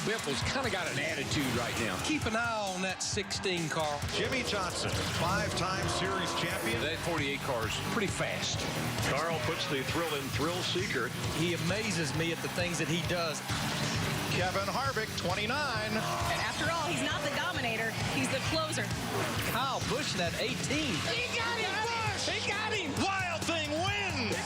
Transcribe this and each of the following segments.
Biffle's kind of got an attitude right now. Keep an eye on that 16 car. Jimmie Johnson, 5-time series champion. That 48 car is pretty fast. Carl puts the thrill in Thrill Seeker. He amazes me at the things that he does. Kevin Harvick, 29. After all, he's not the dominator. He's the closer. Kyle Busch in that 18. He got him, Busch! He got him! Wild Thing wins!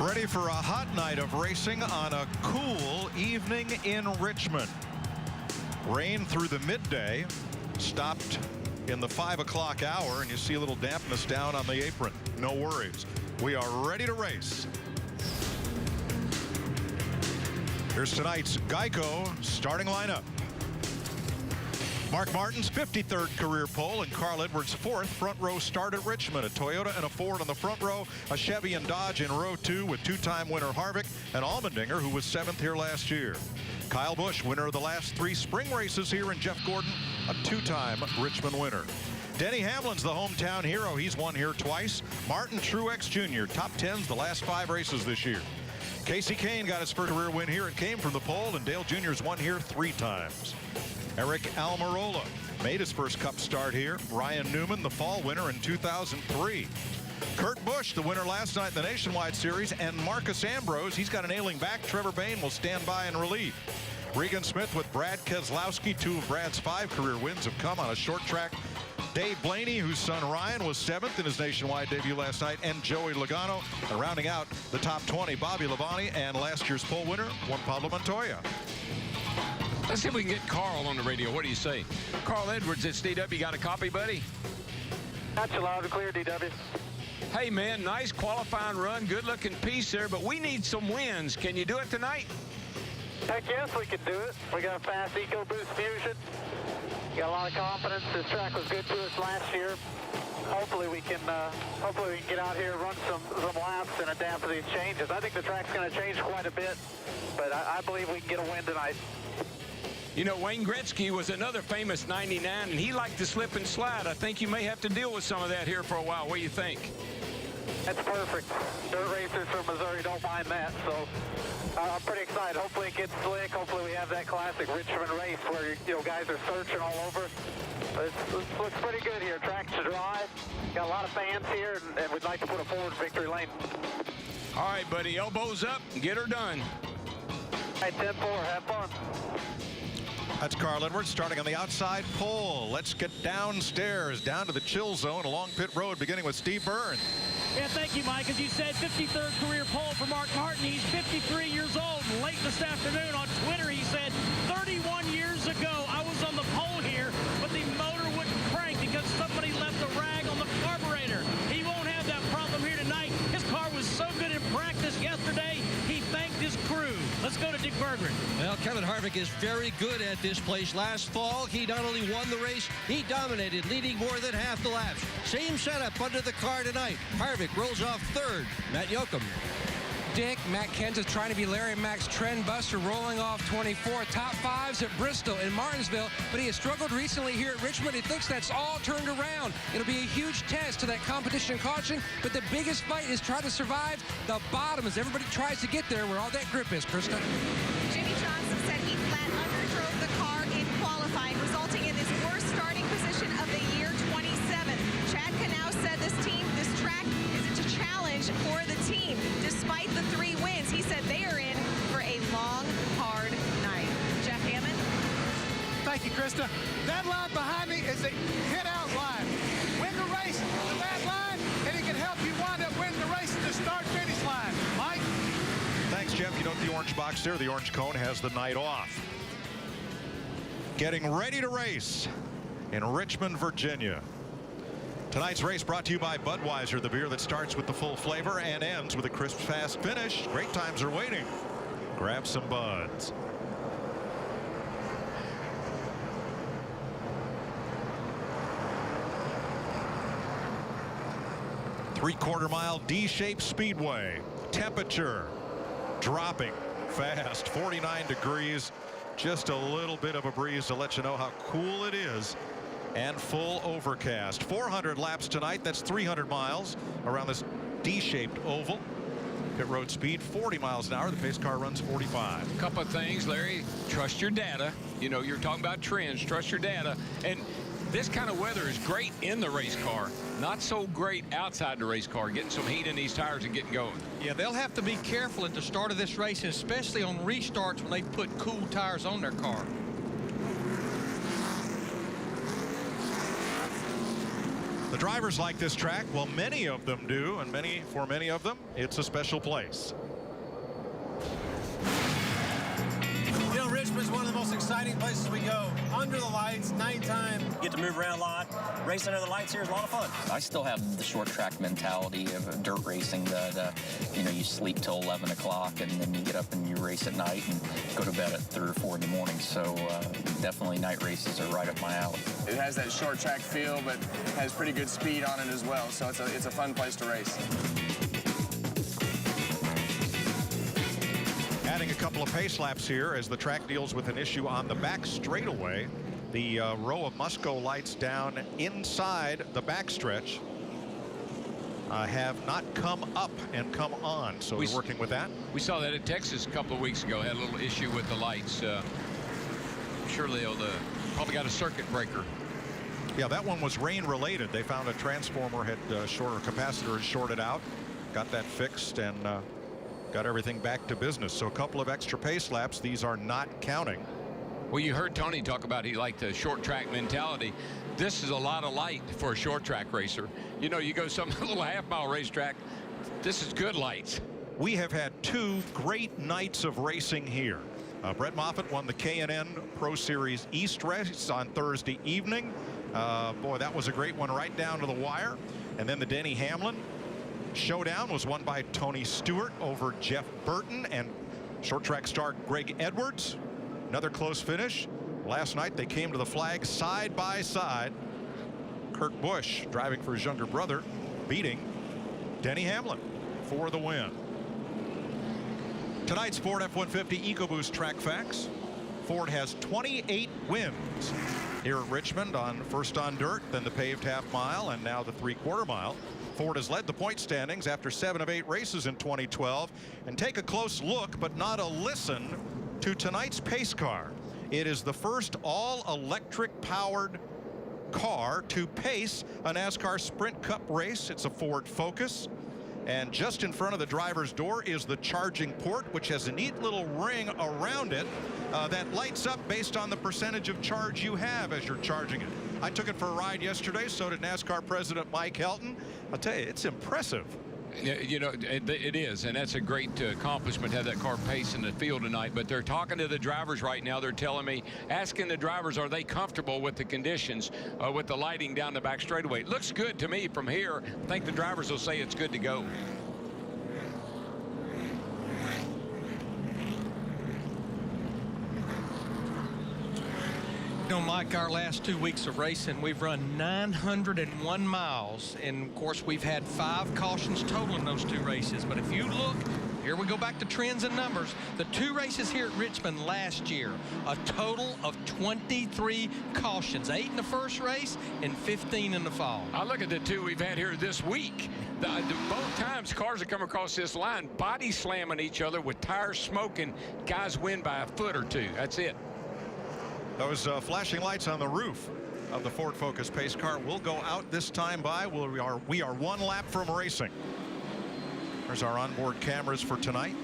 Ready for a hot night of racing on a cool evening in Richmond. Rain through the midday, stopped in the 5 o'clock hour, and you see a little dampness down on the apron. No worries. We are ready to race. Here's tonight's Geico starting lineup. Mark Martin's 53rd career pole and Carl Edwards' 4th front row start at Richmond. A Toyota and a Ford on the front row, a Chevy and Dodge in row 2 with two-time winner Harvick and Allmendinger, who was 7th here last year. Kyle Busch, winner of the last 3 spring races here, and Jeff Gordon, a 2-time Richmond winner. Denny Hamlin's the hometown hero. He's won here twice. Martin Truex Jr., top 10s the last 5 races this year. Casey Kane got his first career win here. It came from the pole, and Dale Jr.'s won here 3 times. Eric Almirola made his first Cup start here. Ryan Newman, the fall winner in 2003. Kurt Busch, the winner last night in the Nationwide Series, and Marcus Ambrose, he's got an ailing back. Trevor Bayne will stand by in relief. Regan Smith with Brad Keselowski. 2 of Brad's 5 career wins have come on a short track. Dave Blaney, whose son Ryan was 7th in his Nationwide debut last night, and Joey Logano. And rounding out the top 20, Bobby Labonte, and last year's pole winner, Juan Pablo Montoya. Let's see if we can get Carl on the radio. What do you say? Carl Edwards, it's DW. Got a copy, buddy? That's loud and clear, DW. Hey, man, nice qualifying run. Good-looking piece there, but we need some wins. Can you do it tonight? Heck yes, we can do it. We got a fast EcoBoost Fusion. Got a lot of confidence. This track was good to us last year. Hopefully we can get out here, run some laps, and adapt to these changes. I think the track's going to change quite a bit, but I believe we can get a win tonight. You know, Wayne Gretzky was another famous 99, and he liked to slip and slide. I think you may have to deal with some of that here for a while. What do you think? That's perfect. Dirt racers from Missouri don't mind that, so I'm pretty excited. Hopefully it gets slick. Hopefully we have that classic Richmond race where, you know, guys are searching all over. It looks pretty good here. Track's dry. Got a lot of fans here, and we'd like to put a forward victory lane. All right, buddy. Elbows up and get her done. Hey, 10-4. Have fun. That's Carl Edwards starting on the outside pole. Let's get downstairs, down to the chill zone along pit road, beginning with Steve Byrne. Yeah, thank you, Mike. As you said, 53rd career pole for Mark Martin. He's 53 years old. Late this afternoon on Twitter, he said, 31 years ago, I was on the pole here, but the motor wouldn't crank because somebody left a rag on the carburetor. He won't have that problem here tonight. His car was so good in practice yesterday, he thanked his crew. Let's go to Dick Berggren. Well, Kevin Harvick is very good at this place. Last fall, he not only won the race, he dominated, leading more than half the laps. Same setup under the car tonight. Harvick rolls off 3rd. Matt Yoakum. Dick, Matt Kenseth trying to be Larry Mack's trend buster, rolling off 24. Top 5s at Bristol and Martinsville, but he has struggled recently here at Richmond. He thinks that's all turned around. It'll be a huge test to that competition caution, but the biggest fight is trying to survive the bottom as everybody tries to get there where all that grip is, Krista. Jimmie Johnson said he flat underdrove the car in qualifying, resulting in his worst starting position of the year 27. Chad Knaus said this track is a challenge for the team. Despite the 3 wins, he said they are in for a long, hard night. Jeff Hammond. Thank you, Krista. That line behind me is a hit-out line. Win the race, the bad line, and it can help you wind up winning the race at the start-finish line. Mike? Thanks, Jeff. You know, the orange box there, the orange cone has the night off. Getting ready to race in Richmond, Virginia. Tonight's race brought to you by Budweiser, the beer that starts with the full flavor and ends with a crisp, fast finish. Great times are waiting. Grab some Buds. Three-quarter-mile D-shaped speedway. Temperature dropping fast, 49 degrees. Just a little bit of a breeze to let you know how cool it is. And full overcast. 400 laps tonight. That's 300 miles around this D-shaped oval. Pit road speed 40 miles an hour. The pace car runs 45. A couple of things, Larry. Trust your data. You know, you're talking about trends. Trust your data. And this kind of weather is great in the race car. Not so great outside the race car. Getting some heat in these tires and getting going. Yeah, they'll have to be careful at the start of this race, especially on restarts when they put cool tires on their car. The drivers like this track. Well, many of them do, and for many of them, it's a special place. You know, Richmond's one of the most exciting places we go. Under the lights, nighttime. Get to move around a lot. Race under the lights here is a lot of fun. I still have the short track mentality of dirt racing that, you know, you sleep till 11 o'clock and then you get up and you race at night and go to bed at 3 or 4 in the morning. So definitely night races are right up my alley. It has that short track feel, but has pretty good speed on it as well. So it's a fun place to race. Adding a couple of pace laps here as the track deals with an issue on the back straightaway. The row of Musco lights down inside the backstretch have not come up and come on, so we're working with that. We saw that at Texas a couple of weeks ago. Had a little issue with the lights. Surely they'll probably got a circuit breaker. Yeah, that one was rain related. They found a transformer had capacitor had shorted out, got that fixed, and got everything back to business. So a couple of extra pace laps. These are not counting. Well, you heard Tony talk about he liked the short track mentality. This is a lot of light for a short track racer. You know, you go some little half-mile racetrack. This is good lights. We have had 2 great nights of racing here. Brett Moffitt won the K&N Pro Series East race on Thursday evening. Boy, that was a great one right down to the wire. And then the Denny Hamlin showdown was won by Tony Stewart over Jeff Burton and short track star Greg Edwards. Another close finish. Last night they came to the flag side by side. Kurt Busch, driving for his younger brother, beating Denny Hamlin for the win. Tonight's Ford F-150 EcoBoost track facts. Ford has 28 wins here at Richmond, first on dirt, then the paved half mile, and now the 3/4 mile. Ford has led the point standings after 7 of 8 races in 2012. And take a close look, but not a listen, to tonight's pace car. It is the first all-electric powered car to pace a NASCAR Sprint Cup race. It's a Ford Focus. And just in front of the driver's door is the charging port, which has a neat little ring around it that lights up based on the percentage of charge you have as you're charging it. I took it for a ride yesterday, so did NASCAR President Mike Helton. I'll tell you, it's impressive. You know, it is, and that's a great accomplishment to have that car pace in the field tonight. But they're talking to the drivers right now. They're telling me, asking the drivers, are they comfortable with the conditions, with the lighting down the back straightaway? It looks good to me from here. I think the drivers will say it's good to go. You know, Mike, our last 2 weeks of racing, we've run 901 miles. And, of course, we've had 5 cautions total in those 2 races. But if you look, here we go back to trends and numbers. The 2 races here at Richmond last year, a total of 23 cautions. 8 in the first race and 15 in the fall. I look at the 2 we've had here this week. Both times cars that come across this line, body slamming each other with tires smoking. Guys win by a foot or 2. That's it. Those flashing lights on the roof of the Ford Focus pace car will go out this time by. We are 1 lap from racing. There's our onboard cameras for tonight.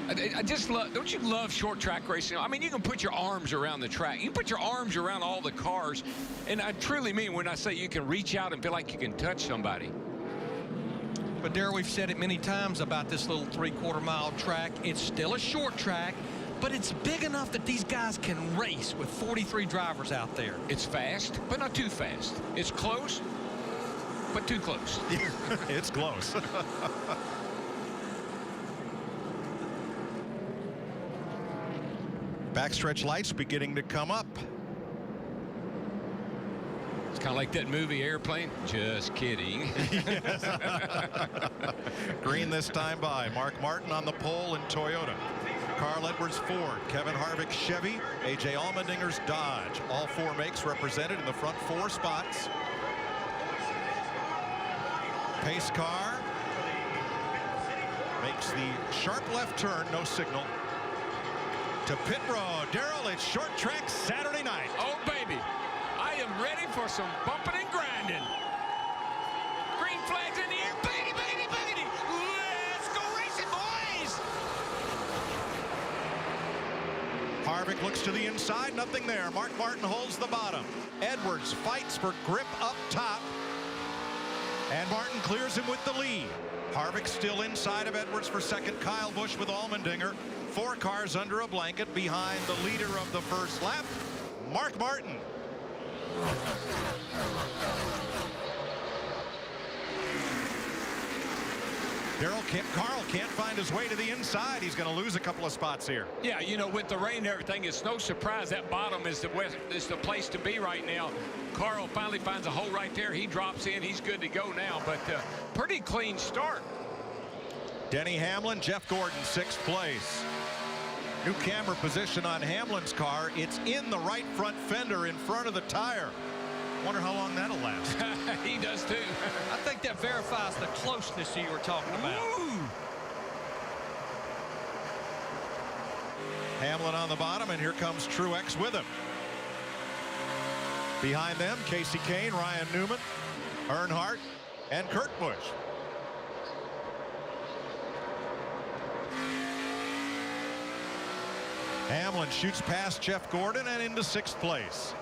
I just love, don't you love short track racing? I mean, you can put your arms around the track. You can put your arms around all the cars. And I truly mean when I say you can reach out and feel like you can touch somebody. But, Darrell, we've said it many times about this little 3/4 mile track. It's still a short track, but it's big enough that these guys can race with 43 drivers out there. It's fast, but not too fast. It's close, but too close. It's close. Backstretch lights beginning to come up. It's kind of like that movie Airplane. Just kidding. Green this time by. Mark Martin on the pole in Toyota. Carl Edwards Ford, Kevin Harvick Chevy, A.J. Allmendinger's Dodge. All 4 makes represented in the front 4 spots. Pace car Makes the sharp left turn, no signal. To pit road. Darrell, it's short track Saturday night. Oh, baby. I am ready for some bumping and grinding. Green flags in the air. Boogity, boogity, boogity. Let's go racing, boys. Harvick looks to the inside. Nothing there. Mark Martin holds the bottom. Edwards fights for grip up top. And Martin clears him with the lead. Harvick still inside of Edwards for second. Kyle Busch with Allmendinger. 4 cars under a blanket behind the leader of the first lap, Mark Martin. Carl can't find his way to the inside. He's going to lose a couple of spots here. Yeah, you know, with the rain and everything, it's no surprise that bottom is the place to be right now. Carl finally finds a hole right there. He drops in. He's good to go now, but pretty clean start. Denny Hamlin, Jeff Gordon, 6th place. New camera position on Hamlin's car. It's in the right front fender in front of the tire. Wonder how long that'll last. He does too. I think that verifies the closeness you were talking about. Ooh. Hamlin on the bottom, and here comes Truex with him. Behind them, Kasey Kahne, Ryan Newman, Earnhardt, and Kurt Busch. Hamlin shoots past Jeff Gordon and into 6th place.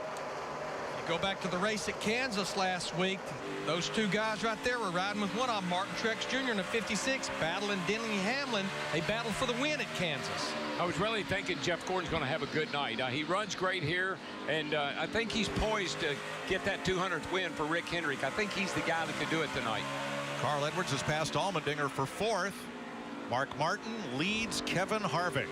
You go back to the race at Kansas last week. Those 2 guys right there were riding with one of them, Martin Truex Jr. in a 56, battling Denny Hamlin. They battled for the win at Kansas. I was really thinking Jeff Gordon's going to have a good night. He runs great here, and I think he's poised to get that 200th win for Rick Hendrick. I think he's the guy that can do it tonight. Carl Edwards has passed Allmendinger for 4th. Mark Martin leads Kevin Harvick.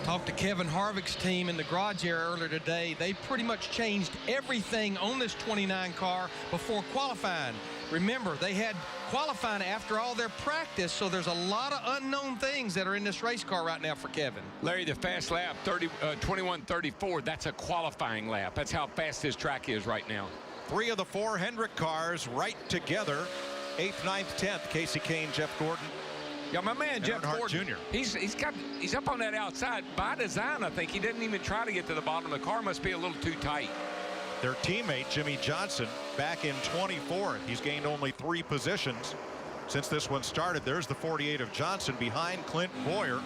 Talked to Kevin Harvick's team in the garage area earlier today. They pretty much changed everything on this 29 car before qualifying. Remember, they had qualifying after all their practice, so there's a lot of unknown things that are in this race car right now for Kevin. Larry, the fast lap, 21:34, that's a qualifying lap. That's how fast this track is right now. 3 of the 4 Hendrick cars right together. 8th, 9th, 10th, Kasey Kahne, Jeff Gordon. Yeah, my man Jeff Gordon, Jr. He's up on that outside by design. I think he didn't even try to get to the bottom. The car must be a little too tight. Their teammate Jimmie Johnson back in 24th. He's gained only 3 positions since this one started. There's the 48 of Johnson behind Clint Bowyer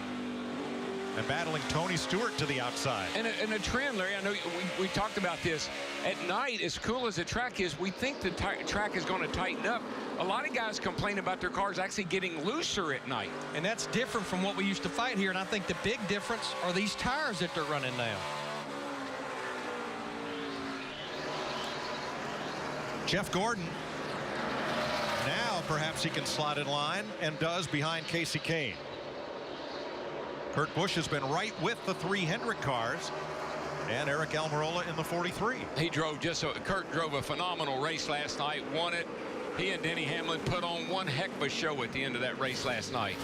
and battling Tony Stewart to the outside. And a trend, Larry, I know we talked about this. At night, as cool as the track is, we think the track is going to tighten up. A lot of guys complain about their cars actually getting looser at night. And that's different from what we used to fight here. And I think the big difference are these tires that they're running now. Jeff Gordon. Now perhaps he can slot in line, and does behind Kasey Kahne. Kurt Busch has been right with the 3 Hendrick cars, and Eric Almirola in the 43. Kurt drove a phenomenal race last night, won it. He and Denny Hamlin put on one heck of a show at the end of that race last night.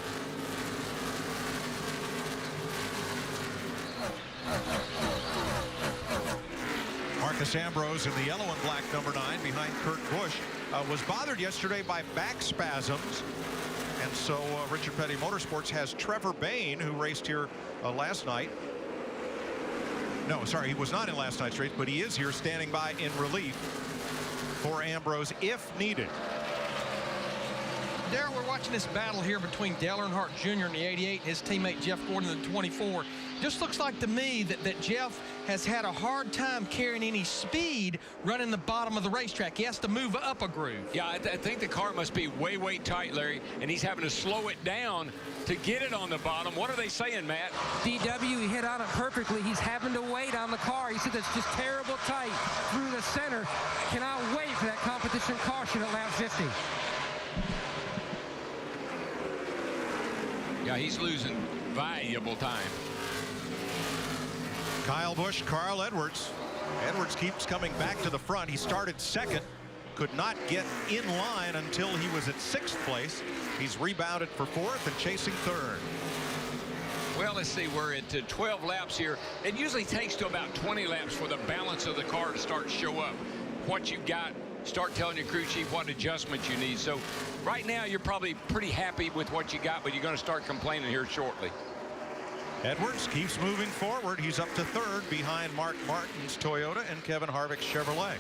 Marcus Ambrose in the yellow and black number 9 behind Kurt Busch was bothered yesterday by back spasms. And so Richard Petty Motorsports has Trevor Bayne, who raced here last night. No, sorry, he was not in last night's race, but he is here standing by in relief for Ambrose if needed. Darrell, we're watching this battle here between Dale Earnhardt Jr. in the 88 and his teammate Jeff Gordon in the 24. Just looks like to me that Jeff has had a hard time carrying any speed running the bottom of the racetrack. He has to move up a groove. Yeah, I think the car must be way tight, Larry, and he's having to slow it down to get it on the bottom. What are they saying, Matt? DW, he hit on it perfectly. He's having to wait on the car. He said it's just terrible tight through the center. Cannot wait for that competition caution at lap 50. Yeah, he's losing valuable time. Kyle Busch, Carl Edwards. Edwards keeps coming back to the front. He started second, could not get in line until he was at 6th place. He's rebounded for 4th and chasing 3rd. Well, let's see, we're at 12 laps here. It usually takes to about 20 laps for the balance of the car to start to show up. What you got start telling your crew chief what adjustments you need. So right now you're probably pretty happy with what you got, but you're going to start complaining here shortly. Edwards keeps moving forward. He's up to third behind Mark Martin's Toyota and Kevin Harvick's Chevrolet.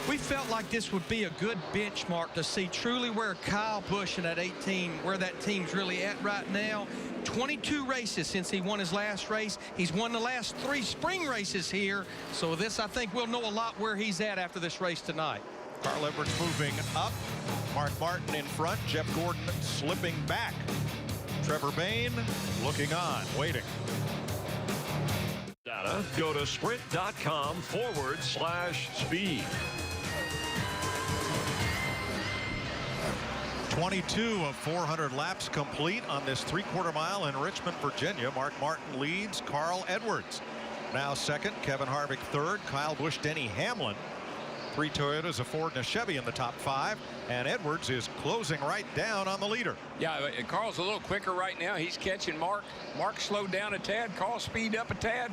We felt like this would be a good benchmark to see truly where Kyle Busch and that 18, where that team's really at right now. 22 races since he won his last race. He's won the last 3 spring races here. So this, I think we'll know a lot where he's at after this race tonight. Carl Edwards moving up. Mark Martin in front. Jeff Gordon slipping back. Trevor Bayne looking on, waiting. Data, go to sprint.com/speed. 22 of 400 laps complete on this 3/4 mile in Richmond, Virginia. Mark Martin leads. Carl Edwards now second. Kevin Harvick third. Kyle Busch, Denny Hamlin. 3 Toyotas, a Ford, and a Chevy in the top 5. And Edwards is closing right down on the leader. Yeah, Carl's a little quicker right now. He's catching Mark. Mark slowed down a tad. Carl speed up a tad.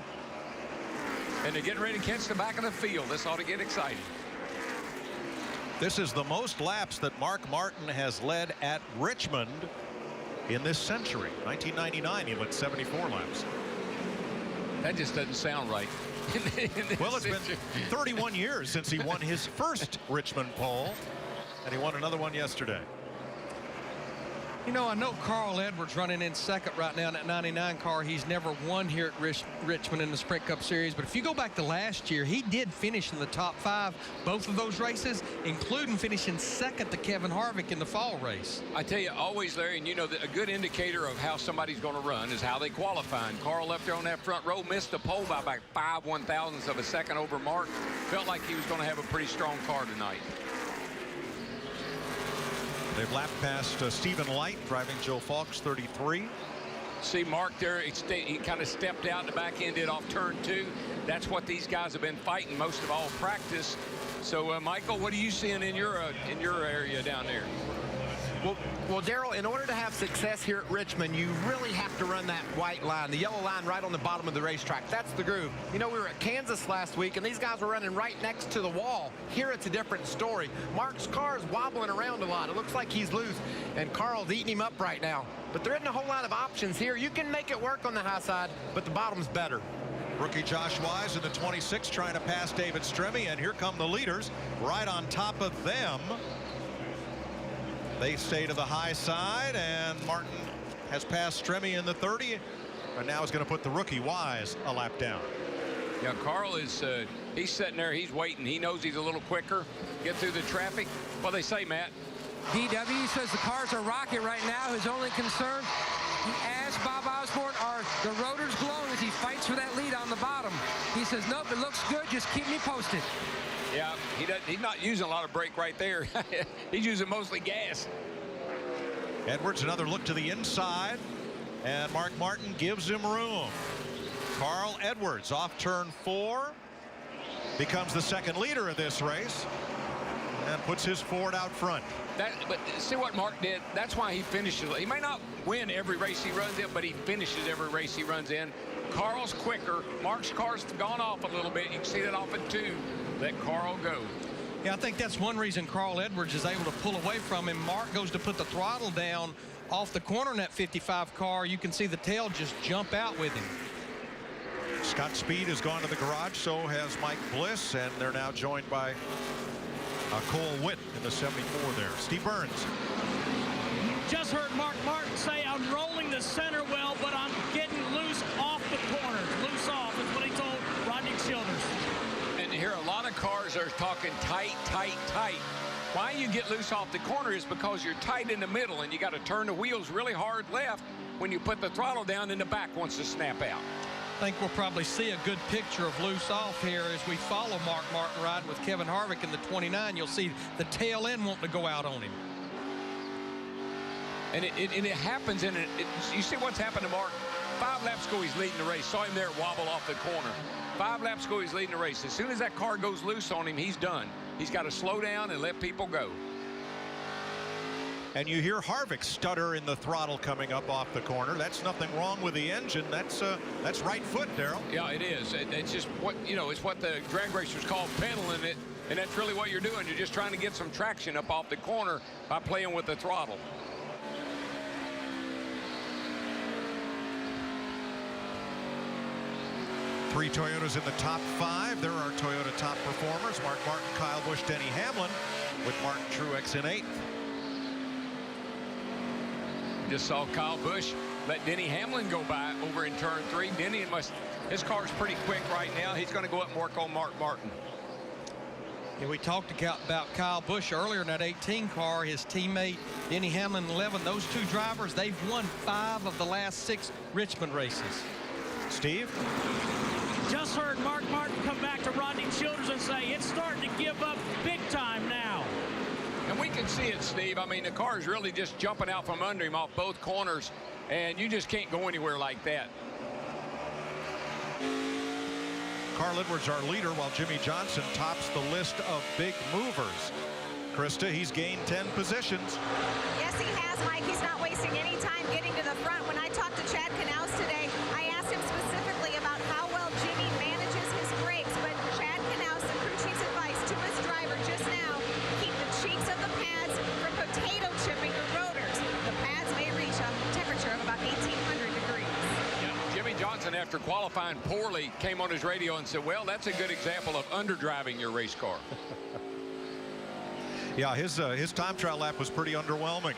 And they're getting ready to catch the back of the field. This ought to get exciting. This is the most laps that Mark Martin has led at Richmond in this century. 1999, he led 74 laps. That just doesn't sound right. Well, it's been 31 years since he won his first Richmond pole, and he won another one yesterday. You know, I know Carl Edwards running in second right now in that 99 car. He's never won here at Richmond in the Sprint Cup Series. But if you go back to last year, he did finish in the top 5 both of those races, including finishing second to Kevin Harvick in the fall race. I tell you, always, Larry, and you know, a good indicator of how somebody's going to run is how they qualify. And Carl up there on that front row missed the pole by about 5 1/1000ths of a second over Mark. Felt like he was going to have a pretty strong car tonight. They've lapped past Stephen Light driving Joe Falk's 33. See Mark there, he kind of stepped out in the back end, did off turn 2. That's what these guys have been fighting most of all practice. So Michael, what are you seeing in your area down there? Well, Darrell, in order to have success here at Richmond, you really have to run that white line, the yellow line right on the bottom of the racetrack. That's the groove. You know, we were at Kansas last week, and these guys were running right next to the wall. Here it's a different story. Mark's car is wobbling around a lot. It looks like he's loose, and Carl's eating him up right now. But there isn't a whole lot of options here. You can make it work on the high side, but the bottom's better. Rookie Josh Wise in the 26 trying to pass David Stremme, and here come the leaders right on top of them. They stay to the high side, and Martin has passed Stremme in the 30, and now is going to put the rookie Wise a lap down. Yeah, Carl is he's sitting there, he's waiting. He knows he's a little quicker, get through the traffic. What they say, Matt? DW says the cars are rocking right now. His only concern, he asked Bob Osborne, are the rotors glowing as he fights for that lead on the bottom? He says, nope, it looks good. Just keep me posted. Yeah, he's not using a lot of brake right there. He's using mostly gas. Edwards, another look to the inside, and Mark Martin gives him room. Carl Edwards off turn 4, becomes the second leader of this race, and puts his Ford out front. But see what Mark did? That's why he finishes. He may not win every race he runs in, but he finishes every race he runs in. Carl's quicker. Mark's car's gone off a little bit. You can see that off at 2. Let Carl go. Yeah, I think that's one reason Carl Edwards is able to pull away from him. Mark goes to put the throttle down off the corner in that 55 car. You can see the tail just jump out with him. Scott Speed has gone to the garage, so has Mike Bliss, and they're now joined by Cole Witt in the 74 there. Steve Burns. Just heard Mark Martin say, I'm rolling the center well, but I'm getting loose off the corners. Loose off is what he told Rodney Childers. And here a lot of cars are talking tight, tight, tight. Why you get loose off the corner is because you're tight in the middle, and you got to turn the wheels really hard left when you put the throttle down, and the back wants to snap out. I think we'll probably see a good picture of loose off here as we follow Mark Martin riding with Kevin Harvick in the 29. You'll see the tail end wanting to go out on him. And it happens, and you see what's happened to Mark. 5 laps ago, he's leading the race. Saw him there wobble off the corner. 5 laps ago, he's leading the race. As soon as that car goes loose on him, he's done. He's got to slow down and let people go. And you hear Harvick stutter in the throttle coming up off the corner. That's nothing wrong with the engine. That's right foot, Darrell. Yeah, it is. It's just what, you know, it's what the drag racers call pedaling it. And that's really what you're doing. You're just trying to get some traction up off the corner by playing with the throttle. Three Toyotas in the top 5. There are Toyota top performers: Mark Martin, Kyle Busch, Denny Hamlin, with Martin Truex in 8th. Just saw Kyle Busch let Denny Hamlin go by over in turn 3. Denny his car's pretty quick right now. He's going to go up and work on Mark Martin. Yeah, we talked about Kyle Busch earlier in that 18 car. His teammate Denny Hamlin 11. Those two drivers, they've won 5 of the last 6 Richmond races. Steve? Just heard Mark Martin come back to Rodney Childers and say it's starting to give up big time now. And we can see it, Steve. I mean, the car is really just jumping out from under him off both corners, and you just can't go anywhere like that. Carl Edwards, our leader, while Jimmy Johnson tops the list of big movers. Krista, he's gained 10 positions. Yes, he has, Mike. He's not wasting any time getting to the front. When I talked to Chad Knaus today, I asked him specifically about how well Jimmy manages his brakes, but Chad Knaus, the crew chief's advice to his driver just now, keep the cheeks of the pads from potato chipping the rotors. The pads may reach a temperature of about 1,800 degrees. Jimmy Johnson, after qualifying poorly, came on his radio and said, well, that's a good example of underdriving your race car. Yeah, his time trial lap was pretty underwhelming.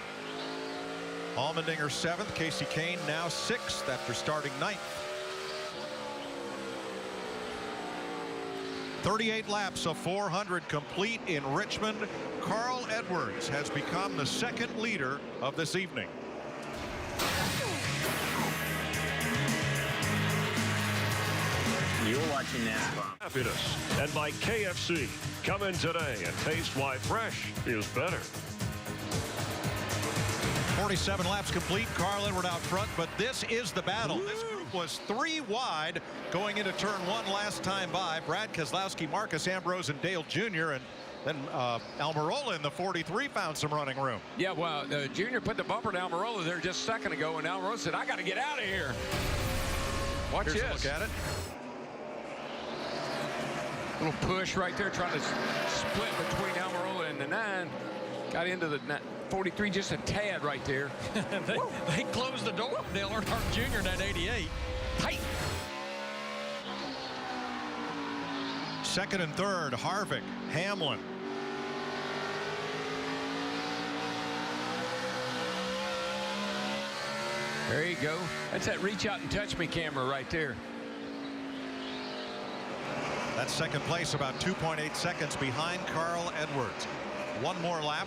Allmendinger 7th, Kasey Kahne now 6th after starting 9th. 38 laps of 400 complete in Richmond. Carl Edwards has become the 2nd leader of this evening. You're watching NASCAR. Happiness. And by KFC. Come in today and taste why fresh is better. 47 laps complete. Carl Edwards out front, but this is the battle. This group was 3 wide going into turn 1 last time by. Brad Keselowski, Marcus Ambrose, and Dale Jr. And then Almirola in the 43 found some running room. Yeah, well, Junior put the bumper to Almirola there just a second ago, and Almirola said, I got to get out of here. Watch Here's this. a look at it. Little push right there, trying to split between Almirola and the 9. Got into the 43 just a tad right there. they closed the door of Dale Earnhardt Jr. in that 88. Tight. 2nd and 3rd, Harvick, Hamlin. There you go. That's that reach out and touch me camera right there. That's 2nd place, about 2.8 seconds behind Carl Edwards. 1 more lap,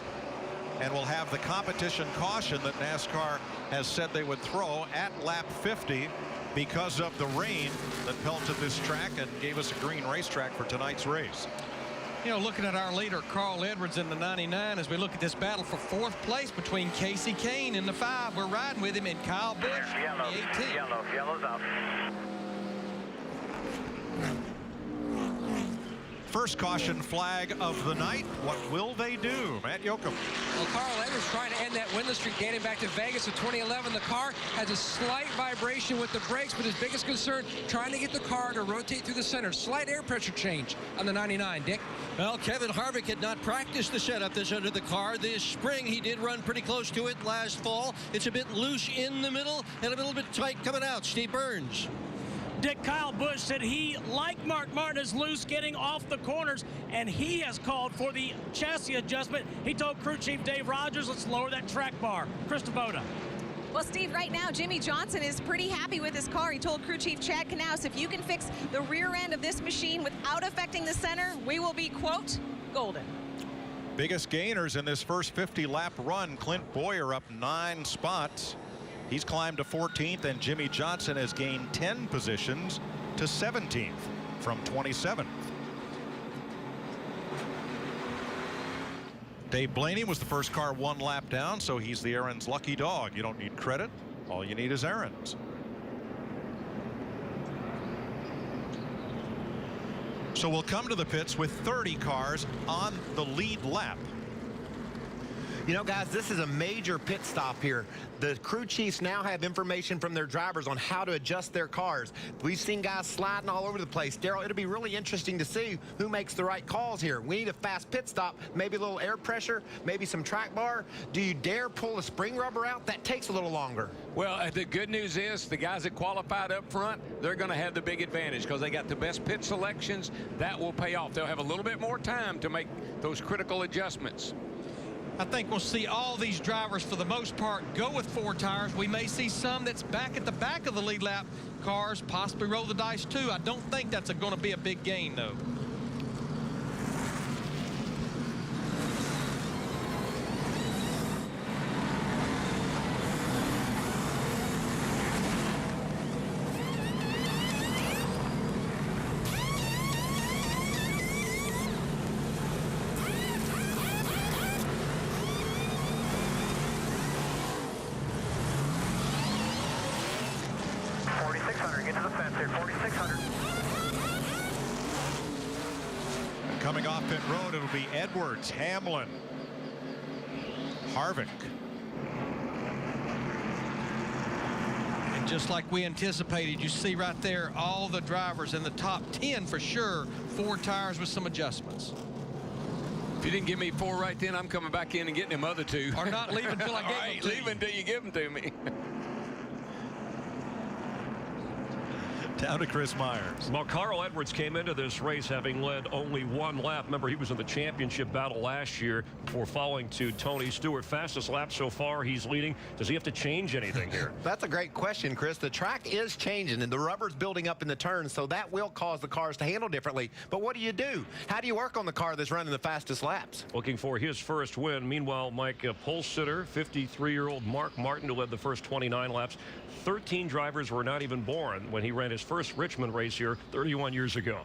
and we'll have the competition caution that NASCAR has said they would throw at lap 50 because of the rain that pelted this track and gave us a green racetrack for tonight's race. You know, looking at our leader, Carl Edwards, in the 99, as we look at this battle for 4th place between Kasey Kahne in the 5. We're riding with him, and Kyle Busch in the 18. Yellow's out. First caution flag of the night. What will they do? Matt Yoakum. Well, Carl Edwards trying to end that winless streak dating back to Vegas in 2011. The car has a slight vibration with the brakes, but his biggest concern, trying to get the car to rotate through the center. Slight air pressure change on the 99, Dick. Well, Kevin Harvick had not practiced the setup that's under the car this spring. He did run pretty close to it last fall. It's a bit loose in the middle and a little bit tight coming out. Steve Burns. Dick, Kyle Busch said he, like Mark Martin, is loose getting off the corners, and he has called for the chassis adjustment. He told crew chief Dave Rogers, let's lower that track bar. Chris Kubota. Well, Steve, right now, Jimmy Johnson is pretty happy with his car. He told crew chief Chad Knaus, if you can fix the rear end of this machine without affecting the center, we will be, quote, golden. Biggest gainers in this first 50-lap run. Clint Bowyer up 9 spots. He's climbed to 14th, and Jimmy Johnson has gained 10 positions to 17th from 27th. Dave Blaney was the first car 1 lap down, so he's the Aaron's lucky dog. You don't need credit. All you need is Aaron's. So we'll come to the pits with 30 cars on the lead lap. You know, guys, this is a major pit stop here. The crew chiefs now have information from their drivers on how to adjust their cars. We've seen guys sliding all over the place. Darrell, it'll be really interesting to see who makes the right calls here. We need a fast pit stop, maybe a little air pressure, maybe some track bar. Do you dare pull a spring rubber out? That takes a little longer. Well, the good news is the guys that qualified up front, they're going to have the big advantage because they got the best pit selections. That will pay off. They'll have a little bit more time to make those critical adjustments. I think we'll see all these drivers, for the most part, go with 4 tires. We may see some that's back at the back of the lead lap cars possibly roll the dice too. I don't think that's going to be a big gain, though. Coming off pit road, it'll be Edwards, Hamlin, Harvick. And just like we anticipated, you see right there all the drivers in the top 10 for sure, 4 tires with some adjustments. If you didn't give me 4 right then, I'm coming back in and getting them other 2. Or not leaving until I get them to you. Leave until you give them to me. Down to Chris Myers. Well, Carl Edwards came into this race having led only 1 lap. Remember, he was in the championship battle last year before falling to Tony Stewart. Fastest lap so far, he's leading. Does he have to change anything here? That's a great question, Chris. The track is changing and the rubber's building up in the turns, so that will cause the cars to handle differently. But what do you do? How do you work on the car that's running the fastest laps? Looking for his first win. Meanwhile, Mike, pole sitter, 53-year-old Mark Martin, who led the first 29 laps. 13 drivers were not even born when he ran his first Richmond race here 31 years ago.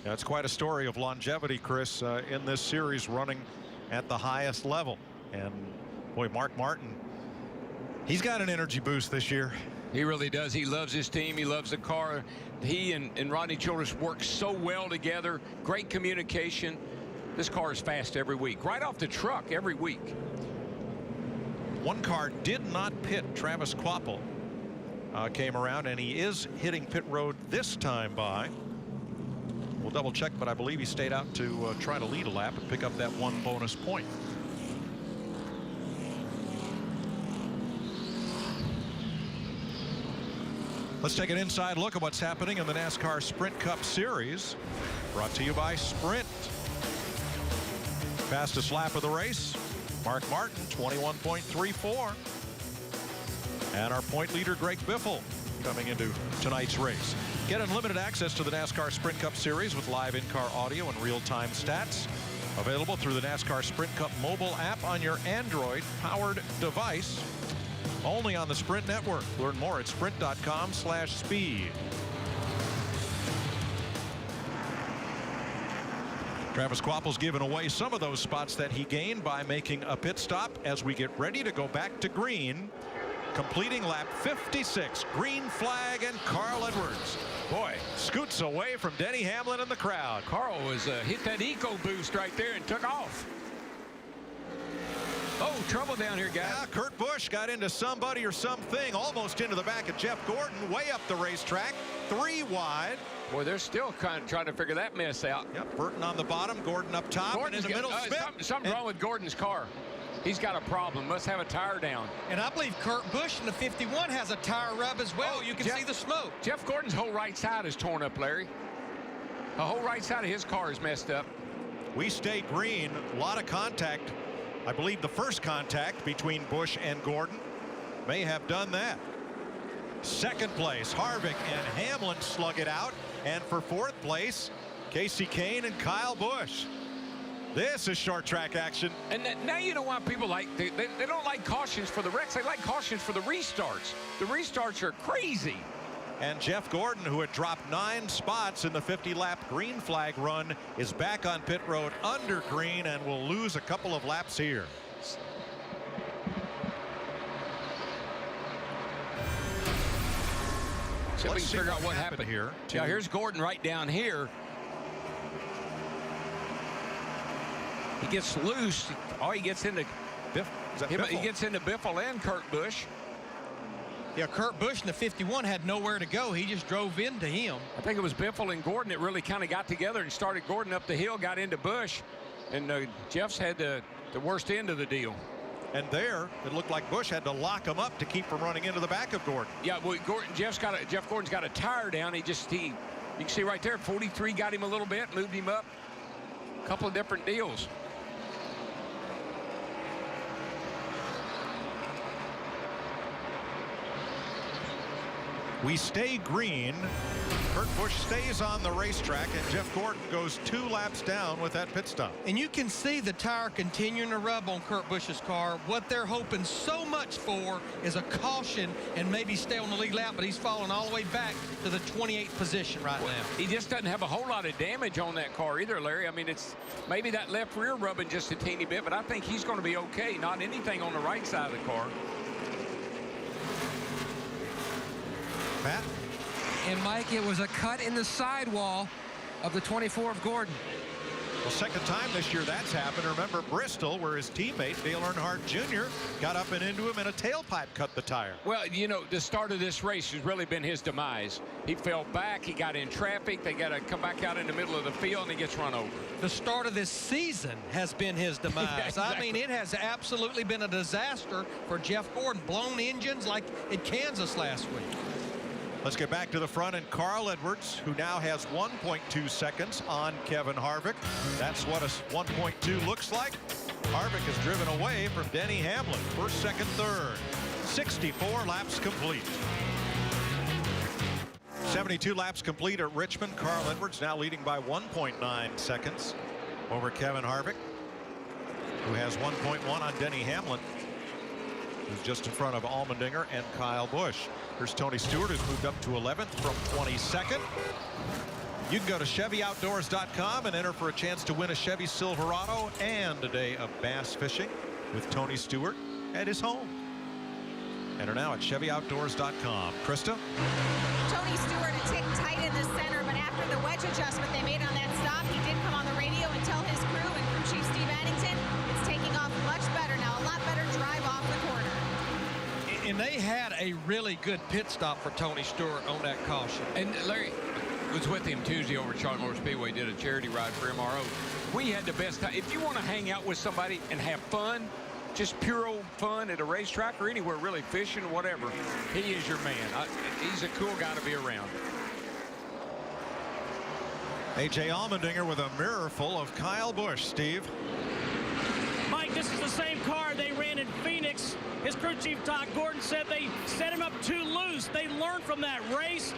That's quite a story of longevity, Chris, in this series, running at the highest level. And boy, Mark Martin, he's got an energy boost this year. He really does. He loves his team. He loves the car. He and Rodney Childress work so well together. Great communication. This car is fast every week, right off the truck every week. One car did not pit. Travis Kvapil came around, and he is hitting pit road this time by. We'll double check, but I believe he stayed out to try to lead a lap and pick up that 1 bonus point. Let's take an inside look at what's happening in the NASCAR Sprint Cup Series, brought to you by Sprint. Fastest lap of the race, Mark Martin, 21.34. And our point leader, Greg Biffle, coming into tonight's race. Get unlimited access to the NASCAR Sprint Cup Series with live in-car audio and real-time stats. Available through the NASCAR Sprint Cup mobile app on your Android-powered device. Only on the Sprint Network. Learn more at sprint.com/speed. Travis Kvapil's given away some of those spots that he gained by making a pit stop as we get ready to go back to green. Completing lap 56, green flag, and Carl Edwards. Boy, scoots away from Denny Hamlin and the crowd. Carl was hit that eco boost right there and took off. Oh, trouble down here, guys. Yeah, Kurt Busch got into somebody or something, almost into the back of Jeff Gordon, way up the racetrack, 3 wide. Boy, they're still kind of trying to figure that mess out. Yep, Burton on the bottom, Gordon up top, Gordon's and in the middle, Smith. Something's wrong with Gordon's car. He's got a problem. Must have a tire down. And I believe Kurt Busch in the 51 has a tire rub as well. You can see the smoke. Jeff Gordon's whole right side is torn up, Larry. The whole right side of his car is messed up. We stay green. A lot of contact. I believe the first contact between Busch and Gordon may have done that. Second place, Harvick and Hamlin slug it out. And for 4th place, Casey Kane and Kyle Busch. This is short track action. And now you know why people they don't like cautions for the wrecks. They like cautions for the restarts. The restarts are crazy. And Jeff Gordon, who had dropped 9 spots in the 50-lap green flag run, is back on pit road under green and will lose a couple of laps here. So we can figure out what happened here. Now here's Gordon right down here. He gets loose. Oh, he gets into that He Biffle? gets into Biffle and Kurt Busch. Yeah, Kurt Busch in the 51 had nowhere to go. He just drove into him. I think it was Biffle and Gordon that really kind of got together and started Gordon up the hill, got into Busch, and Jeff's had the worst end of the deal. And there, it looked like Busch had to lock him up to keep from running into the back of Gordon. Yeah, well, Jeff Gordon's got a tire down. You can see right there, 43 got him a little bit, moved him up. A couple of different deals. We stay green. Kurt Busch stays on the racetrack, and Jeff Gordon goes 2 laps down with that pit stop. And you can see the tire continuing to rub on Kurt Busch's car. What they're hoping so much for is a caution and maybe stay on the lead lap, but he's falling all the way back to the 28th position right now. He just doesn't have a whole lot of damage on that car either, Larry. I mean, it's maybe that left rear rubbing just a teeny bit, but I think he's going to be okay. Not anything on the right side of the car. Matt? And Mike, it was a cut in the sidewall of the 24 of Gordon. Well, second time this year that's happened. Remember Bristol, where his teammate Dale Earnhardt Jr. got up and into him, and a tailpipe cut the tire. Well, you know, the start of this race has really been his demise. He fell back, he got in traffic, they got to come back out in the middle of the field, and he gets run over. The start of this season has been his demise. Yeah, exactly. I mean, it has absolutely been a disaster for Jeff Gordon. Blown engines like at Kansas last week. Let's get back to the front, and Carl Edwards, who now has 1.2 seconds on Kevin Harvick. That's what a 1.2 looks like. Harvick has driven away from Denny Hamlin. First, second, third. 64 laps complete. 72 laps complete at Richmond. Carl Edwards now leading by 1.9 seconds over Kevin Harvick, who has 1.1 on Denny Hamlin, who's just in front of Allmendinger and Kyle Busch. Here's Tony Stewart, who's moved up to 11th from 22nd. You can go to ChevyOutdoors.com and enter for a chance to win a Chevy Silverado and a day of bass fishing with Tony Stewart at his home. Enter now at ChevyOutdoors.com. Krista? Tony Stewart a tick tight in the center, but after the wedge adjustment they made on that stop, he did come on the radio and tell his crew and crew chief Steve Addington it's taking off much better now, a lot better drive off the corner. And they had a really good pit stop for Tony Stewart on that caution. And Larry was with him Tuesday over at Charlotte Motor Speedway, did a charity ride for MRO. We had the best time. If you want to hang out with somebody and have fun, just pure old fun at a racetrack or anywhere, really fishing or whatever, he is your man. He's a cool guy to be around. A.J. Allmendinger with a mirror full of Kyle Busch. Steve? Mike, this is the same car they ran in Phoenix. His crew chief, Todd Gordon, said they set him up too loose. They learned from that race.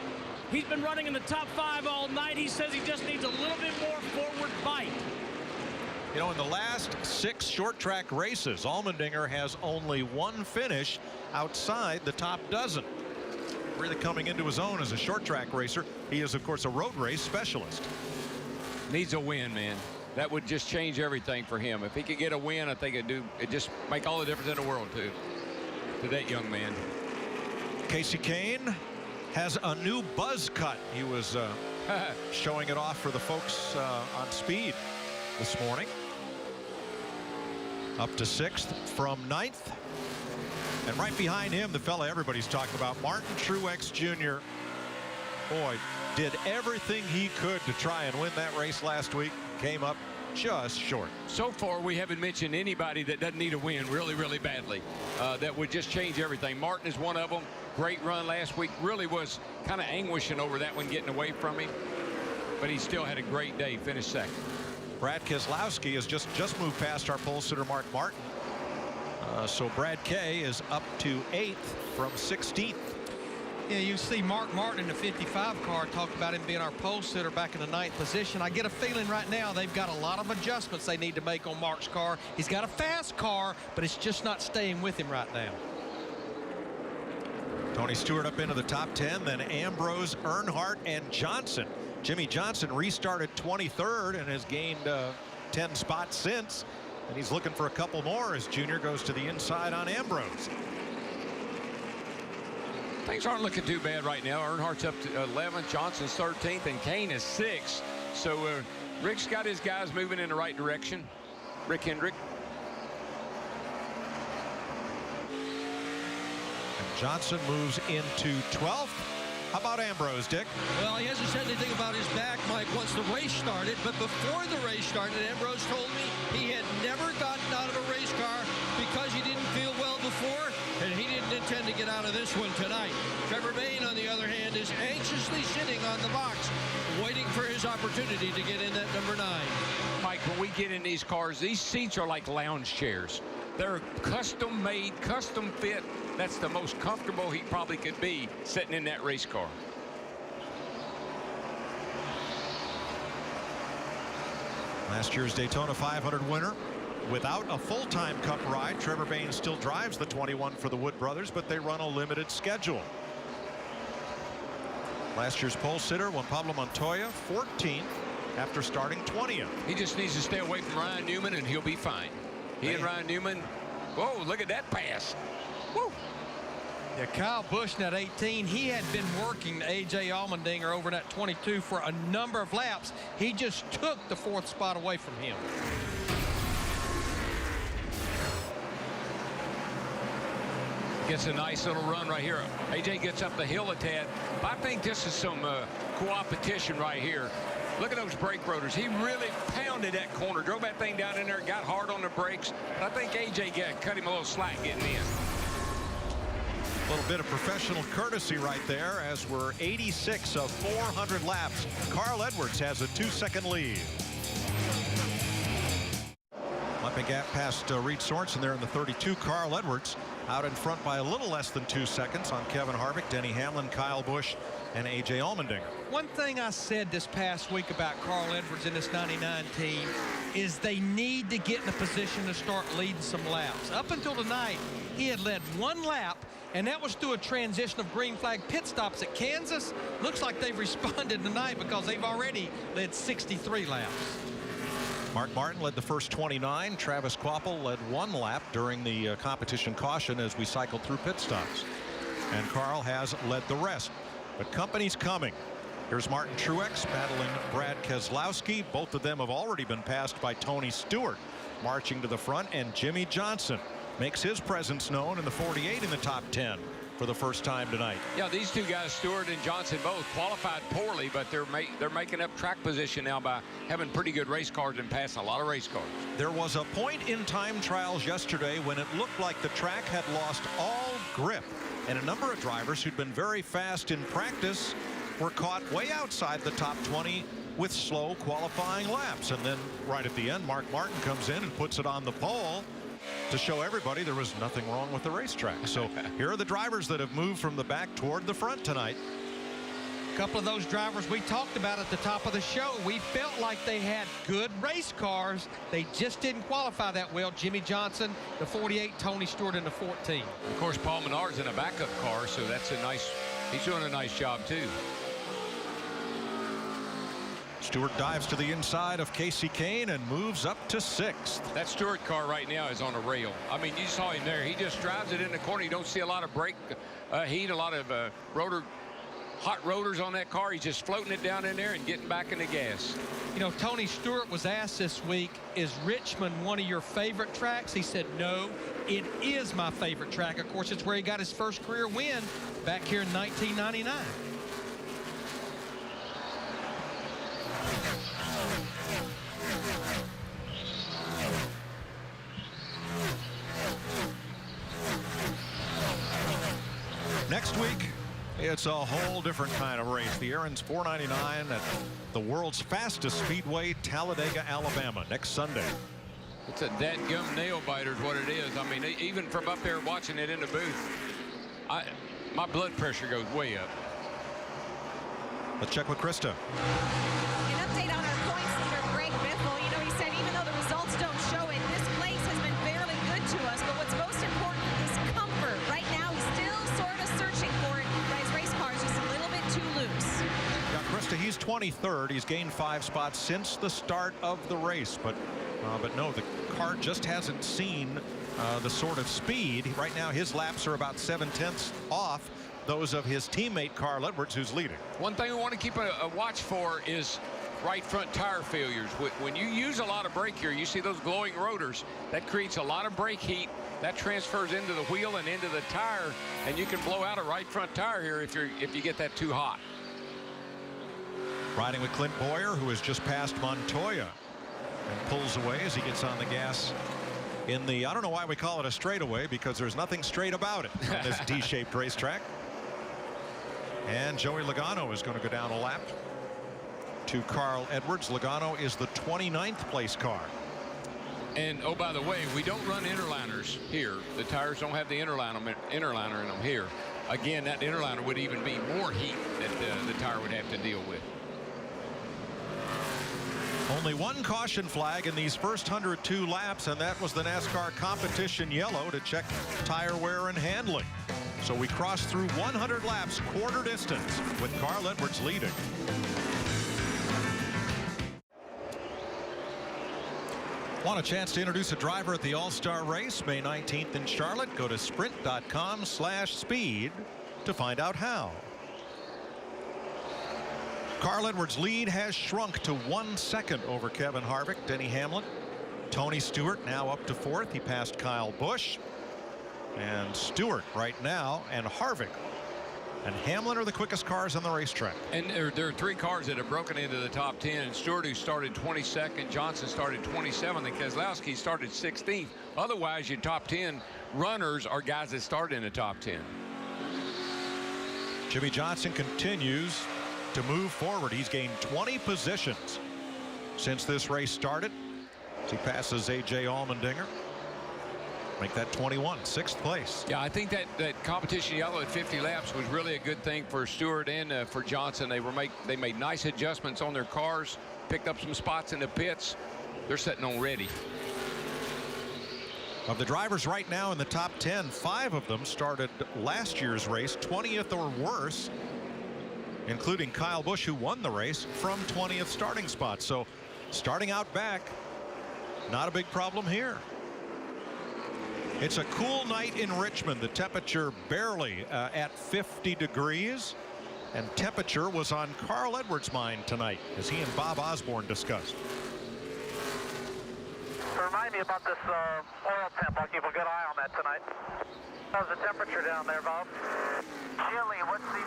He's been running in the top 5 all night. He says he just needs a little bit more forward bite. You know, in the last 6 short track races, Allmendinger has only 1 finish outside the top dozen. Really coming into his own as a short track racer. He is, of course, a road race specialist. Needs a win, man. That would just change everything for him. If he could get a win, I think it'd just make all the difference in the world to that young man. Casey Kane has a new buzz cut. He was showing it off for the folks on speed this morning. Up to 6th from 9th. And right behind him, the fella everybody's talking about, Martin Truex Jr. Boy, did everything he could to try and win that race last week. Came up just short. So far, we haven't mentioned anybody that doesn't need a win really, really badly. That would just change everything. Martin is one of them. Great run last week. Really was kind of anguishing over that one getting away from him. But he still had a great day. Finished second. Brad Keselowski has just moved past our pole sitter Mark Martin. So Brad K is up to 8th from 16th. Yeah, you see Mark Martin in the 55 car talked about him being our pole sitter back in the 9th position. I get a feeling right now they've got a lot of adjustments they need to make on Mark's car. He's got a fast car, but it's just not staying with him right now. Tony Stewart up into the top 10, then Ambrose, Earnhardt, and Johnson. Jimmy Johnson restarted 23rd and has gained 10 spots since. And he's looking for a couple more as Junior goes to the inside on Ambrose. Things aren't looking too bad right now. Earnhardt's up to 11th, Johnson's 13th, and Kane is 6th. So Rick's got his guys moving in the right direction. Rick Hendrick. Johnson moves into 12th. How about Ambrose, Dick? Well, he hasn't said anything about his back, Mike, once the race started. But before the race started, Ambrose told me he had never gotten out of a race car because he didn't feel well before, and he didn't intend to get out of this one tonight. Trevor Bayne, on the other hand, is anxiously sitting on the box, waiting for his opportunity to get in that number 9. Mike, when we get in these cars, these seats are like lounge chairs. They're custom made, custom fit. That's the most comfortable he probably could be sitting in that race car. Last year's Daytona 500 winner without a full-time Cup ride. Trevor Bayne still drives the 21 for the Wood brothers, but they run a limited schedule. Last year's pole sitter, Juan Pablo Montoya, 14th after starting 20th. He just needs to stay away from Ryan Newman and he'll be fine. He and Ryan Newman, whoa, look at that pass. Woo. Yeah, Kyle Busch in that 18, he had been working A.J. Allmendinger over in that 22 for a number of laps. He just took the 4th spot away from him. Gets a nice little run right here. A.J. gets up the hill a tad. I think this is some co-opetition right here. Look at those brake rotors. He really pounded that corner, drove that thing down in there, got hard on the brakes. But I think A.J. cut him a little slack getting in. A little bit of professional courtesy right there as we're 86 of 400 laps. Carl Edwards has a 2-second lead. Lumping gap past Reed Sorensen there in the 32. Carl Edwards out in front by a little less than 2 seconds on Kevin Harvick, Denny Hamlin, Kyle Busch, and A.J. Allmendinger. One thing I said this past week about Carl Edwards in this 99 team is they need to get in a position to start leading some laps. Up until tonight, he had led 1 lap, and that was through a transition of green flag pit stops at Kansas. Looks like they've responded tonight because they've already led 63 laps. Mark Martin led the first 29. Travis Kvapil led 1 lap during the competition caution as we cycled through pit stops. And Carl has led the rest. But company's coming. Here's Martin Truex battling Brad Keselowski. Both of them have already been passed by Tony Stewart. Marching to the front, and Jimmy Johnson makes his presence known in the 48 in the top 10 for the first time tonight. Yeah, these two guys, Stewart and Johnson, both qualified poorly, but they're making up track position now by having pretty good race cars and passing a lot of race cars. There was a point in time trials yesterday when it looked like the track had lost all grip, and a number of drivers who'd been very fast in practice were caught way outside the top 20 with slow qualifying laps. And then right at the end, Mark Martin comes in and puts it on the pole to show everybody there was nothing wrong with the racetrack. So here are the drivers that have moved from the back toward the front tonight. A couple of those drivers we talked about at the top of the show, we felt like they had good race cars. They just didn't qualify that well. Jimmy Johnson, the 48, Tony Stewart in the 14. Of course, Paul Menard's in a backup car, so that's a nice, he's doing a nice job too. Stewart dives to the inside of Casey Kane and moves up to 6th. That Stewart car right now is on a rail. I mean, you saw him there. He just drives it in the corner. You don't see a lot of brake heat, a lot of hot rotors on that car. He's just floating it down in there and getting back in the gas. You know, Tony Stewart was asked this week, is Richmond one of your favorite tracks? He said, no, it is my favorite track. Of course, it's where he got his first career win back here in 1999. Next week, it's a whole different kind of race. The Aaron's 499 at the world's fastest speedway, Talladega, Alabama, next Sunday. It's a dadgum nail biter is what it is. I mean, even from up there watching it in the booth, my blood pressure goes way up. Let's check with Krista. An update on our points leader, Greg Biffle. You know, he said even though the results don't show it, this place has been fairly good to us. But what's most important is comfort. Right now, he's still sort of searching for it, but his race car is just a little bit too loose. Yeah, Krista, he's 23rd. He's gained 5 spots since the start of the race. But no, the car just hasn't seen the sort of speed. Right now, his laps are about 7/10 off those of his teammate Carl Edwards, who's leading. One thing we want to keep a watch for is right front tire failures. When you use a lot of brake here, you see those glowing rotors. That creates a lot of brake heat, that transfers into the wheel and into the tire, and you can blow out a right front tire here if you get that too hot. Riding with Clint Boyer, who has just passed Montoya and pulls away as he gets on the gas in the, I don't know why we call it a straightaway, because there's nothing straight about it on this D-shaped racetrack. And Joey Logano is going to go down a lap to Carl Edwards. Logano is the 29th place car. And oh, by the way, we don't run interliners here. The tires don't have the interliner in them here. Again, that interliner would even be more heat that the tire would have to deal with. Only one caution flag in these first 102 laps, and that was the NASCAR competition yellow to check tire wear and handling. So we crossed through 100 laps, quarter distance, with Carl Edwards leading. Want a chance to introduce a driver at the All-Star Race May 19th in Charlotte? Go to sprint.com/speed to find out how. Carl Edwards' lead has shrunk to 1 second over Kevin Harvick. Denny Hamlin. Tony Stewart now up to 4th. He passed Kyle Busch. And Stewart right now and Harvick and Hamlin are the quickest cars on the racetrack. And there are 3 cars that have broken into the top 10. And Stewart, who started 22nd, Johnson started 27th, and Keselowski started 16th. Otherwise, your top 10 runners are guys that started in the top 10. Jimmy Johnson continues to move forward. He's gained 20 positions since this race started. He passes A.J. Allmendinger. Make that 21, 6th place. Yeah, I think that competition yellow at 50 laps was really a good thing for Stewart and for Johnson. They made nice adjustments on their cars, picked up some spots in the pits. They're sitting on ready. Of the drivers right now in the top 10, 5 of them started last year's race 20th or worse, including Kyle Busch, who won the race from 20th starting spot. So starting out back, not a big problem here. It's a cool night in Richmond. The temperature barely at 50 degrees, and temperature was on Carl Edwards' mind tonight, as he and Bob Osborne discussed. So remind me about this oil temp. I'll keep a good eye on that tonight. How's the temperature down there, Bob? Chilly. What's the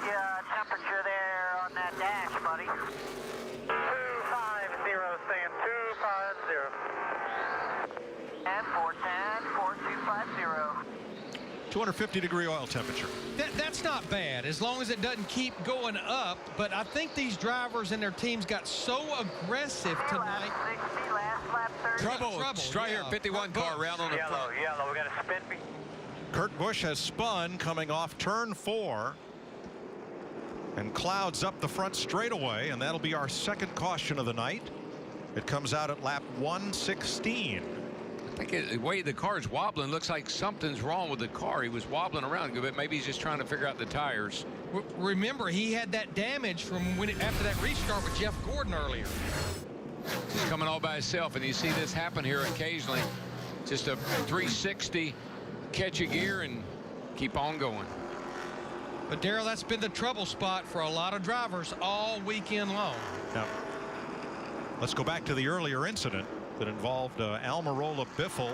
temperature there on that dash, buddy? 250, saying 250. And 410, 4250. 250-degree oil temperature. That's not bad, as long as it doesn't keep going up. But I think these drivers and their teams got so aggressive tonight. Lap 60, last lap 30. Trouble. It's right here, 51 car around on the front. Yellow. We got a spin. Kurt Busch has spun coming off turn 4 and clouds up the front straightaway, and that'll be our second caution of the night. It comes out at lap 116. I think the way the car's wobbling, looks like something's wrong with the car. He was wobbling around a bit. Maybe he's just trying to figure out the tires. Remember, he had that damage from after that restart with Jeff Gordon earlier. He's coming all by himself, and you see this happen here occasionally. Just a 360, catch a gear, and keep on going. But, Darrell, that's been the trouble spot for a lot of drivers all weekend long. Now, let's go back to the earlier incident that involved Almirola Biffle,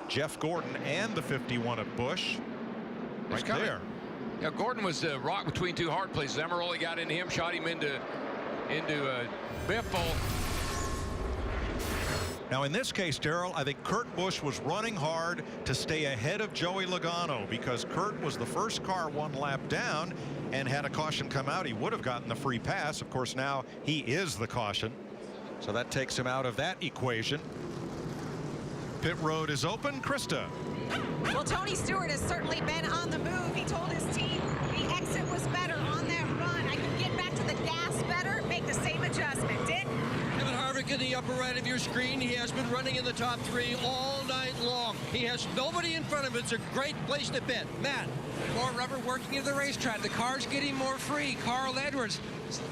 Jeff Gordon, and the 51 at Busch. Right there. Yeah, Gordon was rocked between 2 hard places. Almirola got into him, shot him into Biffle. Now, in this case, Darrell, I think Kurt Busch was running hard to stay ahead of Joey Logano, because Kurt was the first car 1 lap down, and had a caution come out, he would have gotten the free pass. Of course, now he is the caution, so that takes him out of that equation. Pit road is open. Krista. Well, Tony Stewart has certainly been on the move. He told his team the exit was better on that run. I could get back to the gas better, make the same adjustment. Dick? Kevin Harvick in the upper right of your screen. He has been running in the top 3 all night long. He has nobody in front of him. It's a great place to pit. Matt. More rubber working in the racetrack. The car's getting more free. Carl Edwards,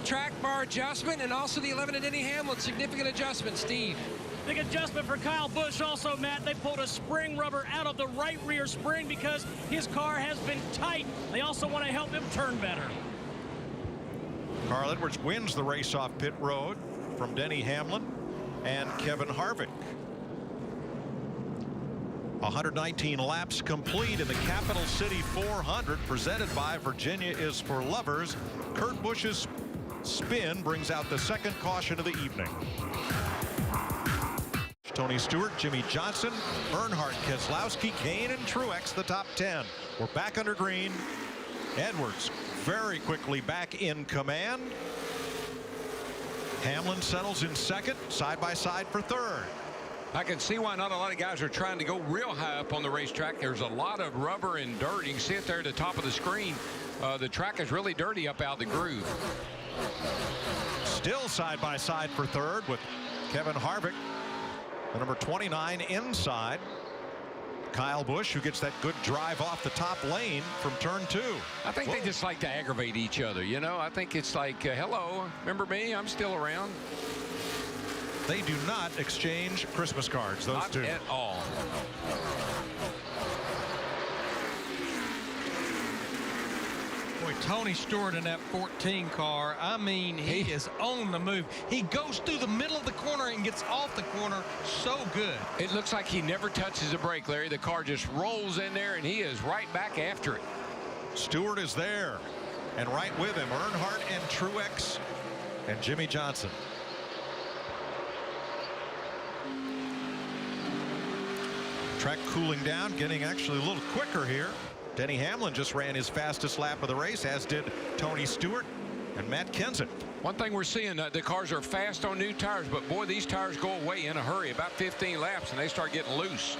track bar adjustment, and also the 11 and Denny Hamlin, significant adjustment. Steve. Big adjustment for Kyle Busch also, Matt. They pulled a spring rubber out of the right rear spring because his car has been tight. They also want to help him turn better. Carl Edwards wins the race off pit road from Denny Hamlin and Kevin Harvick. 119 laps complete in the Capital City 400, presented by Virginia is for Lovers. Kurt Busch's spin brings out the second caution of the evening. Tony Stewart, Jimmy Johnson, Earnhardt, Keselowski, Kane, and Truex, the top 10. We're back under green. Edwards very quickly back in command. Hamlin settles in second, side by side for third. I can see why not a lot of guys are trying to go real high up on the racetrack. There's a lot of rubber and dirt. You can see it there at the top of the screen. The track is really dirty up out of the groove. Still side by side for third with Kevin Harvick, the number 29 inside. Kyle Busch, who gets that good drive off the top lane from turn 2. I think they just like to aggravate each other. You know, I think it's like, hello, remember me? I'm still around. They do not exchange Christmas cards, those not two. At all. Boy, Tony Stewart in that 14 car, I mean, he is on the move. He goes through the middle of the corner and gets off the corner so good. It looks like he never touches a brake, Larry. The car just rolls in there, and he is right back after it. Stewart is there, and right with him, Earnhardt and Truex and Jimmy Johnson. Track cooling down, getting actually a little quicker here. Denny Hamlin just ran his fastest lap of the race, as did Tony Stewart and Matt Kenseth. One thing we're seeing, the cars are fast on new tires, but boy, these tires go away in a hurry, about 15 laps, and they start getting loose.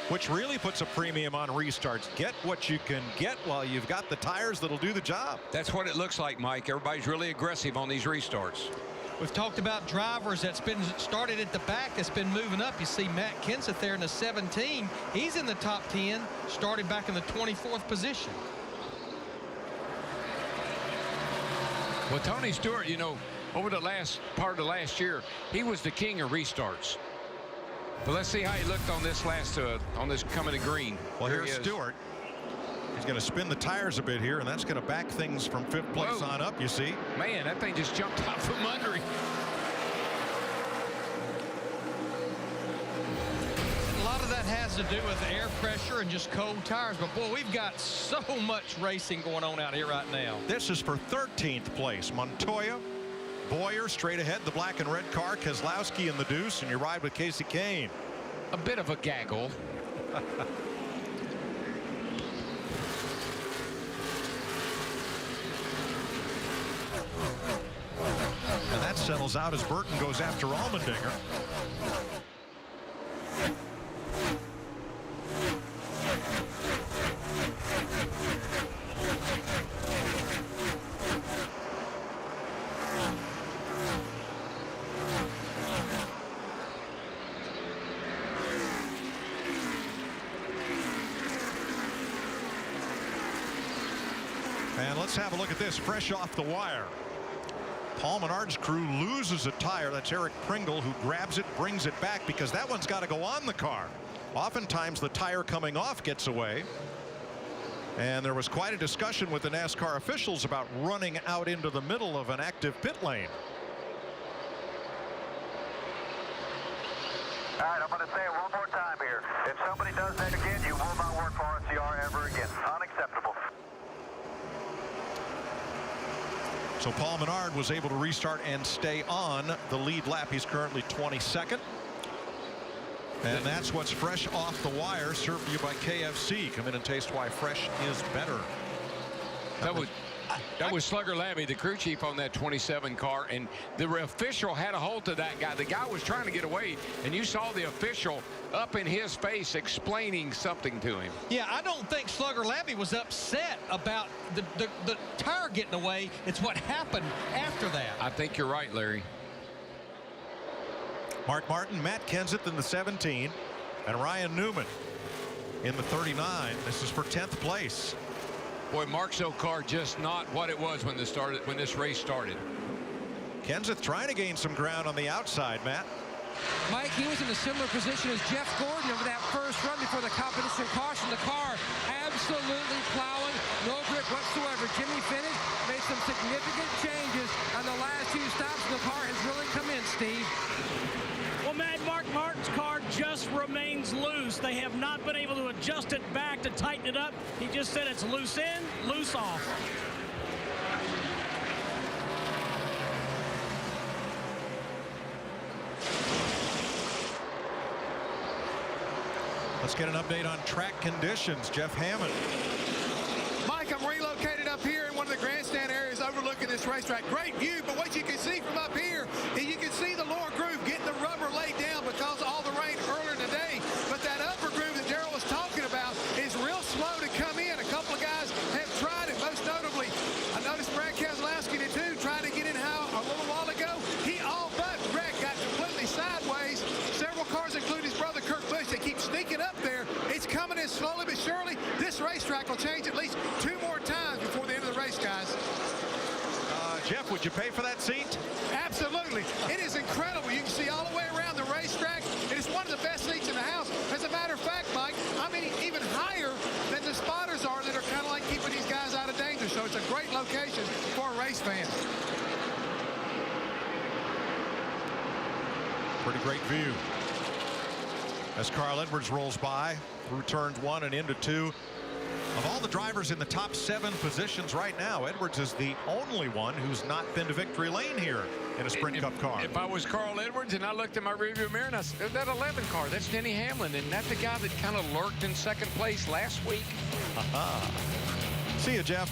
Which really puts a premium on restarts. Get what you can get while you've got the tires that'll do the job. That's what it looks like, Mike. Everybody's really aggressive on these restarts. We've talked about drivers that's been started at the back that's been moving up. You see Matt Kenseth there in the 17. He's in the top 10, started back in the 24th position. Well, Tony Stewart, you know, over the last part of the last year, he was the king of restarts. But let's see how he looked on this last on this coming to green. Well, here's Stewart. He's going to spin the tires a bit here, and that's going to back things from 5th place on up, you see. Man, that thing just jumped out from under him. A lot of that has to do with air pressure and just cold tires. But, boy, we've got so much racing going on out here right now. This is for 13th place. Montoya, Boyer straight ahead, the black and red car, Keselowski in the deuce, and you ride with Kasey Kahne. A bit of a gaggle. And that settles out as Burton goes after Allmendinger. And let's have a look at this fresh off the wire. Paul Menard's crew loses a tire. That's Eric Pringle, who grabs it, brings it back, because that one's got to go on the car. Oftentimes the tire coming off gets away. And there was quite a discussion with the NASCAR officials about running out into the middle of an active pit lane. All right, I'm going to say it one more time here. If somebody does that again, you will not work for RCR ever again. Unacceptable. So Paul Menard was able to restart and stay on the lead lap. He's currently 22nd. And that's what's fresh off the wire, served to you by KFC. Come in and taste why fresh is better. That was Slugger Labbe, the crew chief on that 27 car, and the official had a hold of that guy. The guy was trying to get away, and you saw the official up in his face explaining something to him. Yeah, I don't think Slugger Labbe was upset about the tire getting away. It's what happened after that. I think you're right, Larry. Mark Martin, Matt Kenseth in the 17, and Ryan Newman in the 39. This is for 10th place. Boy, Mark's car just not what it was when this race started. Kenseth trying to gain some ground on the outside, Matt. Mike, he was in a similar position as Jeff Gordon over that first run before the competition caution. The car absolutely plowing, no grip whatsoever. Jimmy finished, made some significant changes on the last 2 stops, and the car has really come in, Steve. Well, Matt, Mark Martin's car just remains loose. They have not been able to adjust it back to tighten it up. He just said it's loose in, loose off. Let's get an update on track conditions. Jeff Hammond. Mike, I'm relocated up here in one of the grandstand areas overlooking this racetrack. Great view, but what you can see from up here is you can see the lower groove getting the rubber laid down because of all the rain earlier in the day. But that upper groove that Darrell was talking about is real slow to come in. A couple of guys have tried it, most notably. I noticed Brad Keselowski did too, tried to get in a little while ago. He all but wrecked, got completely sideways. Several cars, including his brother Kurt Busch, they keep sneaking up there. It's coming in slowly but surely. This racetrack will change at least 2 more times before the end of the race, guys. Jeff, would you pay for that seat? Absolutely. It is incredible. You can see all the way around the racetrack. It is one of the best seats in the house. As a matter of fact, Mike, I mean, even higher than the spotters are that are kind of like keeping these guys out of danger. So it's a great location for a race fan. Pretty great view as Carl Edwards rolls by through turns 1 and into 2. Of all the drivers in the top 7 positions right now, Edwards is the only one who's not been to victory lane here in a Sprint Cup car. If I was Carl Edwards and I looked in my rearview mirror and I said, that 11 car, that's Denny Hamlin, and that's the guy that kind of lurked in second place last week. See you, Jeff.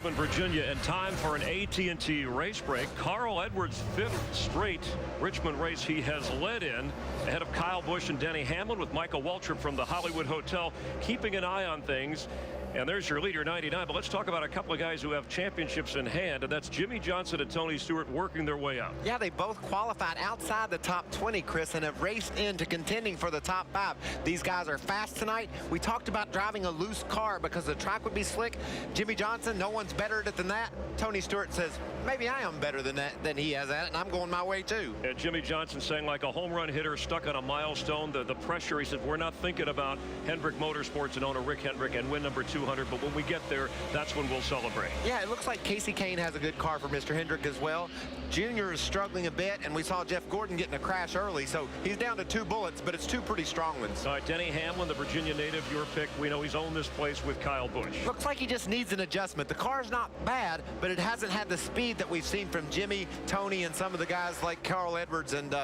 In Virginia, and time for an AT&T race break. Carl Edwards' 5th straight Richmond race he has led in, ahead of Kyle Busch and Denny Hamlin, with Michael Waltrip from the Hollywood Hotel keeping an eye on things. And there's your leader, 99. But let's talk about a couple of guys who have championships in hand, and that's Jimmy Johnson and Tony Stewart working their way out. Yeah, they both qualified outside the top 20, Chris, and have raced into contending for the top 5. These guys are fast tonight. We talked about driving a loose car because the track would be slick. Jimmy Johnson, no one's better at it than that. Tony Stewart says, maybe I am better than he has at it, and I'm going my way too. And Jimmy Johnson saying, like a home run hitter stuck on a milestone, the pressure, he said, we're not thinking about Hendrick Motorsports and owner Rick Hendrick and win number 200, but when we get there, that's when we'll celebrate. Yeah, it looks like Casey Kane has a good car for Mr. Hendrick as well. Junior is struggling a bit, and we saw Jeff Gordon getting a crash early, so he's down to 2 bullets, but it's 2 pretty strong ones. All right, Denny Hamlin, the Virginia native, your pick. We know he's owned this place with Kyle Busch. Looks like he just needs an adjustment. The car's not bad, but it hasn't had the speed that we've seen from Jimmy, Tony, and some of the guys like Carl Edwards and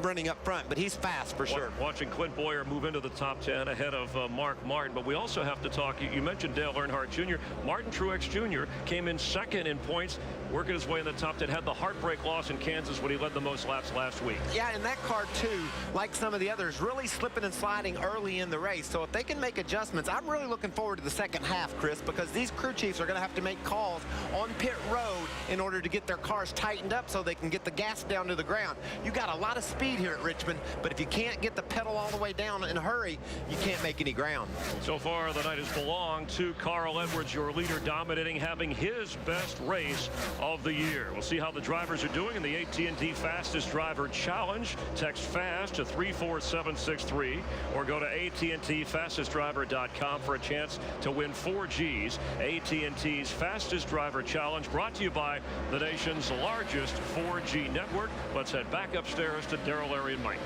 running up front, but he's fast for sure. Watching Clint Boyer move into the top 10 ahead of Mark Martin, but we also have to talk, you mentioned Dale Earnhardt Jr. Martin Truex Jr. came in 2nd in points, working his way in the top 10, had the heartbreak loss in Kansas when he led the most laps last week. Yeah, and that car too, like some of the others, really slipping and sliding early in the race. So if they can make adjustments, I'm really looking forward to the second half, Chris, because these crew chiefs are going to have to make calls on pit road in order to get their cars tightened up so they can get the gas down to the ground. You got a lot of speed here at Richmond, but if you can't get the pedal all the way down in a hurry, you can't make any ground. So far, the night has belonged to Carl Edwards, your leader, dominating, having his best race of the year. We'll see how the drivers are doing in the AT&T Fastest Driver Challenge. Text FAST to 34763 or go to AT&TFastestDriver.com for a chance to win 4 Gs. AT&T's Fastest Driver Challenge, brought to you by the nation's largest 4G network. Let's head back upstairs to Darrell, Larry, and Mike.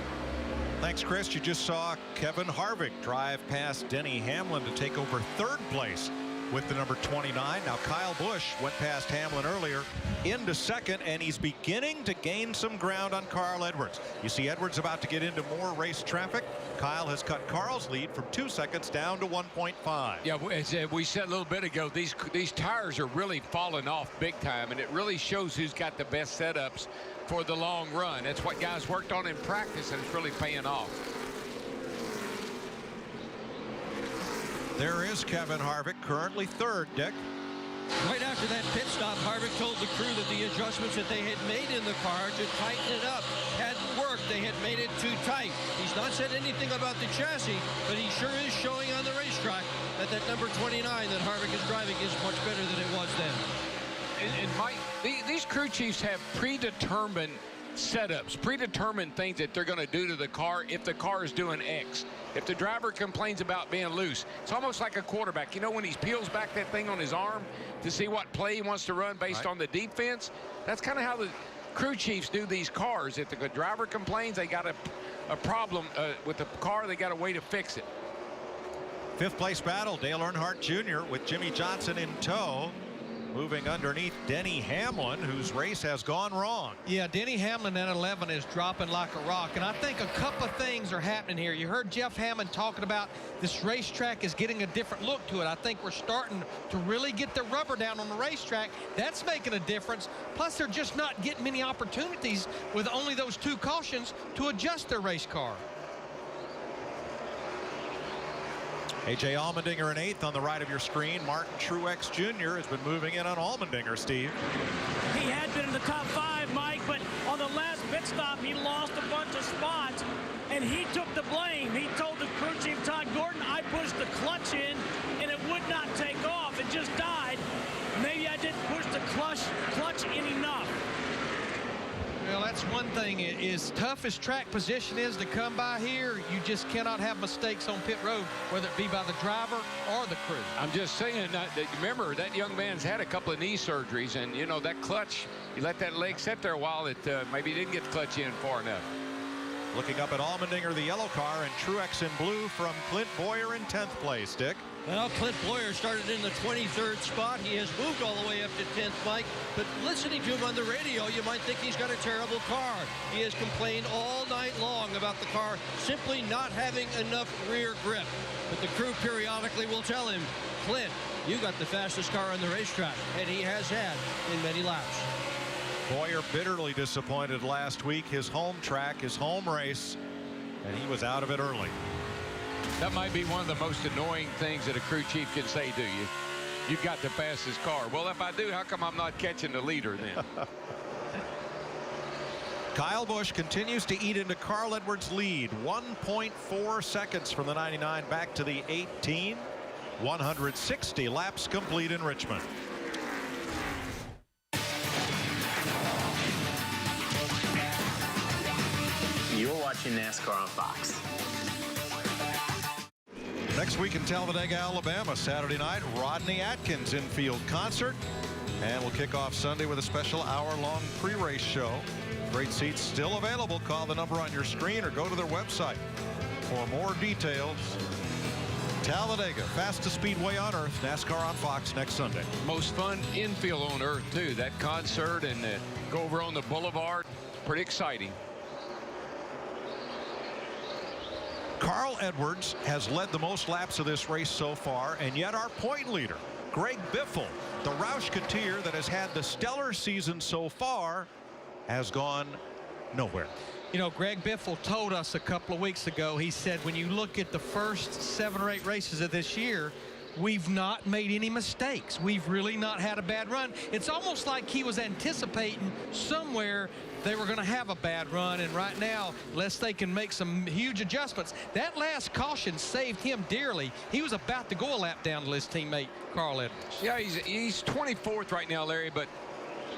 Thanks, Chris. You just saw Kevin Harvick drive past Denny Hamlin to take over 3rd place with the number 29. Now Kyle Busch went past Hamlin earlier into 2nd, and he's beginning to gain some ground on Carl Edwards. You see Edwards about to get into more race traffic. Kyle has cut Carl's lead from 2 seconds down to 1.5. Yeah, as we said a little bit ago, these tires are really falling off big time, and it really shows who's got the best setups for the long run. That's what guys worked on in practice, and it's really paying off. There is Kevin Harvick, currently 3rd, Dick. Right after that pit stop, Harvick told the crew that the adjustments that they had made in the car to tighten it up hadn't worked. They had made it too tight. He's not said anything about the chassis, but he sure is showing on the racetrack that number 29 that Harvick is driving is much better than it was then. And Mike, these crew chiefs have predetermined setups, predetermined things that they're going to do to the car if the car is doing X. If the driver complains about being loose, it's almost like a quarterback. You know, when he peels back that thing on his arm to see what play he wants to run based on the defense, that's kind of how the crew chiefs do these cars. If the driver complains they got a problem with the car, they got a way to fix it. Fifth place battle, Dale Earnhardt Jr. with Jimmy Johnson in tow. Moving underneath Denny Hamlin, whose race has gone wrong. Yeah, Denny Hamlin at 11 is dropping like a rock. And I think a couple of things are happening here. You heard Jeff Hammond talking about this racetrack is getting a different look to it. I think we're starting to really get the rubber down on the racetrack. That's making a difference. Plus, they're just not getting many opportunities with only those 2 cautions to adjust their race car. A.J. Allmendinger in 8th on the right of your screen. Martin Truex Jr. has been moving in on Allmendinger, Steve. He had been in the top 5, Mike, but on the last pit stop, he lost a bunch of spots, and he took the blame. He told the crew chief, Todd Gordon, I pushed the clutch in, and it would not take off. It just died. Maybe I didn't push the clutch in enough. Well, that's one thing. As tough as track position is to come by here, you just cannot have mistakes on pit road, whether it be by the driver or the crew. I'm just saying that remember, that young man's had a couple of knee surgeries, and, you know, that clutch, you let that leg sit there a while, it maybe didn't get the clutch in far enough. Looking up at Allmendinger, the yellow car, and Truex in blue from Clint Boyer in 10th place, Dick. Well, Clint Boyer started in the 23rd spot. He has moved all the way up to 10th, Mike. But listening to him on the radio, you might think he's got a terrible car. He has complained all night long about the car simply not having enough rear grip. But the crew periodically will tell him, Clint, you got the fastest car on the racetrack. And he has had in many laps. Boyer bitterly disappointed last week. His home track, his home race, and he was out of it early. That might be one of the most annoying things that a crew chief can say to you. You got the fastest car. Well, if I do, how come I'm not catching the leader then? Kyle Busch continues to eat into Carl Edwards' lead. 1.4 seconds from the 99 back to the 18. 160 laps complete in Richmond. You're watching NASCAR on Fox. Next week in Talladega, Alabama, Saturday night, Rodney Atkins infield concert. And we'll kick off Sunday with a special hour-long pre-race show. Great seats still available. Call the number on your screen or go to their website for more details. Talladega, fastest speedway on earth. NASCAR on Fox next Sunday. Most fun infield on earth, too. That concert and go over on the boulevard. Pretty exciting. Carl Edwards has led the most laps of this race so far, and yet our point leader, Greg Biffle, the Roush-Katir that has had the stellar season so far, has gone nowhere. You know, Greg Biffle told us a couple of weeks ago, he said, when you look at the first 7 or 8 races of this year, we've not made any mistakes. We've really not had a bad run. It's almost like he was anticipating somewhere they were going to have a bad run, and right now, unless they can make some huge adjustments, that last caution saved him dearly. He was about to go a lap down to his teammate Carl Edwards. Yeah, he's 24th right now, Larry, but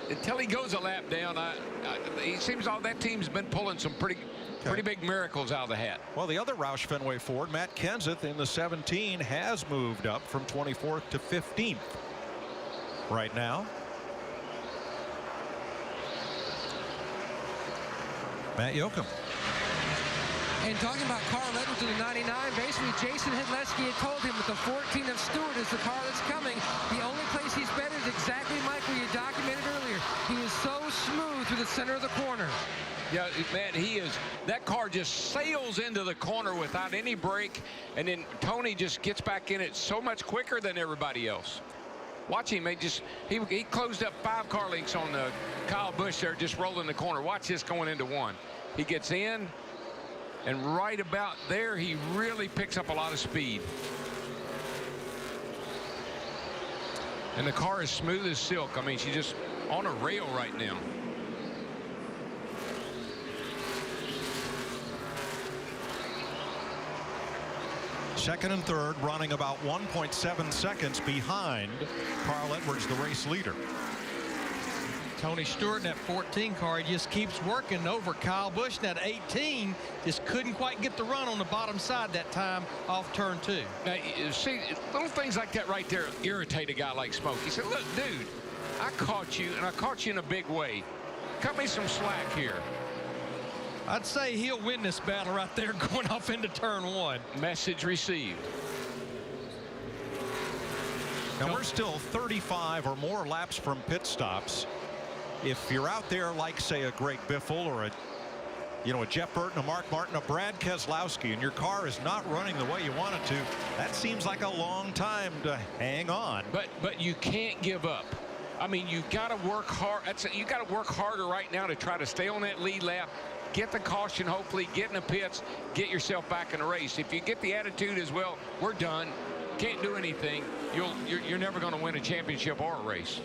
until he goes a lap down, he seems all that team's been pulling some pretty big miracles out of the hat. Well, the other Roush Fenway Ford, Matt Kenseth in the 17, has moved up from 24th to 15th right now. Matt Yoakum. And talking about Carl Edwards in the 99, basically Jason Hidlesky had told him that the 14 of Stewart is the car that's coming. The only place he's better is exactly, Mike, where you documented earlier. He is so smooth through the center of the corner. Yeah, man, that car just sails into the corner without any brake, and then Tony just gets back in it so much quicker than everybody else. Watch him, he closed up 5 car lengths on Kyle Busch there, just rolling the corner. Watch this going into 1. He gets in, and right about there, he really picks up a lot of speed. And the car is smooth as silk. I mean, she's just on a rail right now. Second and third running about 1.7 seconds behind Carl Edwards, the race leader. Tony Stewart in that 14 car, he just keeps working over Kyle Busch. That 18 just couldn't quite get the run on the bottom side that time off turn 2. Now, see, little things like that right there irritate a guy like Smoke. He said, look, dude, I caught you, and I caught you in a big way. cut me some slack here. I'd say he'll win this battle right there going off into turn 1. Message received. Now we're still 35 or more laps from pit stops. If you're out there like, say, a Greg Biffle or a Jeff Burton, a Mark Martin, a Brad Keselowski, and your car is not running the way you want it to, that seems like a long time to hang on. But you can't give up. I mean, you got to work hard. You got to work harder right now to try to stay on that lead lap, get the caution, hopefully get in the pits, get yourself back in the race. If you get the attitude as well, we're done, can't do anything, you're never going to win a championship or a race.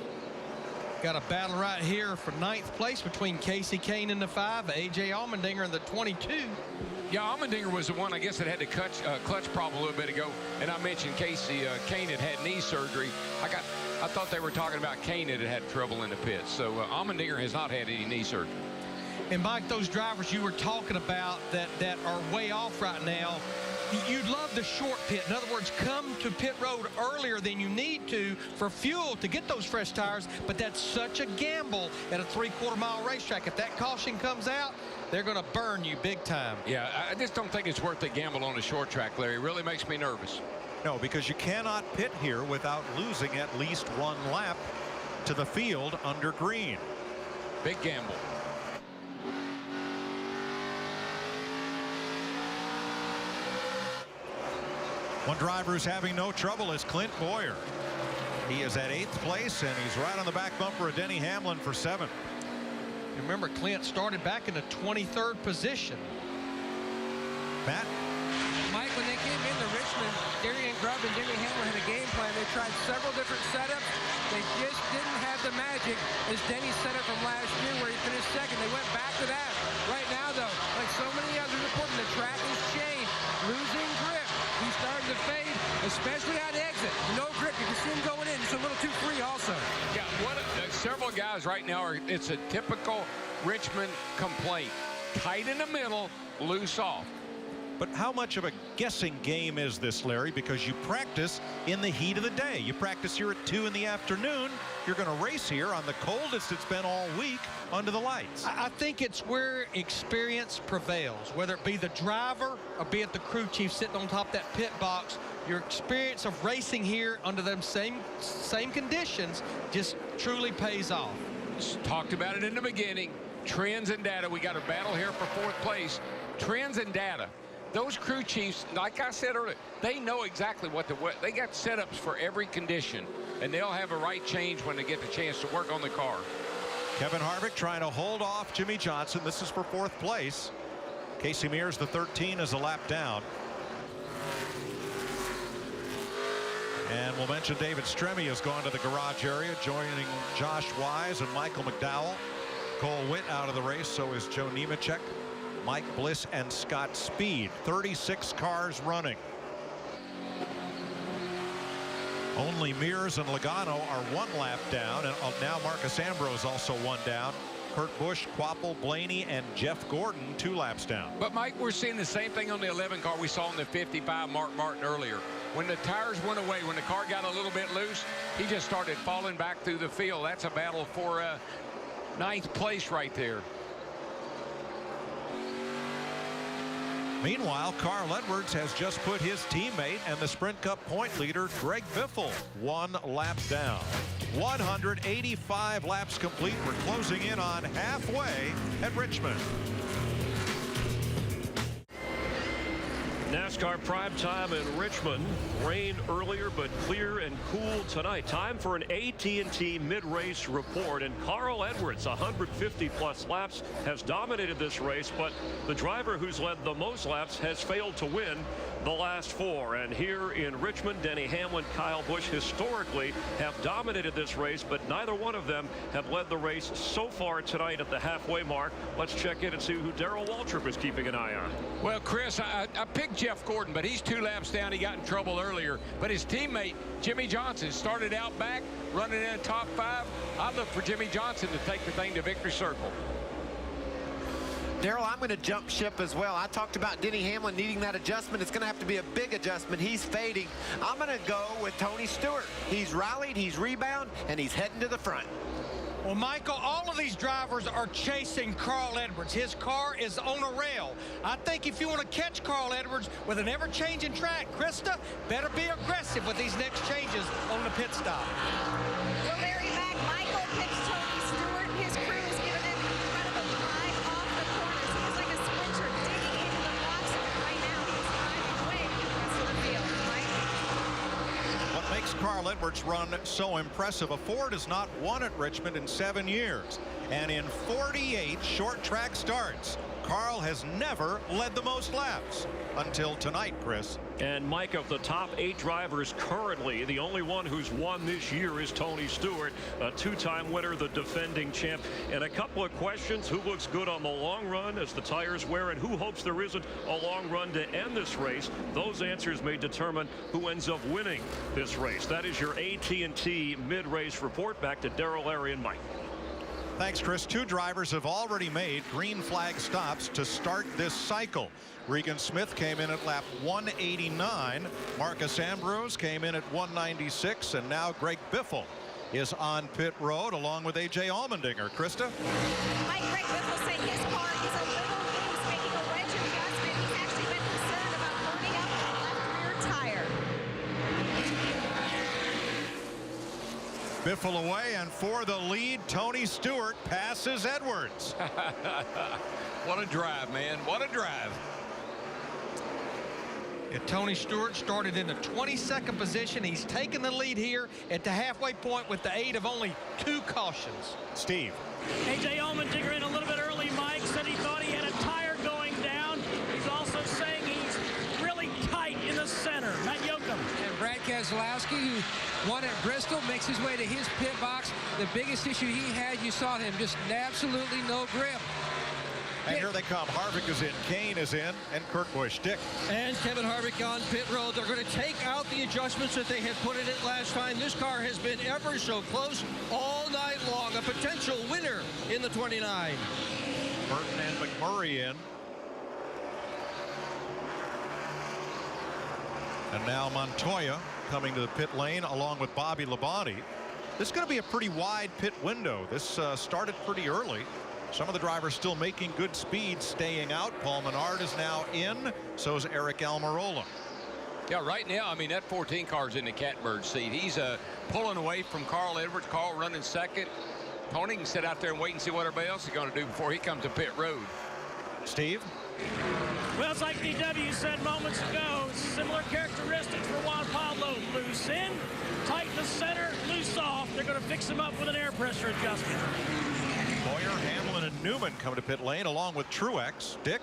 Got a battle right here for 9th place between Casey Kane in the 5, A.J. Allmendinger in the 22. Yeah, Allmendinger was the one, I guess, that had the clutch problem a little bit ago. And I mentioned Casey Kane had knee surgery. I thought they were talking about Kane that had trouble in the pits. So Allmendinger has not had any knee surgery. And Mike, those drivers you were talking about that are way off right now, you'd love the short pit. In other words, come to pit road earlier than you need to for fuel to get those fresh tires, but that's such a gamble at a 3/4 mile racetrack. If that caution comes out, they're going to burn you big time. Yeah, I just don't think it's worth the gamble on a short track, Larry. It really makes me nervous. No, because you cannot pit here without losing at least 1 lap to the field under green. Big gamble. One driver who's having no trouble is Clint Bowyer. He is at 8th place, and he's right on the back bumper of Denny Hamlin for 7th. Remember, Clint started back in the 23rd position. Matt? Mike, when they came into Richmond, Darian Grubb and Denny Hamlin had a game plan. They tried several different setups. They just didn't have the magic as Denny set up from last year where he finished 2nd. They went back to that. Right now, though, like so many others reporting, the track is changed. Losing grip. He's starting to fade, especially on exit. No grip. You can see him going in. It's a little too free also. Yeah, several guys right now it's a typical Richmond complaint. Tight in the middle, loose off. But how much of a guessing game is this, Larry? Because you practice in the heat of the day. You practice here at 2 in the afternoon. You're going to race here on the coldest it's been all week under the lights. I think it's where experience prevails, whether it be the driver or be it the crew chief sitting on top of that pit box. Your experience of racing here under them same conditions just truly pays off. Just talked about it in the beginning. Trends and data. We got a battle here for 4th place. Trends and data. Those crew chiefs, like I said earlier, they know exactly what they got setups for every condition, and they'll have a right change when they get the chance to work on the car. Kevin Harvick trying to hold off Jimmy Johnson. This is for 4th place. Casey Mears, the 13, is a lap down. And we'll mention David Stremme has gone to the garage area, joining Josh Wise and Michael McDowell. Cole Witt out of the race, so is Joe Nemechek, Mike Bliss, and Scott Speed. 36 cars running. Only Mears and Logano are 1 lap down, and now Marcus Ambrose also 1 down. Kurt Busch, Quapple, Blaney, and Jeff Gordon 2 laps down. But Mike, we're seeing the same thing on the 11 car we saw in the 55 Mark Martin earlier. When the tires went away, when the car got a little bit loose, he just started falling back through the field. That's a battle for 9th place right there. Meanwhile, Carl Edwards has just put his teammate and the Sprint Cup point leader, Greg Biffle, 1 lap down. 185 laps complete. We're closing in on halfway at Richmond. NASCAR prime time in Richmond. Rain earlier, but clear and cool tonight. Time for an AT&T mid-race report. And Carl Edwards, 150-plus laps, has dominated this race, but the driver who's led the most laps has failed to win the last 4. And here in Richmond, Denny Hamlin, Kyle Busch historically have dominated this race, but neither one of them have led the race so far tonight at the halfway mark. Let's check in and see who Darrell Waltrip is keeping an eye on. Well, Chris, I picked Jeff Gordon, but he's 2 laps down. He got in trouble earlier. But his teammate, Jimmy Johnson, started out back, running in the top 5. I look for Jimmy Johnson to take the thing to victory circle. Darrell, I'm going to jump ship as well. I talked about Denny Hamlin needing that adjustment. It's going to have to be a big adjustment. He's fading. I'm going to go with Tony Stewart. He's rallied, he's rebounded, and he's heading to the front. Well, Michael, all of these drivers are chasing Carl Edwards. His car is on a rail. I think if you want to catch Carl Edwards with an ever-changing track, Krista, better be aggressive with these next changes on the pit stop. Well, Larry Mack, Michael picks Tony Stewart. His crew is giving him an incredible drive off the corners. He is like a sprinter digging into the blocks. Right now, he's driving away from the rest of the field. Mike? What makes Carl Edwards' run so impressive? A Ford has not won at Richmond in 7 years. And in 48 short track starts, Carl has never led the most laps until tonight, Chris. And Mike, of the top 8 drivers currently, the only one who's won this year is Tony Stewart, a 2-time winner, the defending champ. And a couple of questions: who looks good on the long run as the tires wear, and who hopes there isn't a long run to end this race? Those answers may determine who ends up winning this race. That is your AT&T mid-race report. Back to Darrell, Larry, and Mike. Thanks, Chris. 2 drivers have already made green flag stops to start this cycle. Regan Smith came in at lap 189. Marcus Ambrose came in at 196. And now Greg Biffle is on pit road along with A.J. Allmendinger. Krista? Mike, Greg Biffle saying his car is a little loose, making a wedge adjustment. He's actually been concerned about burning up the left rear tire. Biffle away, and for the lead, Tony Stewart passes Edwards. What a drive, man. What a drive. Yeah, Tony Stewart started in the 22nd position. He's taken the lead here at the halfway point with the aid of only 2 cautions. Steve. A.J. Allmendinger in a little bit early. Mike said he thought he had a tire going down. He's also saying he's really tight in the center. Matt Yoakum. And Brad Keselowski, who won at Bristol, makes his way to his pit box. The biggest issue he had, you saw him, just absolutely no grip. And here they come. Harvick is in, Kane is in, and Kurt Busch. Dick. And Kevin Harvick on pit road. They're going to take out the adjustments that they had put in it last time. This car has been ever so close all night long. A potential winner in the 29. Burton and McMurray in. And now Montoya coming to the pit lane along with Bobby Labonte. This is going to be a pretty wide pit window. This started pretty early. Some of the drivers still making good speed, staying out. Paul Menard is now in. So is Eric Almirola. Yeah, right now, I mean, that 14 car's in the catbird seat. He's pulling away from Carl Edwards. Carl running second. Tony can sit out there and wait and see what everybody else is going to do before he comes to pit road. Steve? Well, it's like DW said moments ago, similar characteristics for Juan Pablo. Loose in, tight in the center, loose off. They're going to fix him up with an air pressure adjustment. Boyer, Hamlin, and Newman come to pit lane along with Truex. Dick?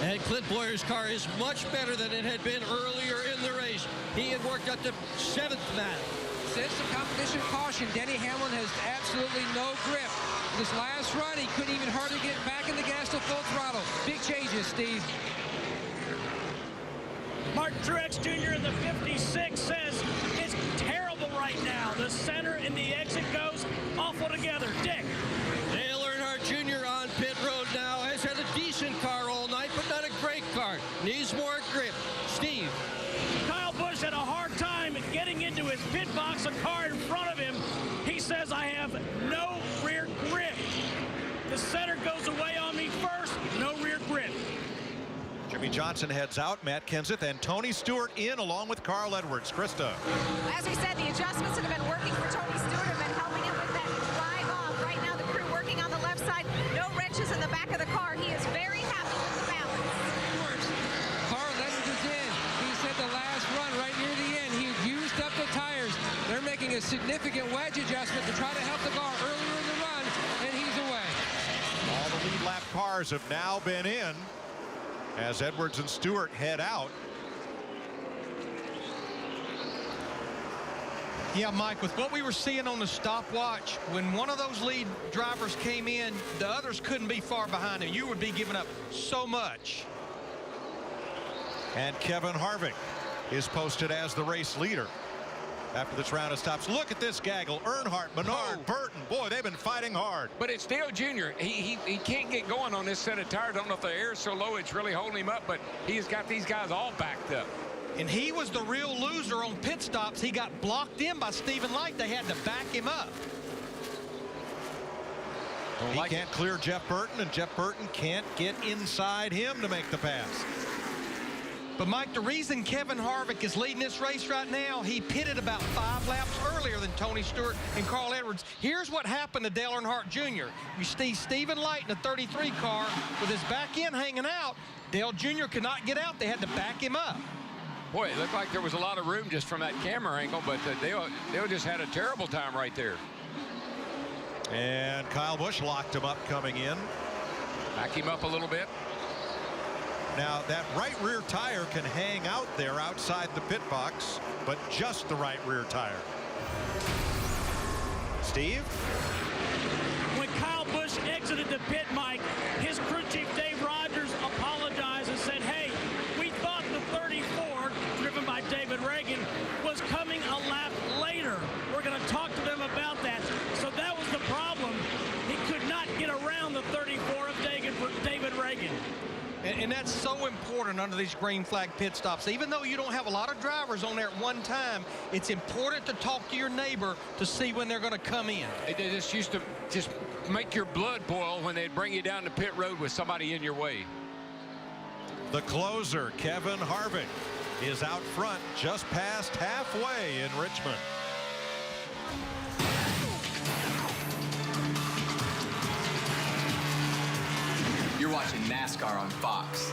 And Clint Boyer's car is much better than it had been earlier in the race. He had worked up to 7th, Matt. Since the competition caution, Denny Hamlin has absolutely no grip. This last run, he couldn't even hardly get back in the gas to full throttle. Big changes, Steve. Martin Truex Jr. in the 56 says it's terrible right now. The center and the exit goes awful together. Dick. Dale Earnhardt Jr. on pit road now has had a decent car all night, but not a great car. Needs more grip. Steve. Kyle Busch had a hard time getting into his pit box, a car in front of him. He says, I have no rear grip. The center goes away on me first, no rear grip. Jimmy Johnson heads out. Matt Kenseth and Tony Stewart in along with Carl Edwards. Krista. As we said, the adjustments that have been working for Tony Stewart have been helping him with that drive off. Right now, the crew working on the left side. No wrenches in the back of the car. He is very happy with the balance. Carl Edwards is in. He said the last run right near the end, he used up the tires. They're making a significant wedge adjustment to try to help the car earlier in the run, and he's away. All the lead lap cars have now been in as Edwards and Stewart head out. Yeah, Mike, with what we were seeing on the stopwatch, when one of those lead drivers came in, the others couldn't be far behind him. You would be giving up so much. And Kevin Harvick is posted as the race leader after this round of stops. Look at this gaggle. Earnhardt, Menard, Burton. Boy, they've been fighting hard. But it's Dale Jr. He can't get going on this set of tires. I don't know if the air is so low it's really holding him up, but he's got these guys all backed up. And he was the real loser on pit stops. He got blocked in by Stephen Light. They had to back him up. He can't clear Jeff Burton, and Jeff Burton can't get inside him to make the pass. But, Mike, the reason Kevin Harvick is leading this race right now, he pitted about 5 laps earlier than Tony Stewart and Carl Edwards. Here's what happened to Dale Earnhardt Jr. You see Stephen Light in the 33 car with his back end hanging out. Dale Jr. could not get out. They had to back him up. Boy, it looked like there was a lot of room just from that camera angle, but Dale just had a terrible time right there. And Kyle Busch locked him up coming in. Back him up a little bit. Now, that right rear tire can hang out there outside the pit box, but just the right rear tire. Steve? When Kyle Busch exited the pit, Mike, his crew chief Dave Rogers apologized and said, hey, we thought the 34, driven by David Reagan, was coming a lap later. We're going to talk to them about that. So that was the problem. He could not get around the 34 of David Reagan. And that's so important under these green flag pit stops. Even though you don't have a lot of drivers on there at one time, it's important to talk to your neighbor to see when they're going to come in. It just used to just make your blood boil when they'd bring you down the pit road with somebody in your way. The closer, Kevin Harvick, is out front just past halfway in Richmond. You're watching NASCAR on Fox.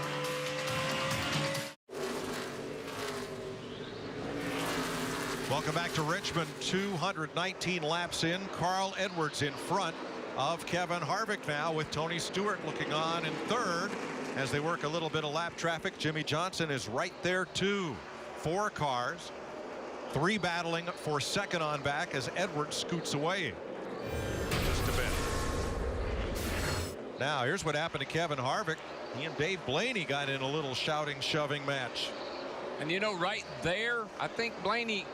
Welcome back to Richmond. 219 laps in. Carl Edwards in front of Kevin Harvick now, with Tony Stewart looking on in third as they work a little bit of lap traffic. Jimmy Johnson is right there too. 4 cars, 3 battling for second on back as Edwards scoots away just a bit. Now here's what happened to Kevin Harvick. He and Dave Blaney got in a little shouting, shoving match. And you know, right there, I think Blaney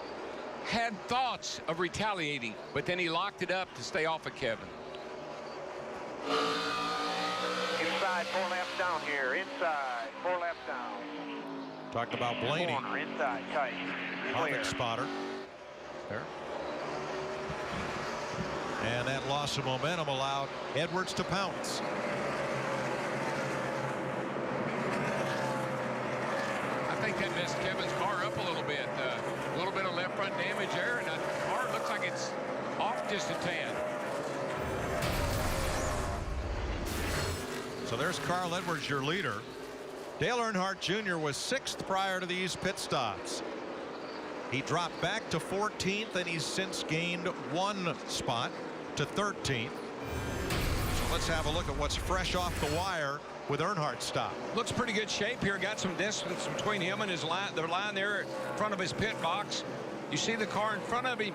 had thoughts of retaliating, but then he locked it up to stay off of Kevin. Inside, 4 laps down here. Inside, 4 laps down. Talked about Blaney. Corner, inside, tight. Harvick spotter. There. And that loss of momentum allowed Edwards to pounce. I think that messed Kevin's car up a little bit. A little bit of left front damage there, and the car looks like it's off just a tad. So there's Carl Edwards, your leader. Dale Earnhardt Jr. was 6th prior to these pit stops. He dropped back to 14th, and he's since gained 1 spot to 13th. So let's have a look at what's fresh off the wire with Earnhardt's stop. Looks pretty good shape here. Got some distance between him and his line, the line there in front of his pit box. You see the car in front of him.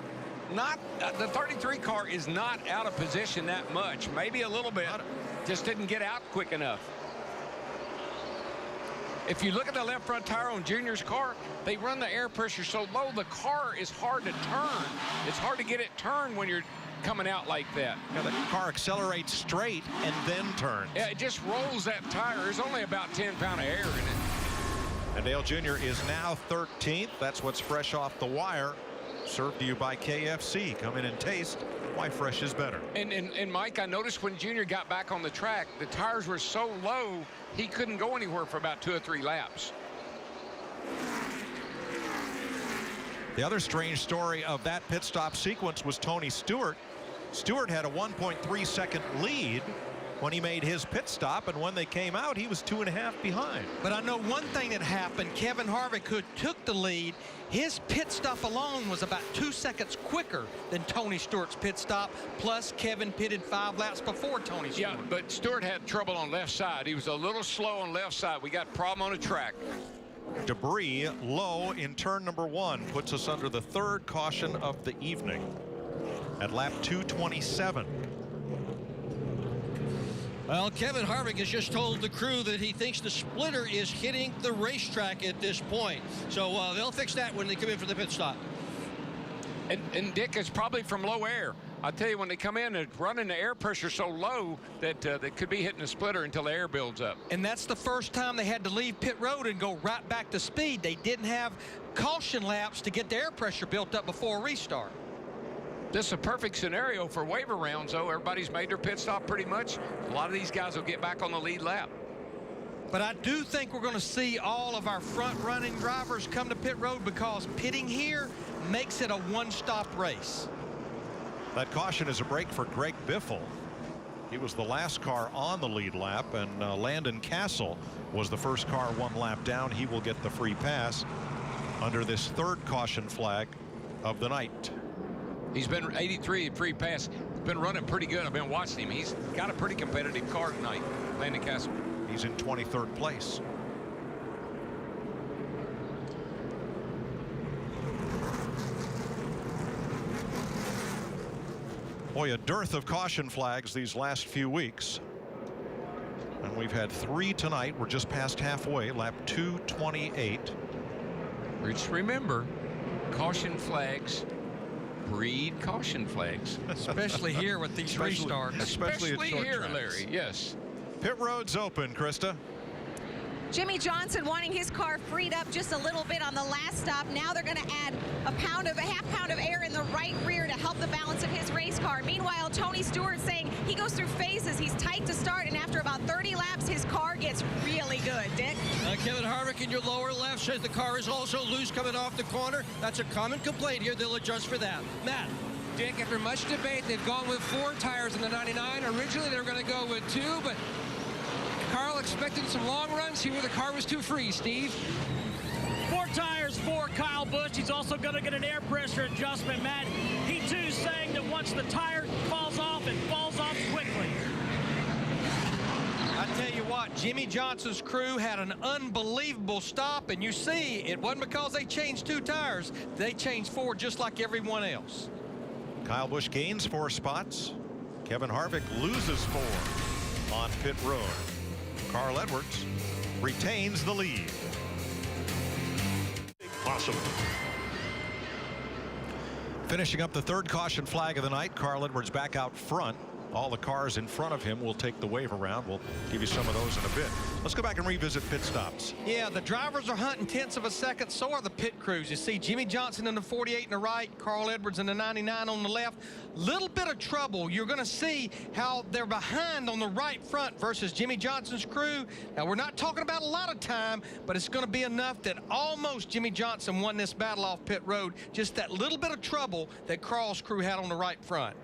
The 33 car is not out of position that much. Maybe a little bit. Just didn't get out quick enough. If you look at the left front tire on Junior's car, they run the air pressure so low, the car is hard to turn. It's hard to get it turned when you're coming out like that. Yeah, the car accelerates straight and then turns. Yeah, it just rolls that tire. There's only about 10 pounds of air in it. And Dale Jr. is now 13th. That's what's fresh off the wire. Served to you by KFC. Come in and taste why fresh is better. And Mike, I noticed when Junior got back on the track, the tires were so low, he couldn't go anywhere for about 2 or 3 laps. The other strange story of that pit stop sequence was Tony Stewart. Stewart had a 1.3 second lead when he made his pit stop, and when they came out, he was 2.5 behind. But I know one thing that happened. Kevin Harvick, who took the lead, his pit stop alone was about 2 seconds quicker than Tony Stewart's pit stop. Plus, Kevin pitted 5 laps before Tony Stewart. Yeah, but Stewart had trouble on left side. He was a little slow on left side. We got a problem on the track. Debris low in turn number 1 puts us under the 3rd caution of the evening at lap 227. Well, Kevin Harvick has just told the crew that he thinks the splitter is hitting the racetrack at this point. So they'll fix that when they come in for the pit stop. And Dick, is probably from low air. I tell you, when they come in and running the air pressure so low that they could be hitting the splitter until the air builds up. And that's the first time they had to leave pit road and go right back to speed. They didn't have caution laps to get the air pressure built up before a restart. This is a perfect scenario for waiver rounds, though. Everybody's made their pit stop pretty much. A lot of these guys will get back on the lead lap. But I do think we're going to see all of our front-running drivers come to pit road because pitting here makes it a one-stop race. That caution is a break for Greg Biffle. He was the last car on the lead lap, and Landon Castle was the first car one lap down. He will get the free pass under this third caution flag of the night. He's been 83 free pass. He's been running pretty good. I've been watching him. He's got a pretty competitive car tonight, Landon Castle. He's in 23rd place. Boy, a dearth of caution flags these last few weeks. And we've had 3 tonight. We're just past halfway, lap 228. Just remember, caution flags breed caution flags. Especially here with these restarts. Especially at short here, tracks. Larry, yes. Pit road's open, Krista. Jimmy Johnson wanting his car freed up just a little bit on the last stop. Now they're going to add a half pound of air in the right rear to help the balance of his race car. Meanwhile, Tony Stewart saying he goes through phases. He's tight to start, and after about 30 laps, his car gets really good. Dick? Kevin Harvick in your lower left says the car is also loose coming off the corner. That's a common complaint here. They'll adjust for that. Matt. Dick, after much debate, they've gone with 4 tires in the 99. Originally, they were going to go with 2, but Carl expected some long runs here. The car was too free, Steve. 4 tires for Kyle Busch. He's also going to get an air pressure adjustment, Matt. He, too, saying that once the tire falls off, it falls off quickly. I tell you what, Jimmy Johnson's crew had an unbelievable stop, and you see, it wasn't because they changed 2 tires. They changed 4 just like everyone else. Kyle Busch gains 4 spots. Kevin Harvick loses 4 on pit road. Carl Edwards retains the lead. Awesome. Finishing up the third caution flag of the night, Carl Edwards back out front. All the cars in front of him will take the wave around. We'll give you some of those in a bit. Let's go back and revisit pit stops. Yeah, the drivers are hunting tenths of a second. So are the pit crews. You see Jimmy Johnson in the 48 in the right, Carl Edwards in the 99 on the left. Little bit of trouble. You're going to see how they're behind on the right front versus Jimmy Johnson's crew. Now, we're not talking about a lot of time, but it's going to be enough that almost Jimmy Johnson won this battle off pit road. Just that little bit of trouble that Carl's crew had on the right front.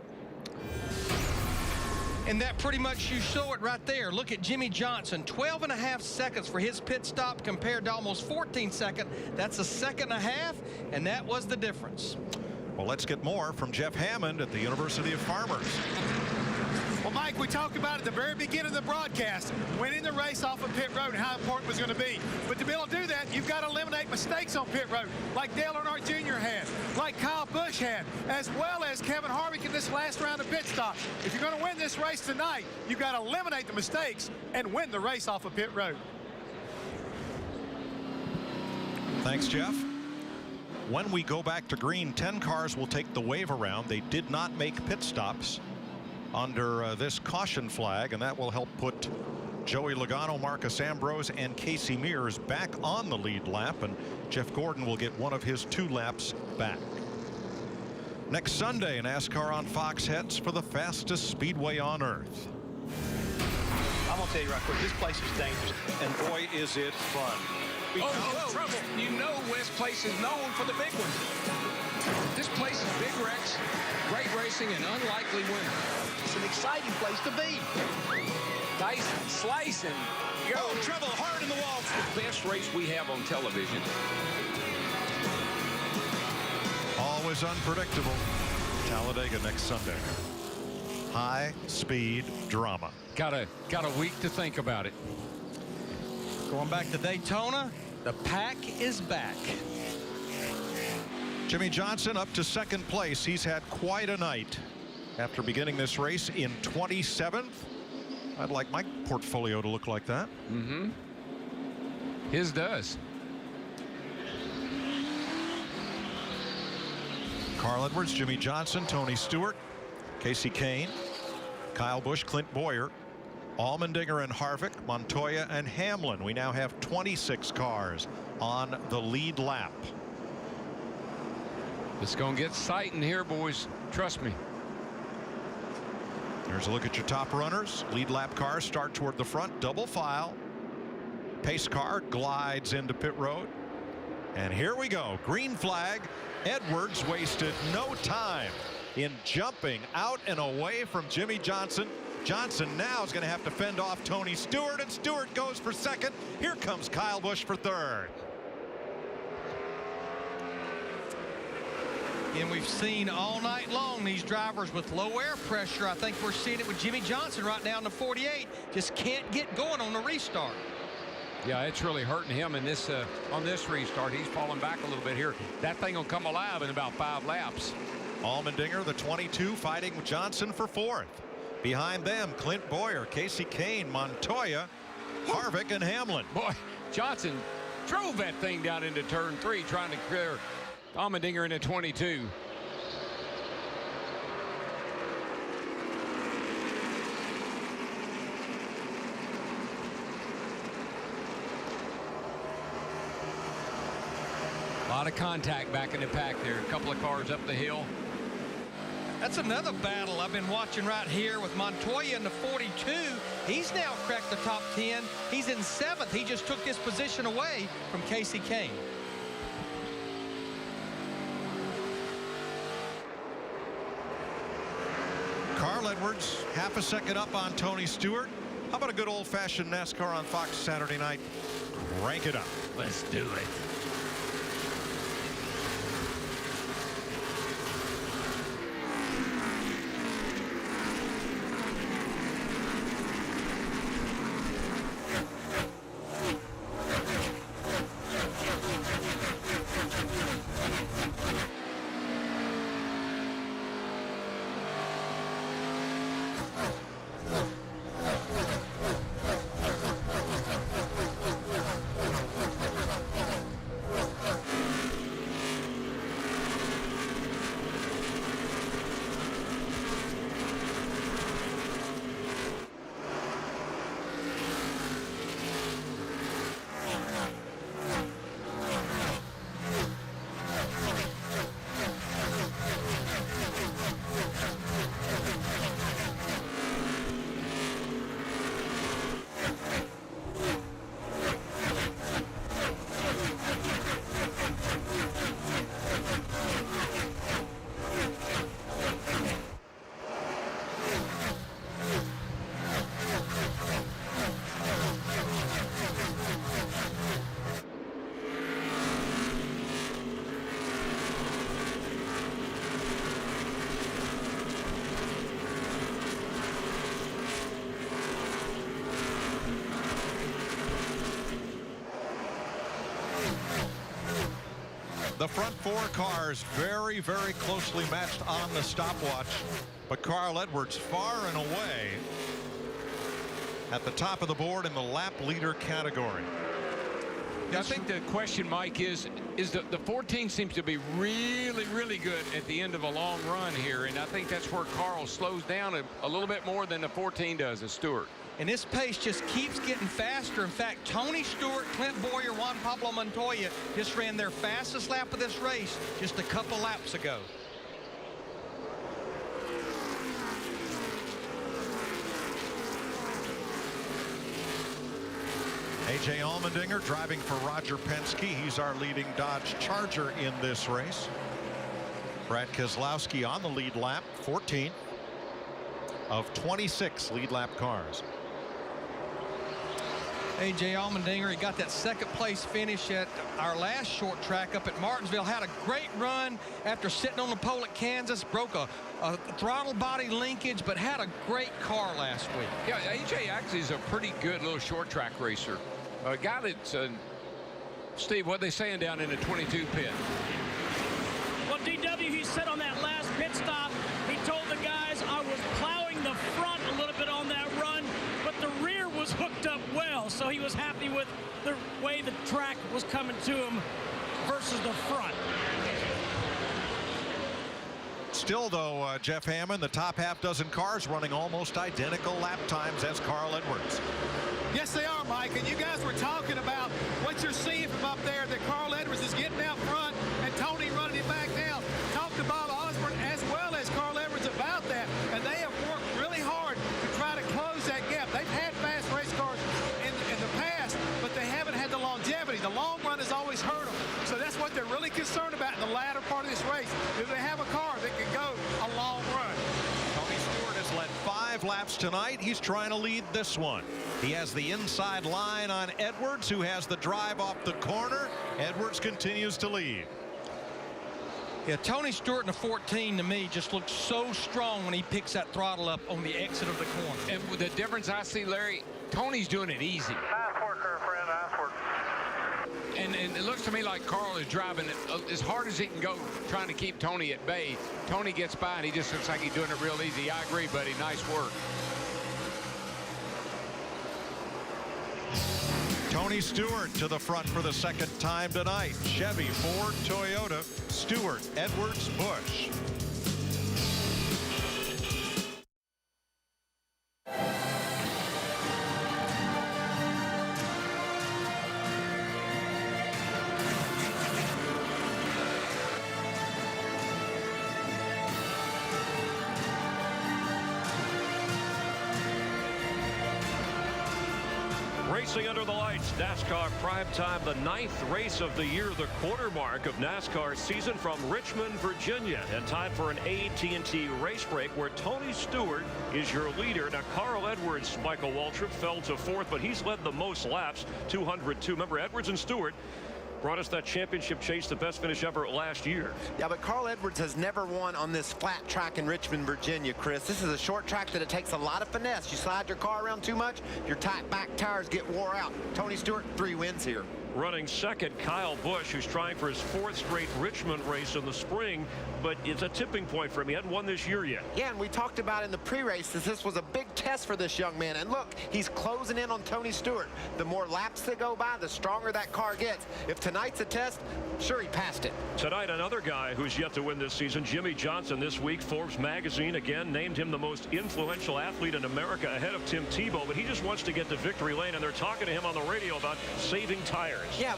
And that pretty much, you show it right there. Look at Jimmy Johnson, 12.5 seconds for his pit stop compared to almost 14 seconds. That's a second and a half, and that was the difference. Well, let's get more from Jeff Hammond at the University of Farmers. Well, Mike, we talked about at the very beginning of the broadcast, winning the race off of pit road and how important it was going to be. But to be able to do that, you've got to eliminate mistakes on pit road, like Dale Earnhardt Jr. had, like Kyle Busch had, as well as Kevin Harvick in this last round of pit stops. If you're going to win this race tonight, you've got to eliminate the mistakes and win the race off of pit road. Thanks, Jeff. When we go back to green, 10 cars will take the wave around. They did not make pit stops under this caution flag, and that will help put Joey Logano, Marcus Ambrose, and Casey Mears back on the lead lap, and Jeff Gordon will get one of his 2 laps back. Next Sunday, NASCAR on Fox heads for the fastest speedway on earth. I'm going to tell you right quick, this place is dangerous, and boy, is it fun. Oh, trouble. You know West Place is known for the big ones. This place is big wrecks, great racing, and unlikely winners. It's an exciting place to be. Dicing, slicing. Go. Oh, trouble, hard in the wall. It's the best race we have on television. Always unpredictable. Talladega next Sunday. High speed drama. Got a week to think about it. Going back to Daytona, the pack is back. Jimmy Johnson up to second place. He's had quite a night after beginning this race in 27th. I'd like my portfolio to look like that. Mm-hmm. His does. Carl Edwards, Jimmy Johnson, Tony Stewart, Casey Kane, Kyle Busch, Clint Boyer, Allmendinger and Harvick, Montoya and Hamlin. We now have 26 cars on the lead lap. It's going to get sighting here, boys. Trust me. Here's a look at your top runners. Lead lap cars start toward the front, double file. Pace car glides into pit road. And here we go. Green flag. Edwards wasted no time in jumping out and away from Jimmie Johnson. Johnson now is going to have to fend off Tony Stewart, and Stewart goes for second. Here comes Kyle Busch for third. And we've seen all night long these drivers with low air pressure. I think we're seeing it with Jimmie Johnson right now in the 48. Just can't get going on the restart. Yeah, it's really hurting him in this on this restart. He's falling back a little bit here. That thing will come alive in about 5 laps. Allmendinger, the 22, fighting with Johnson for fourth. Behind them, Clint Bowyer, Kasey Kahne, Montoya, Harvick, and Hamlin. Boy, Johnson drove that thing down into turn 3 trying to clear Allmendinger into 22. A lot of contact back in the pack there. A couple of cars up the hill. That's another battle I've been watching right here with Montoya in the 42. He's now cracked the top 10. He's in 7th. He just took this position away from Kasey Kahne. Carl Edwards, half a second up on Tony Stewart. How about a good old-fashioned NASCAR on Fox Saturday night? Crank it up. Let's do it. The front 4 cars very, very closely matched on the stopwatch, but Carl Edwards far and away at the top of the board in the lap leader category. Yeah, I think the question, Mike, is the 14 seems to be really, really good at the end of a long run here, and I think that's where Carl slows down a little bit more than the 14 does as Stewart. And this pace just keeps getting faster. In fact, Tony Stewart, Clint Bowyer, Juan Pablo Montoya just ran their fastest lap of this race just a couple laps ago. A.J. Allmendinger driving for Roger Penske. He's our leading Dodge Charger in this race. Brad Keselowski on the lead lap, 14 of 26 lead lap cars. A.J. Allmendinger, he got that second place finish at our last short track up at Martinsville. Had a great run after sitting on the pole at Kansas. Broke a throttle body linkage, but had a great car last week. Yeah, A.J. actually is a pretty good little short track racer. A guy that's, Steve, what are they saying down in the 22 pit? Well, DW, he said on that last pit stop, he told the guys, I was plowing the front a little bit on that run, but the rear was hooked up well, so he was happy with the way the track was coming to him versus the front. Still, though, Jeff Hammond, the top half dozen cars running almost identical lap times as Carl Edwards. Yes, they are, Mike. And you guys were talking about what you're seeing from up there, that Carl Edwards is getting out front and Tony running him back down. in the latter part of this race. Do they have a car that can go a long run? Tony Stewart has led 5 laps tonight. He's trying to lead this one. He has the inside line on Edwards, who has the drive off the corner. Edwards continues to lead. Yeah, Tony Stewart in the 14 to me just looks so strong when he picks that throttle up on the exit of the corner. And the difference I see, Larry, Tony's doing it easy. Nice work there, friend. Nice work. And it looks to me like Carl is driving it as hard as he can go, trying to keep Tony at bay. Tony gets by, and he just looks like he's doing it real easy. I agree, buddy. Nice work. Tony Stewart to the front for the second time tonight. Chevy, Ford, Toyota, Stewart, Edwards, Busch. Racing under the lights, NASCAR Prime Time, the 9th race of the year, the quarter mark of NASCAR season from Richmond, Virginia, and time for an AT&T race break where Tony Stewart is your leader. Now, Carl Edwards, Michael Waltrip, fell to 4th, but he's led the most laps, 202. Remember, Edwards and Stewart brought us that championship chase, the best finish ever last year. Yeah, but Carl Edwards has never won on this flat track in Richmond, Virginia, Chris. This is a short track that it takes a lot of finesse. You slide your car around too much, your tight back tires get wore out. Tony Stewart, 3 wins here. Running second, Kyle Busch, who's trying for his 4th straight Richmond race in the spring, but it's a tipping point for him. He hadn't won this year yet. Yeah, and we talked about in the pre-race that this was a big test for this young man. And look, he's closing in on Tony Stewart. The more laps that go by, the stronger that car gets. If tonight's a test, sure, he passed it. Tonight, another guy who's yet to win this season, Jimmie Johnson. This week, Forbes magazine again named him the most influential athlete in America ahead of Tim Tebow, but he just wants to get to victory lane, and they're talking to him on the radio about saving tires. Yeah,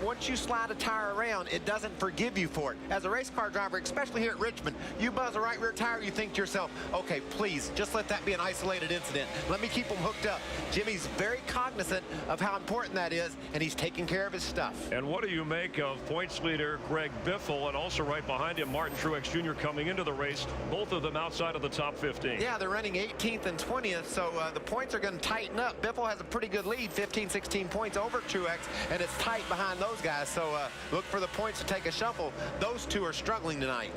once you slide a tire around, it doesn't forgive you for it. As a race car driver, especially here at Richmond, you buzz a right rear tire, you think to yourself, okay, please, just let that be an isolated incident. Let me keep them hooked up. Jimmy's very cognizant of how important that is, and he's taking care of his stuff. And what do you make of points leader Greg Biffle, and also right behind him, Martin Truex Jr. coming into the race, both of them outside of the top 15? Yeah, they're running 18th and 20th, so the points are going to tighten up. Biffle has a pretty good lead, 15, 16 points over Truex, and it's tight behind those guys, so look for the points to take a shuffle. Those two are struggling tonight.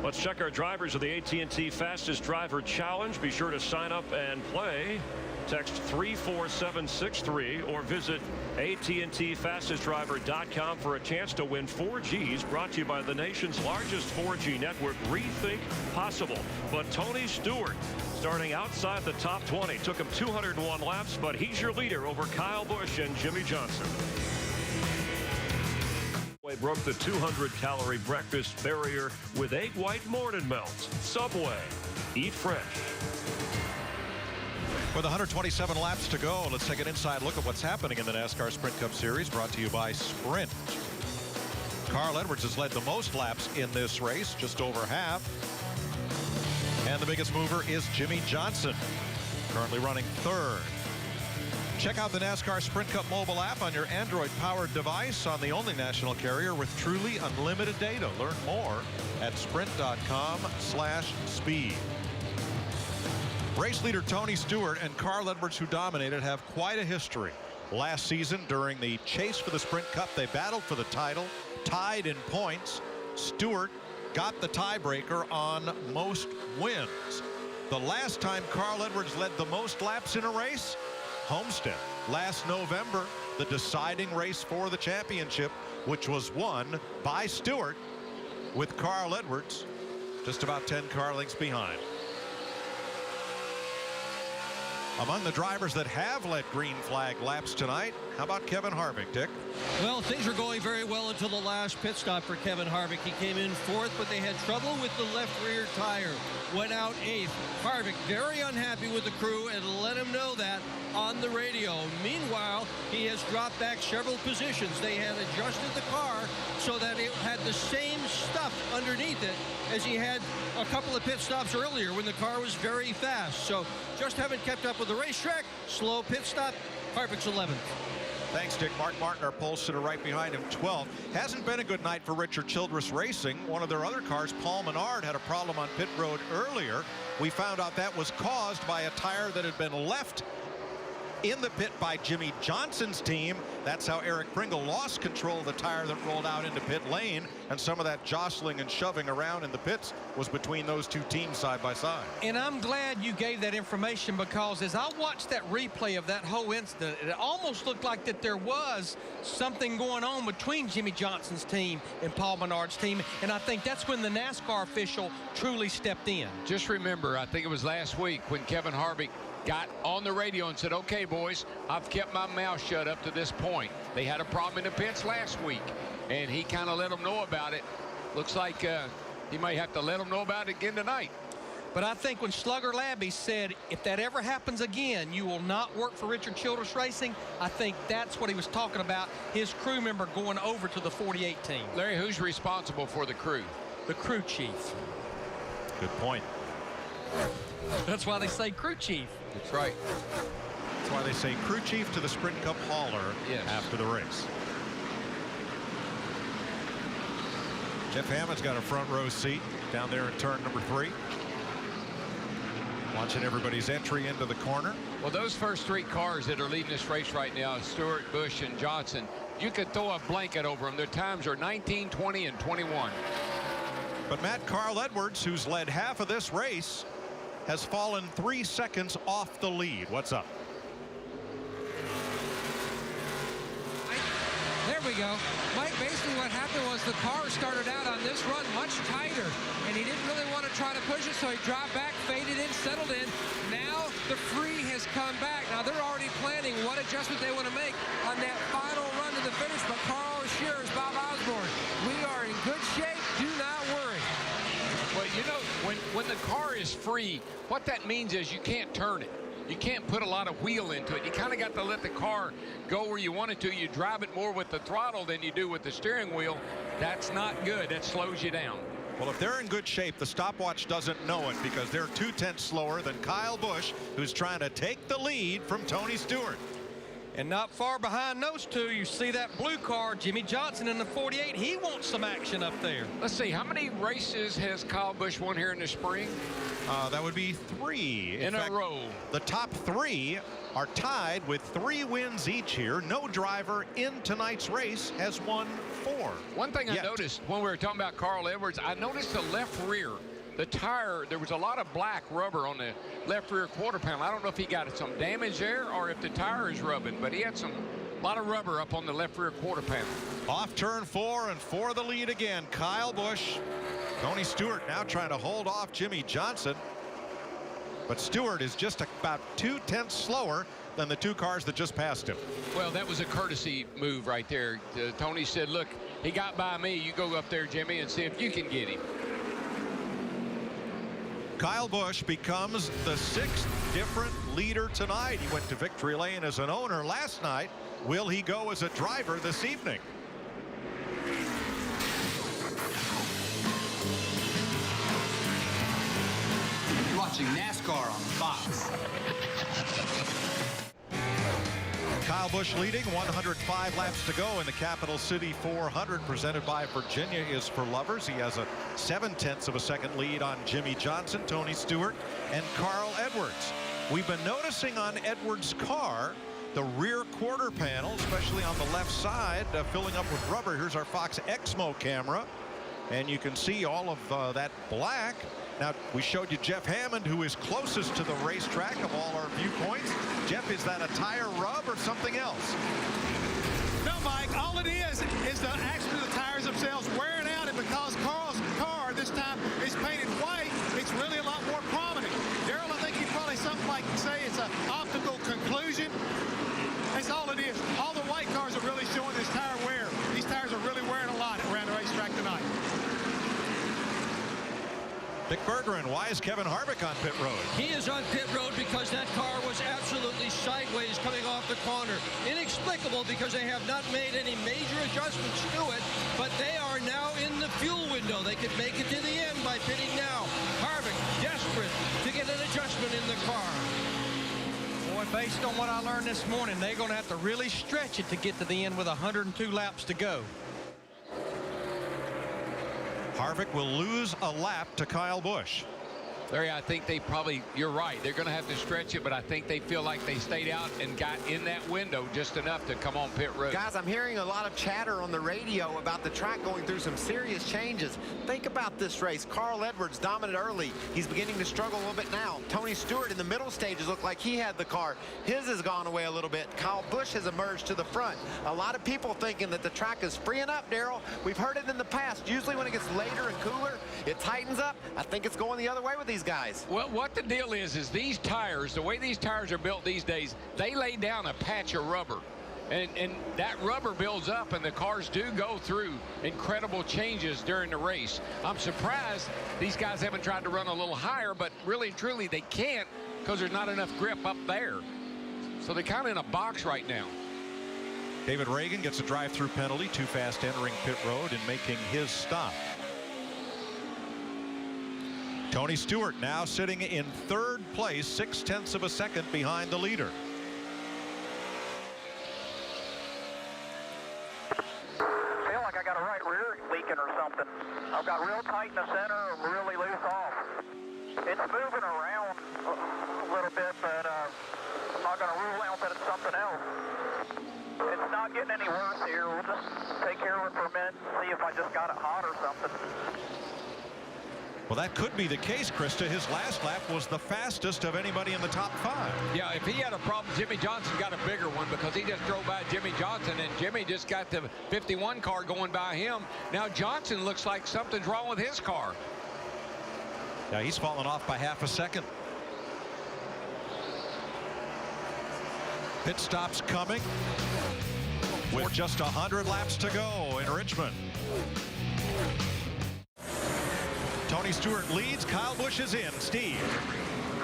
Let's check our drivers of the AT&T Fastest Driver Challenge. Be sure to sign up and play. Text 34763 or visit AT&TFastestDriver.com for a chance to win 4Gs, brought to you by the nation's largest 4G network, Rethink Possible. But Tony Stewart, starting outside the top 20, took him 201 laps, but he's your leader over Kyle Busch and Jimmie Johnson. Broke the 200-calorie breakfast barrier with egg white morning melt. Subway. Eat fresh. With 127 laps to go, let's take an inside look at what's happening in the NASCAR Sprint Cup Series, brought to you by Sprint. Carl Edwards has led the most laps in this race, just over half. And the biggest mover is Jimmie Johnson, currently running 3rd. Check out the NASCAR Sprint Cup mobile app on your Android-powered device on the only national carrier with truly unlimited data. Learn more at sprint.com/speed. Race leader Tony Stewart and Carl Edwards, who dominated, have quite a history. Last season, during the chase for the Sprint Cup, they battled for the title, tied in points. Stewart got the tiebreaker on most wins. The last time Carl Edwards led the most laps in a race, Homestead, last November, the deciding race for the championship, which was won by Stewart, with Carl Edwards just about 10 car lengths behind. Among the drivers that have led green flag laps tonight, how about Kevin Harvick, Dick? Well, things were going very well until the last pit stop for Kevin Harvick. He came in 4th, but they had trouble with the left rear tire. Went out 8th. Harvick very unhappy with the crew and let him know that on the radio. Meanwhile, he has dropped back several positions. They had adjusted the car so that it had the same stuff underneath it as he had a couple of pit stops earlier when the car was very fast. So just haven't kept up with the racetrack. Slow pit stop. Harvick's 11th. Thanks, Dick. Mark Martin, our pole sitter, right behind him, 12th. Hasn't been a good night for Richard Childress Racing. One of their other cars, Paul Menard, had a problem on pit road earlier. We found out that was caused by a tire that had been left in the pit by Jimmy Johnson's team. That's how Eric Pringle lost control of the tire that rolled out into pit lane, and some of that jostling and shoving around in the pits was between those two teams side by side. And I'm glad you gave that information, because as I watched that replay of that whole incident, it almost looked like that there was something going on between Jimmy Johnson's team and Paul Menard's team, and I think that's when the NASCAR official truly stepped in. Just remember, I think it was last week when Kevin Harvick got on the radio and said, okay, boys, I've kept my mouth shut up to this point. They had a problem in the pits last week, and he kind of let them know about it. Looks like he might have to let them know about it again tonight. But I think when Slugger Labby said, if that ever happens again, you will not work for Richard Childress Racing, I think that's what he was talking about, his crew member going over to the 48 team. Larry, who's responsible for the crew? The crew chief. Good point. That's why they say crew chief. That's right. That's why they say crew chief to the Sprint Cup hauler after the race. Jeff Hammond's got a front row seat down there in turn number 3. Watching everybody's entry into the corner. Well, those first 3 cars that are leading this race right now, Stewart, Busch, and Johnson, you could throw a blanket over them. Their times are 19, 20, and 21. But Matt Carl Edwards, who's led half of this race, has fallen 3 seconds off the lead. What's up? There we go. Mike, basically what happened was the car started out on this run much tighter, and he didn't really want to try to push it, so he dropped back, faded in, settled in. Now the free has come back. Now they're already planning what adjustment they want to make on that final run to the finish, but Carl assures Bob Osborne, we are in good shape. Do not worry. Well, you know, when the car is free, what that means is you can't turn it. You can't put a lot of wheel into it. You kind of got to let the car go where you want it to. You drive it more with the throttle than you do with the steering wheel. That's not good. That slows you down. Well, if they're in good shape, the stopwatch doesn't know it, because they're 2/10 slower than Kyle Busch, who's trying to take the lead from Tony Stewart. And not far behind those two, you see that blue car, Jimmy Johnson in the 48. He wants some action up there. Let's see, how many races has Kyle Busch won here in the spring? That would be 3. In a row. The top 3 are tied with 3 wins each here. No driver in tonight's race has won 4. One thing I noticed when we were talking about Carl Edwards, I noticed the left rear. The tire, there was a lot of black rubber on the left rear quarter panel. I don't know if he got some damage there or if the tire is rubbing, but he had a lot of rubber up on the left rear quarter panel. Off turn 4 and for the lead again, Kyle Busch. Tony Stewart now trying to hold off Jimmy Johnson. But Stewart is just about 2/10 slower than the 2 cars that just passed him. Well, that was a courtesy move right there. Tony said, look, he got by me. You go up there, Jimmy, and see if you can get him. Kyle Busch becomes the 6th different leader tonight. He went to victory lane as an owner last night. Will he go as a driver this evening? You're watching NASCAR on Fox. Kyle Busch leading, 105 laps to go in the Capital City 400, presented by Virginia is for Lovers. He has a 0.7 of a second lead on Jimmy Johnson, Tony Stewart, and Carl Edwards. We've been noticing on Edwards' car the rear quarter panel, especially on the left side, filling up with rubber. Here's our Fox Exmo camera, and you can see all of that black. Now, we showed you Jeff Hammond, who is closest to the racetrack of all our viewpoints. Jeff, is that a tire rub or something else? No, Mike, all it is actually the tires themselves wearing out, and because Carl's car this time is painted white, it's really a lot more prominent. Darrell, I think you probably something like say it's an optical conclusion. That's all it is. All the white cars are really showing this tire wear. These tires are really wearing a lot around the racetrack tonight. Dick Bergeron, why is Kevin Harvick on pit road? He is on pit road because that car was absolutely sideways coming off the corner. Inexplicable, because they have not made any major adjustments to it, but they are now in the fuel window. They could make it to the end by pitting now. Harvick desperate to get an adjustment in the car. Boy, if they based on what I learned this morning, they're going to have to really stretch it to get to the end with 102 laps to go. Harvick will lose a lap to Kyle Busch. Larry, I think they probably, you're right, they're going to have to stretch it, but I think they feel like they stayed out and got in that window just enough to come on pit road. Guys, I'm hearing a lot of chatter on the radio about the track going through some serious changes. Think about this race. Carl Edwards dominant early. He's beginning to struggle a little bit now. Tony Stewart in the middle stages looked like he had the car. His has gone away a little bit. Kyle Busch has emerged to the front. A lot of people thinking that the track is freeing up, Darrell. We've heard it in the past. Usually when it gets later and cooler, it tightens up. I think it's going the other way with these guys. Well, what the deal is these tires, the way these tires are built these days, they lay down a patch of rubber. And that rubber builds up, and the cars do go through incredible changes during the race. I'm surprised these guys haven't tried to run a little higher, but really, truly, they can't because there's not enough grip up there. So they're kind of in a box right now. David Ragan gets a drive-through penalty, too fast entering pit road and making his stop. Tony Stewart now sitting in third place, 0.6 of a second behind the leader. Feel like I got a right rear leaking or something. I've got real tight in the center and really loose off. It's moving around a little bit, but I'm not going to rule out that it's something else. It's not getting any worse here. We'll just take care of it for a minute and see if I just got it hot or something. Well, that could be the case, Krista. His last lap was the fastest of anybody in the top 5. Yeah, if he had a problem, Jimmy Johnson got a bigger one because he just drove by Jimmy Johnson, and Jimmy just got the 51 car going by him. Now Johnson looks like something's wrong with his car. Yeah, he's fallen off by half a second. Pit stops coming with just 100 laps to go in Richmond. Tony Stewart leads. Kyle Busch is in. Steve.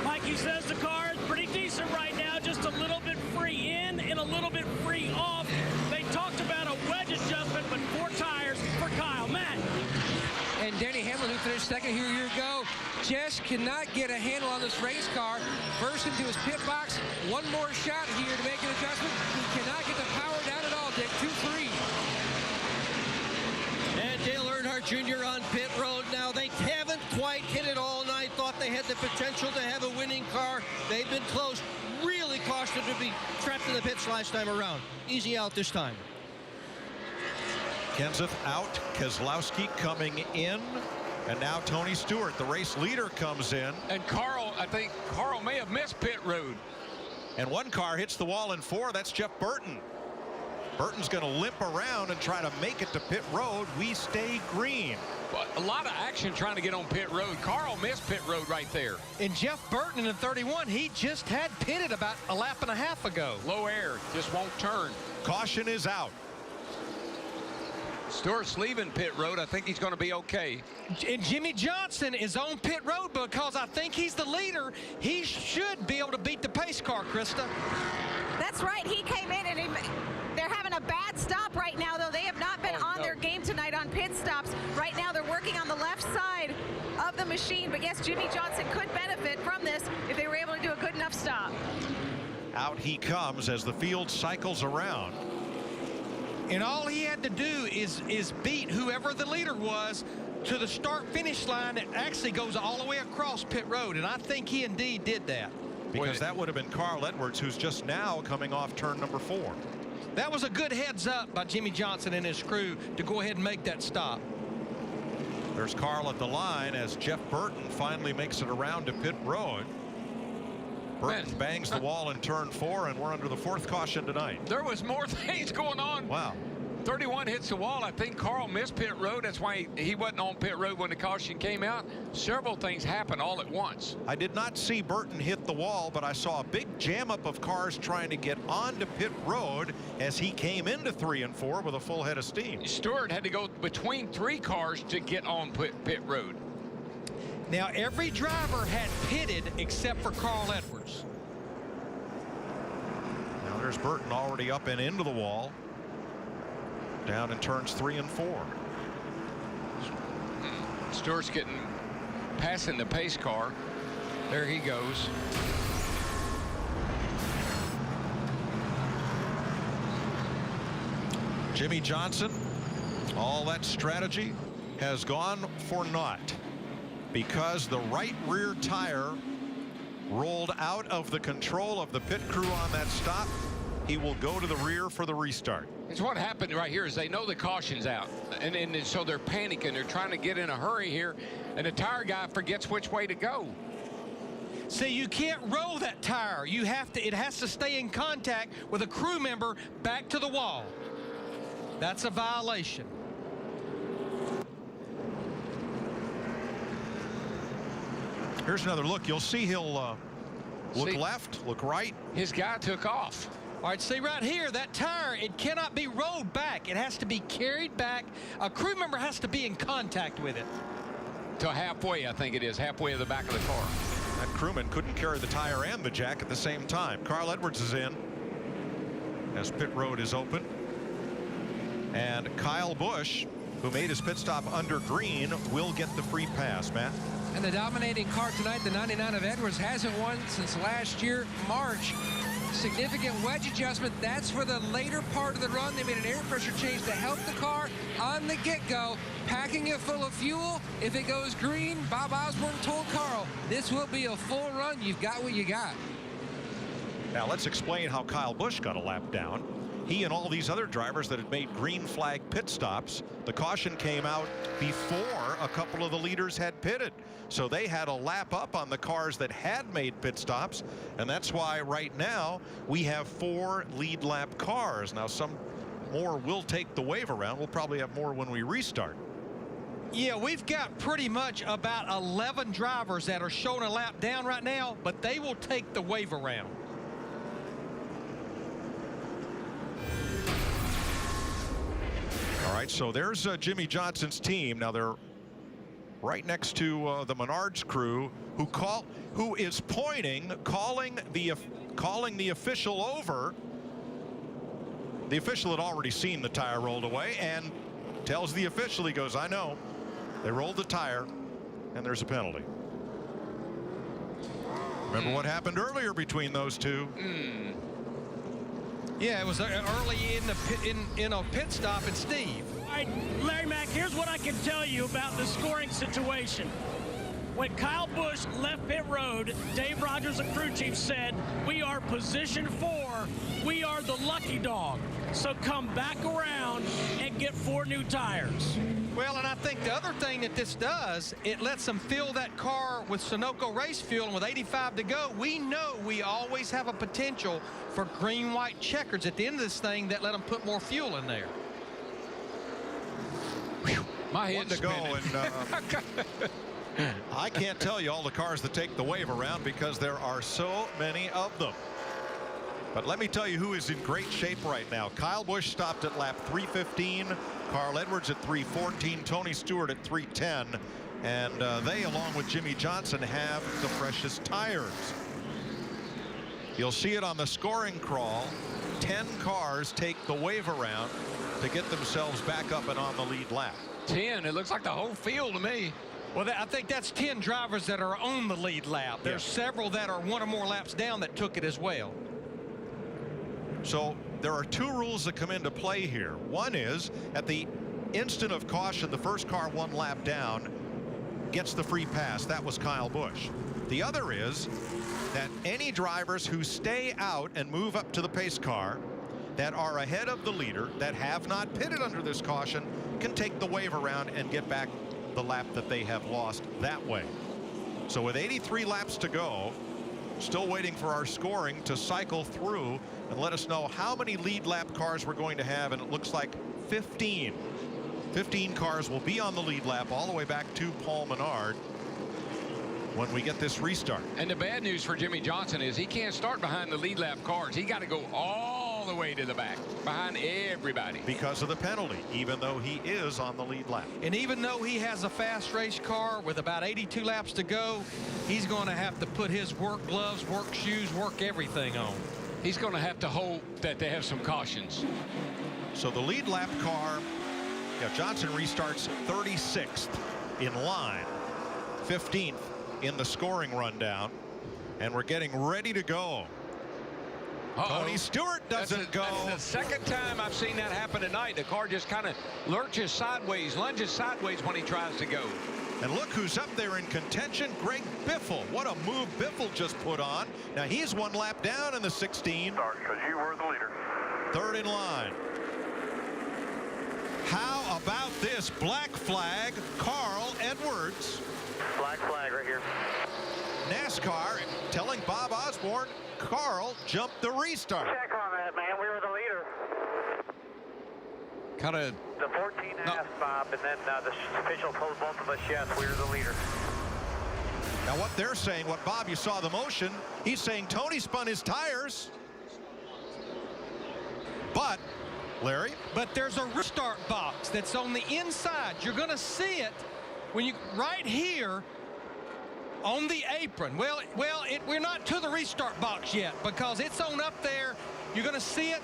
Mikey says the car is pretty decent right now, just a little bit free in and a little bit free off. They talked about a wedge adjustment, but 4 tires for Kyle. Matt. And Denny Hamlin, who finished second here a year ago, just cannot get a handle on this race car. Burst into his pit box. One more shot here to make an adjustment. He cannot get the power down at all, Dick. 2-3. And Dale Earnhardt Jr. on pit road now. They haven't quite hit it all night. Thought they had the potential to have a winning car. They've been close. Really caused them to be trapped in the pits last time around. Easy out this time. Kenseth out. Keselowski coming in. And now Tony Stewart, the race leader, comes in. And Carl, I think Carl may have missed pit road. And one car hits the wall in 4. That's Jeff Burton. Burton's going to limp around and try to make it to pit road. We stay green. Well, a lot of action trying to get on pit road. Carl missed pit road right there. And Jeff Burton in 31, he just had pitted about a lap and a half ago. Low air, just won't turn. Caution is out. Stewart's leaving pit road. I think he's going to be okay. And Jimmy Johnson is on pit road because I think he's the leader. He should be able to beat the pace car, Krista. That's right. He came in and they're having a bad stop right now, though. They have not been on their game tonight on pit stops. Right now they're working on the left side of the machine. But yes, Jimmy Johnson could benefit from this if they were able to do a good enough stop. Out he comes as the field cycles around. And all he had to do is beat whoever the leader was to the start-finish line. It actually goes all the way across pit road, and I think he indeed did that. Because that would have been Carl Edwards, who's just now coming off turn number 4. That was a good heads up by Jimmy Johnson and his crew to go ahead and make that stop. There's Carl at the line as Jeff Burton finally makes it around to pit road. Burton bangs the wall in turn 4, and we're under the 4th caution tonight. There was more things going on. Wow. 31 hits the wall. I think Carl missed pit road. That's why he wasn't on pit road when the caution came out. Several things happened all at once. I did not see Burton hit the wall, but I saw a big jam up of cars trying to get onto pit road as he came into 3 and 4 with a full head of steam. Stewart had to go between 3 cars to get on pit road. Now every driver had pitted except for Carl Edwards. Now there's Burton already up and into the wall. Down in turns 3 and 4. Stewart's passing the pace car. There he goes. Jimmie Johnson, all that strategy has gone for naught because the right rear tire rolled out of the control of the pit crew on that stop. He will go to the rear for the restart. It's what happened right here is they know the caution's out, and so they're panicking. They're trying to get in a hurry here, and the tire guy forgets which way to go. See, you can't roll that tire. You have to. It has to stay in contact with a crew member back to the wall. That's a violation. Here's another look. You'll see he'll look left, look right. His guy took off. All right, see right here, that tire, it cannot be rolled back. It has to be carried back. A crew member has to be in contact with it. To halfway, I think it is, halfway of the back of the car. That crewman couldn't carry the tire and the jack at the same time. Carl Edwards is in as pit road is open. And Kyle Busch, who made his pit stop under green, will get the free pass, Matt. And the dominating car tonight, the 99 of Edwards, hasn't won since last year, March. Significant wedge adjustment. That's for the later part of the run. They made an air pressure change to help the car on the get-go. Packing it full of fuel. If it goes green, Bob Osborne told Carl, this will be a full run. You've got what you got. Now let's explain how Kyle Busch got a lap down. He and all these other drivers that had made green flag pit stops, the caution came out before a couple of the leaders had pitted. So they had a lap up on the cars that had made pit stops. And that's why right now we have 4 lead lap cars. Now some more will take the wave around. We'll probably have more when we restart. Yeah, we've got pretty much about 11 drivers that are showing a lap down right now, but they will take the wave around. All right, so there's Jimmie Johnson's team. Now they're right next to the Menards crew, who is pointing, calling the official over. The official had already seen the tire rolled away and tells the official, he goes, I know, they rolled the tire and there's a penalty. Remember what happened earlier between those two? Yeah, it was early in a pit stop, and Steve. All right, Larry Mack, here's what I can tell you about the scoring situation. When Kyle Busch left pit road, Dave Rogers, the crew chief, said, we are position 4. We are the lucky dog. So come back around and get 4 new tires. Well, and I think the other thing that this does, it lets them fill that car with Sunoco race fuel, and with 85 to go, we know we always have a potential for green-white checkers at the end of this thing that let them put more fuel in there. My head's to go, and I can't tell you all the cars that take the wave around because there are so many of them. But let me tell you who is in great shape right now. Kyle Busch stopped at lap 315. Carl Edwards at 314. Tony Stewart at 310. And they, along with Jimmie Johnson, have the freshest tires. You'll see it on the scoring crawl. 10 cars take the wave around to get themselves back up and on the lead lap. 10. It looks like the whole field to me. Well, I think that's 10 drivers that are on the lead lap. There's several that are 1 or more laps down that took it as well. So there are 2 rules that come into play here. One is at the instant of caution, the first car 1 lap down gets the free pass. That was Kyle Busch. The other is that any drivers who stay out and move up to the pace car that are ahead of the leader that have not pitted under this caution can take the wave around and get back the lap that they have lost that way. So with 83 laps to go, still waiting for our scoring to cycle through and let us know how many lead lap cars we're going to have, and it looks like 15. 15 cars will be on the lead lap all the way back to Paul Menard when we get this restart. And the bad news for Jimmie Johnson is he can't start behind the lead lap cars. He got to go all the way to the back behind everybody because of the penalty, even though he is on the lead lap. And even though he has a fast race car with about 82 laps to go, he's going to have to put his work gloves, work shoes, work everything on. He's going to have to hope that they have some cautions. So the lead lap car, Johnson restarts 36th in line, 15th in the scoring rundown, and we're getting ready to go. Tony Stewart doesn't go. That's the second time I've seen that happen tonight. The car just kind of lurches sideways, lunges sideways when he tries to go. And look who's up there in contention, Greg Biffle. What a move Biffle just put on. Now he's one lap down in the 16. Sorry, because you were the leader. Third in line. How about this black flag, Carl Edwards? Black flag right here. NASCAR telling Bob Osborne, Carl jumped the restart. Check on that, man. We were the leader. Kind of. The 14 asked Bob, and then the official told both of us, yes, we were the leader. Now what they're saying, what Bob, you saw the motion, he's saying Tony spun his tires. But, Larry? But there's a restart box that's on the inside. You're going to see it when you right here on the apron. We're not to the restart box yet because it's on up there. You're going to see it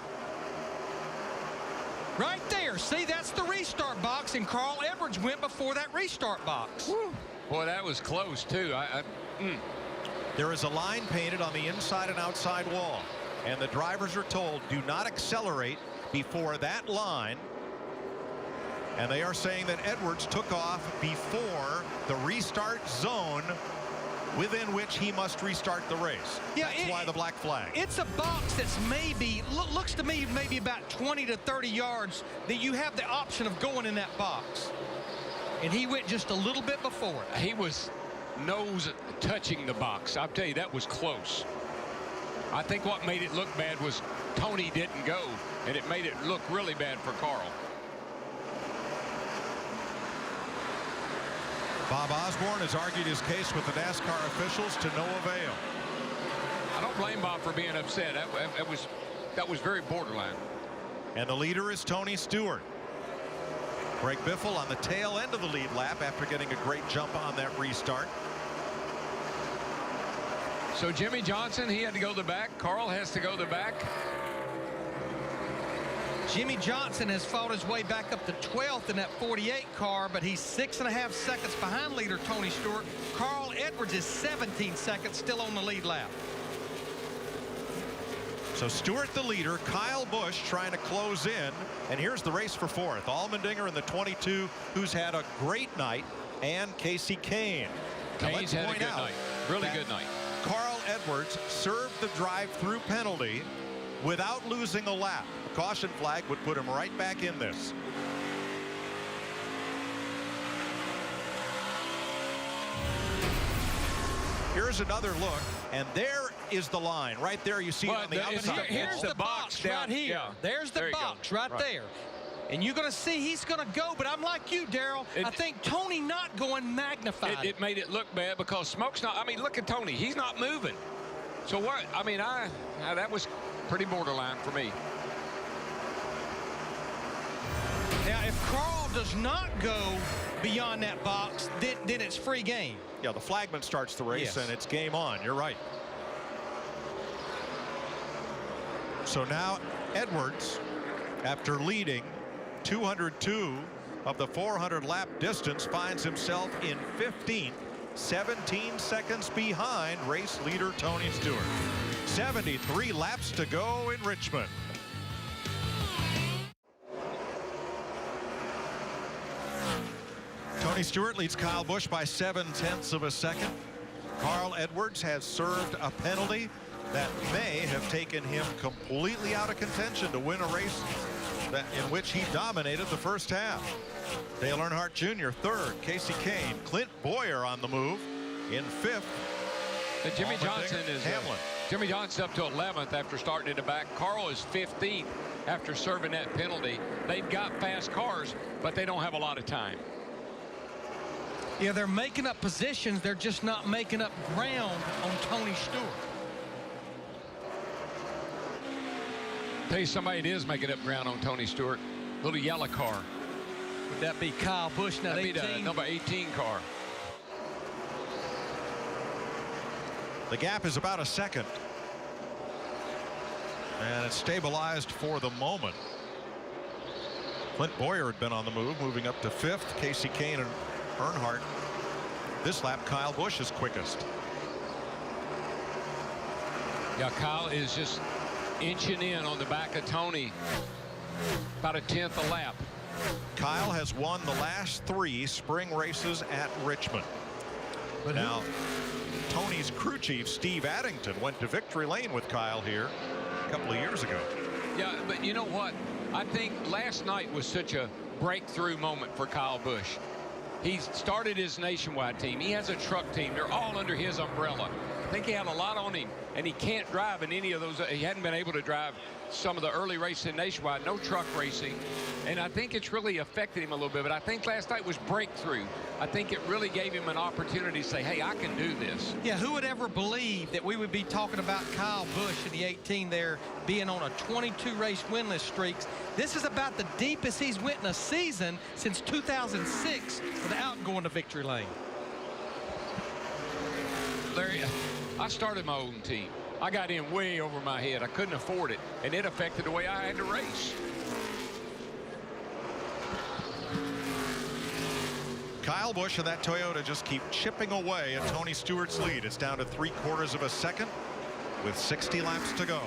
right there. See, that's the restart box, and Carl Edwards went before that restart box. Woo. Boy, that was close, too. There is a line painted on the inside and outside wall, and the drivers are told, do not accelerate before that line. And they are saying that Edwards took off before the restart zone within which he must restart the race. Yeah, that's why the black flag. It's a box that's maybe, looks to me, maybe about 20 to 30 yards that you have the option of going in that box. And he went just a little bit before it. He was nose touching the box. I'll tell you, that was close. I think what made it look bad was Tony didn't go, and it made it look really bad for Carl. Bob Osborne has argued his case with the NASCAR officials to no avail. I don't blame Bob for being upset. That was very borderline. And the leader is Tony Stewart. Greg Biffle on the tail end of the lead lap after getting a great jump on that restart. So Jimmy Johnson, he had to go to the back. Carl has to go to the back. Jimmy Johnson has fought his way back up to 12th in that 48 car, but he's 6.5 seconds behind leader Tony Stewart. Carl Edwards is 17 seconds, still on the lead lap. So Stewart the leader, Kyle Busch trying to close in, and here's the race for fourth. Allmendinger in the 22, who's had a great night, and Casey Kane. Kane's had a good night, really good night. Carl Edwards served the drive-through penalty without losing a lap. A caution flag would put him right back in this. Here's another look, and there is the line. Right there, you see it on the outside. Here's the box right here. Yeah. There's the box right there. And you're going to see he's going to go, but I'm like you, Daryl. I think Tony not going magnified. It made it look bad because Smoke's not. I mean, look at Tony. He's not moving. So what? I mean, that was pretty borderline for me. Now, if Carl does not go beyond that box, then it's free game. Yeah, the flagman starts the race, and it's game on. You're right. So now Edwards, after leading 202 of the 400 lap distance, finds himself in 15th, 17 seconds behind race leader Tony Stewart. 73 laps to go in Richmond. Tony Stewart leads Kyle Busch by 0.7 of a second. Carl Edwards has served a penalty that may have taken him completely out of contention to win a race in which he dominated the first half. Dale Earnhardt Jr. third, Casey Kane, Clint Boyer on the move in fifth. And Jimmy Johnson is Hamlin. Jimmy Johnson's up to 11th after starting in the back. Carl is 15th after serving that penalty. They've got fast cars, but they don't have a lot of time. Yeah, they're making up positions. They're just not making up ground on Tony Stewart. Tell you somebody that is making up ground on Tony Stewart. Little yellow car. Would that be Kyle Busch, not 18? That'd be the number 18 car. The gap is about a second. And it's stabilized for the moment. Clint Boyer had been on the move, moving up to fifth. Casey Kane and Earnhardt. This lap, Kyle Busch is quickest. Yeah, Kyle is just inching in on the back of Tony. About a tenth a lap. Kyle has won the last 3 spring races at Richmond. But now, Tony's crew chief, Steve Addington, went to victory lane with Kyle here a couple of years ago. Yeah, but you know what? I think last night was such a breakthrough moment for Kyle Busch. He started his nationwide team. He has a truck team. They're all under his umbrella. I think he had a lot on him, and he can't drive in any of those. He hadn't been able to drive some of the early racing nationwide, no truck racing, and I think it's really affected him a little bit. But I think last night was breakthrough. I think it really gave him an opportunity to say, hey, I can do this. Yeah, who would ever believe that we would be talking about Kyle Busch in the 18 there being on a 22 race winless streak? This is about the deepest he's went in a season since 2006 without going to victory lane. Larry, I started my own team. I got in way over my head. I couldn't afford it, and it affected the way I had to race. Kyle Busch and that Toyota just keep chipping away at Tony Stewart's lead. It's down to 3/4 of a second with 60 laps to go.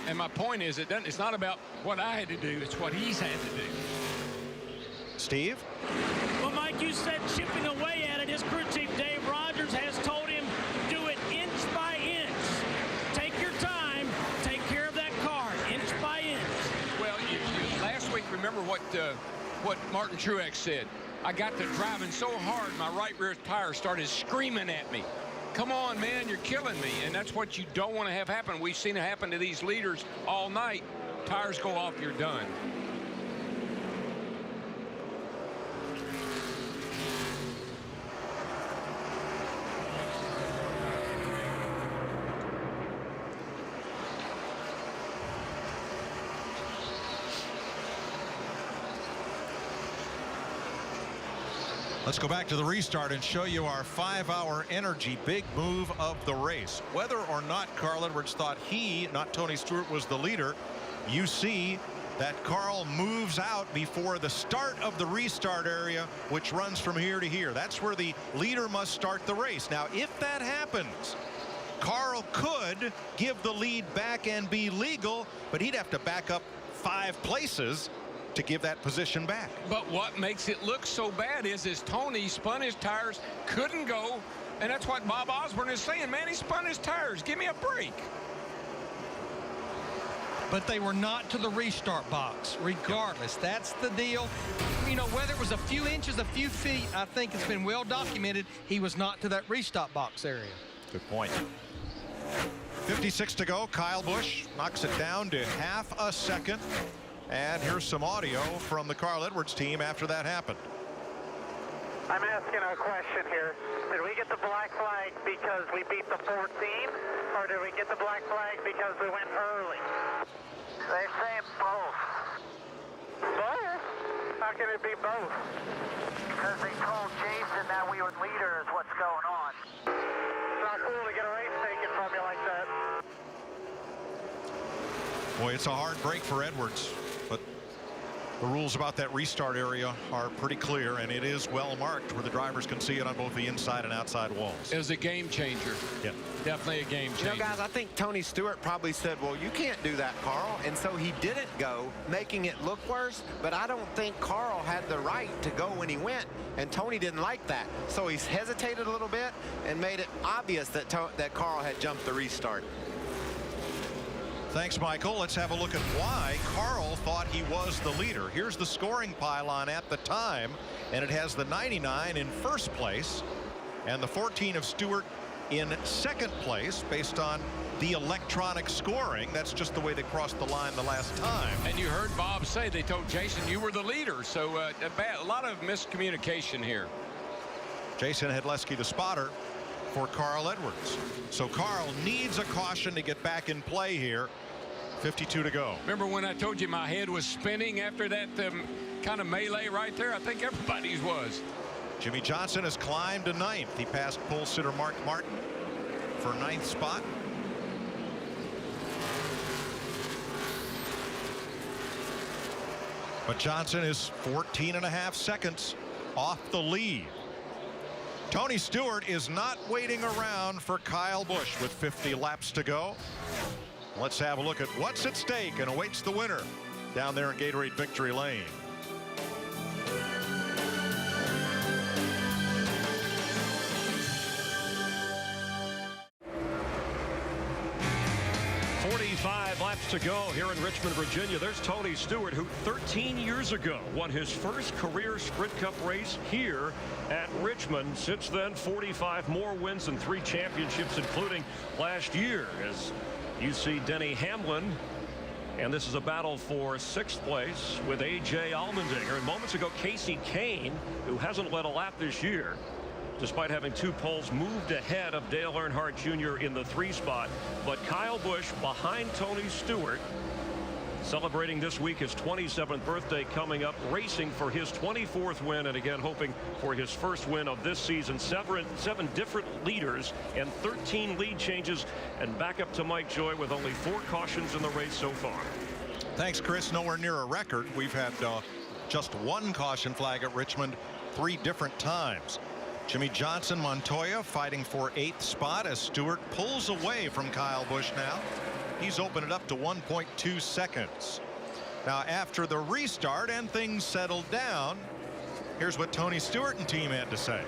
And my point is, it's not about what I had to do, it's what he's had to do. Steve? Well, Mike, you said chipping away at it. His crew chief, Dave Rogers, has told him do it inch by inch. Take your time, take care of that car, inch by inch. Well, last week, remember what Martin Truex said. I got to driving so hard, my right rear tire started screaming at me. Come on, man, you're killing me. And that's what you don't want to have happen. We've seen it happen to these leaders all night. Tires go off, you're done. Let's go back to the restart and show you our 5-hour energy big move of the race. Whether or not Carl Edwards thought he, not Tony Stewart, was the leader, you see that Carl moves out before the start of the restart area, which runs from here to here. That's where the leader must start the race. Now, if that happens, Carl could give the lead back and be legal, but he'd have to back up 5 places to give that position back. But what makes it look so bad is Tony spun his tires, couldn't go, and that's what Bob Osborne is saying. Man, he spun his tires. Give me a break. But they were not to the restart box, regardless. That's the deal. You know, whether it was a few inches, a few feet, I think it's been well documented he was not to that restart box area. Good point. 56 to go. Kyle Busch knocks it down to half a second. And here's some audio from the Carl Edwards team after that happened. I'm asking a question here. Did we get the black flag because we beat the 14, or did we get the black flag because we went early? They say both. Both? How can it be both? Because they told Jason that we were leader is what's going on. It's not cool to get a race taken from you like that. Boy, it's a hard break for Edwards, but the rules about that restart area are pretty clear, and it is well marked where the drivers can see it on both the inside and outside walls. It was a game changer. Yeah. Definitely a game changer. You know, guys, I think Tony Stewart probably said, well, you can't do that, Carl. And so he didn't go, making it look worse. But I don't think Carl had the right to go when he went. And Tony didn't like that. So he's hesitated a little bit and made it obvious that Carl had jumped the restart. Thanks, Michael. Let's have a look at why Carl thought he was the leader. Here's the scoring pylon at the time, and it has the 99 in first place and the 14 of Stewart in second place based on the electronic scoring. That's just the way they crossed the line the last time. And you heard Bob say they told Jason you were the leader, so a lot of miscommunication here. Jason Hedleski, the spotter for Carl Edwards. So Carl needs a caution to get back in play here. 52 to go. Remember when I told you my head was spinning after that kind of melee right there? I think everybody's was. Jimmy Johnson has climbed to 9th. He passed pole sitter Mark Martin for 9th spot. But Johnson is 14.5 seconds off the lead. Tony Stewart is not waiting around for Kyle Busch with 50 laps to go. Let's have a look at what's at stake and awaits the winner down there in Gatorade Victory Lane. Laps to go here in Richmond, Virginia. There's Tony Stewart, who 13 years ago won his first career Sprint Cup race here at Richmond. Since then, 45 more wins and 3 championships, including last year. As you see Denny Hamlin, and this is a battle for 6th place with A.J. Allmendinger. And moments ago, Kasey Kahne, who hasn't led a lap this year, despite having 2 poles, moved ahead of Dale Earnhardt Jr. in the 3 spot. But Kyle Busch behind Tony Stewart, celebrating this week his 27th birthday coming up, racing for his 24th win, and again hoping for his first win of this season. 7 different leaders and 13 lead changes, and back up to Mike Joy with only 4 cautions in the race so far. Thanks, Chris. Nowhere near a record. We've had just 1 caution flag at Richmond 3 different times. Jimmie Johnson, Montoya fighting for 8th spot as Stewart pulls away from Kyle Busch now. He's opened it up to 1.2 seconds. Now after the restart and things settled down, here's what Tony Stewart and team had to say.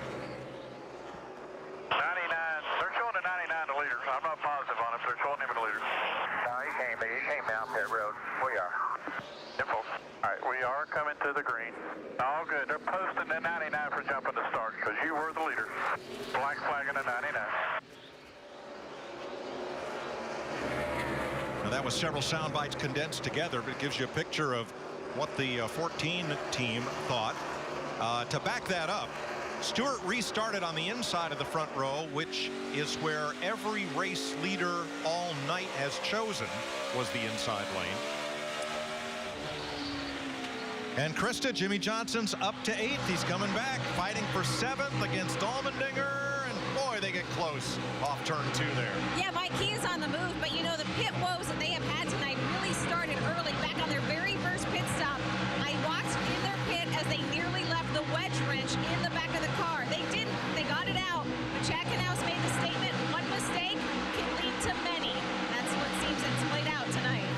99. They're showing the 99 the leader. I'm not positive on it, but they're showing him the leader. No, he came down pit road. We are. All right, we are coming to the green. All good. They're posting the 99 for jumping the start because you were the leader. Black flagging the 99. Now that was several sound bites condensed together, but it gives you a picture of what the 14 team thought. To back that up, Stewart restarted on the inside of the front row, which is where every race leader all night has chosen, was the inside lane. And Krista, Jimmie Johnson's up to 8th. He's coming back, fighting for 7th against Allmendinger. And boy, they get close off turn 2 there. Yeah, Mike, he is on the move, but you know, the pit woes that they have had tonight really started early, back on their very first pit stop. I watched in their pit as they nearly left the wedge wrench in the back of the car. They didn't. They got it out. But Chad Knaus made the statement, one mistake can lead to many. That's what seems it's played out tonight.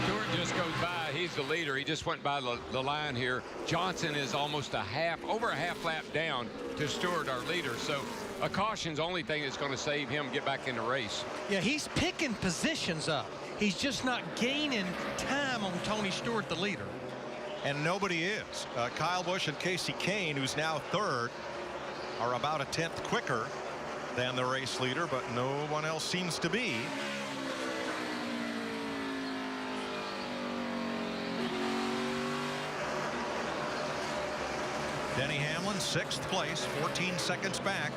Stewart just goes by. He's the leader. He just went by the line here. Johnson is almost over a half lap down to Stewart, our leader. So a caution's the only thing that's going to save him get back in the race. Yeah, he's picking positions up. He's just not gaining time on Tony Stewart, the leader. And nobody is. Kyle Busch and Kasey Kahne, who's now 3rd, are about a 10th quicker than the race leader, but no one else seems to be. Denny Hamlin, 6th place, 14 seconds back.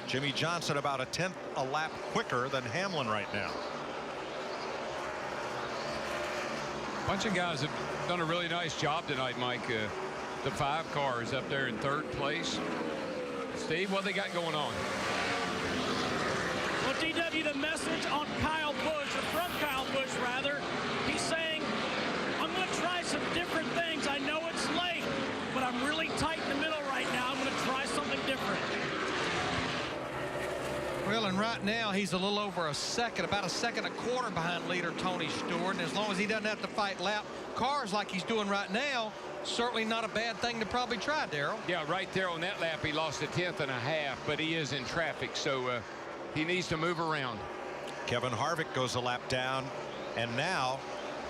Jimmie Johnson about a 10th a lap quicker than Hamlin right now. A bunch of guys have done a really nice job tonight, Mike. The 5 cars up there in 3rd place. Steve, what they got going on? Well, DW, the message on Kyle Busch, or from Kyle Busch rather, he's saying, I'm going to try some different things. I know it's late, but I'm really tight in the middle right now. I'm going to try something different. Well, and right now he's a little over a second, about a second and a quarter behind leader Tony Stewart. And as long as he doesn't have to fight lap cars like he's doing right now, certainly not a bad thing to probably try, Darrell. Yeah, right there on that lap, he lost a 10th and a half, but he is in traffic, so he needs to move around. Kevin Harvick goes a lap down, and now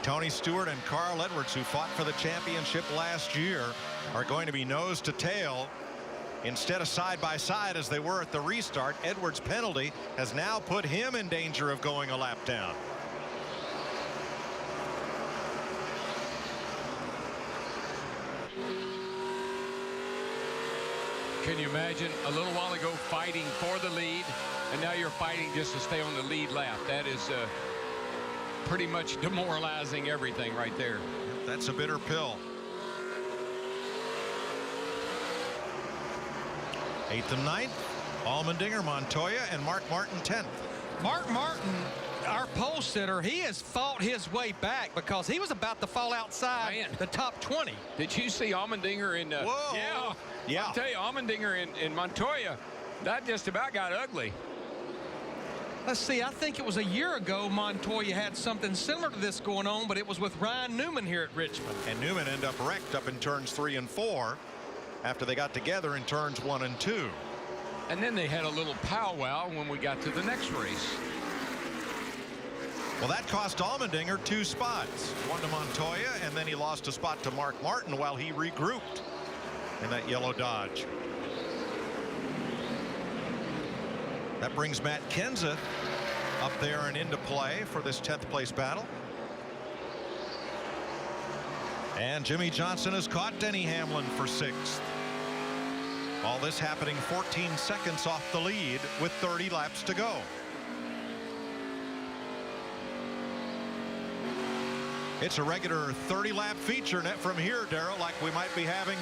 Tony Stewart and Carl Edwards, who fought for the championship last year, are going to be nose to tail instead of side by side as they were at the restart. Edwards' penalty has now put him in danger of going a lap down. Can you imagine a little while ago fighting for the lead, and now you're fighting just to stay on the lead lap? That is pretty much demoralizing everything right there. That's a bitter pill. 8th and 9th, Allmendinger, Montoya, and Mark Martin 10th. Mark Martin, our pole sitter, he has fought his way back because he was about to fall outside the top 20. Did you see Allmendinger in Whoa. Yeah. I'll tell you, Allmendinger in Montoya, that just about got ugly. Let's see, I think it was a year ago Montoya had something similar to this going on, but it was with Ryan Newman here at Richmond. And Newman ended up wrecked up in turns 3 and 4 after they got together in turns 1 and 2. And then they had a little powwow when we got to the next race. Well, that cost Allmendinger 2 spots. One to Montoya, and then he lost a spot to Mark Martin while he regrouped in that yellow Dodge. That brings Matt Kenseth up there and into play for this 10th place battle. And Jimmy Johnson has caught Denny Hamlin for 6th. All this happening 14 seconds off the lead with 30 laps to go. It's a regular 30-lap feature net from here, Darrell, like we might be having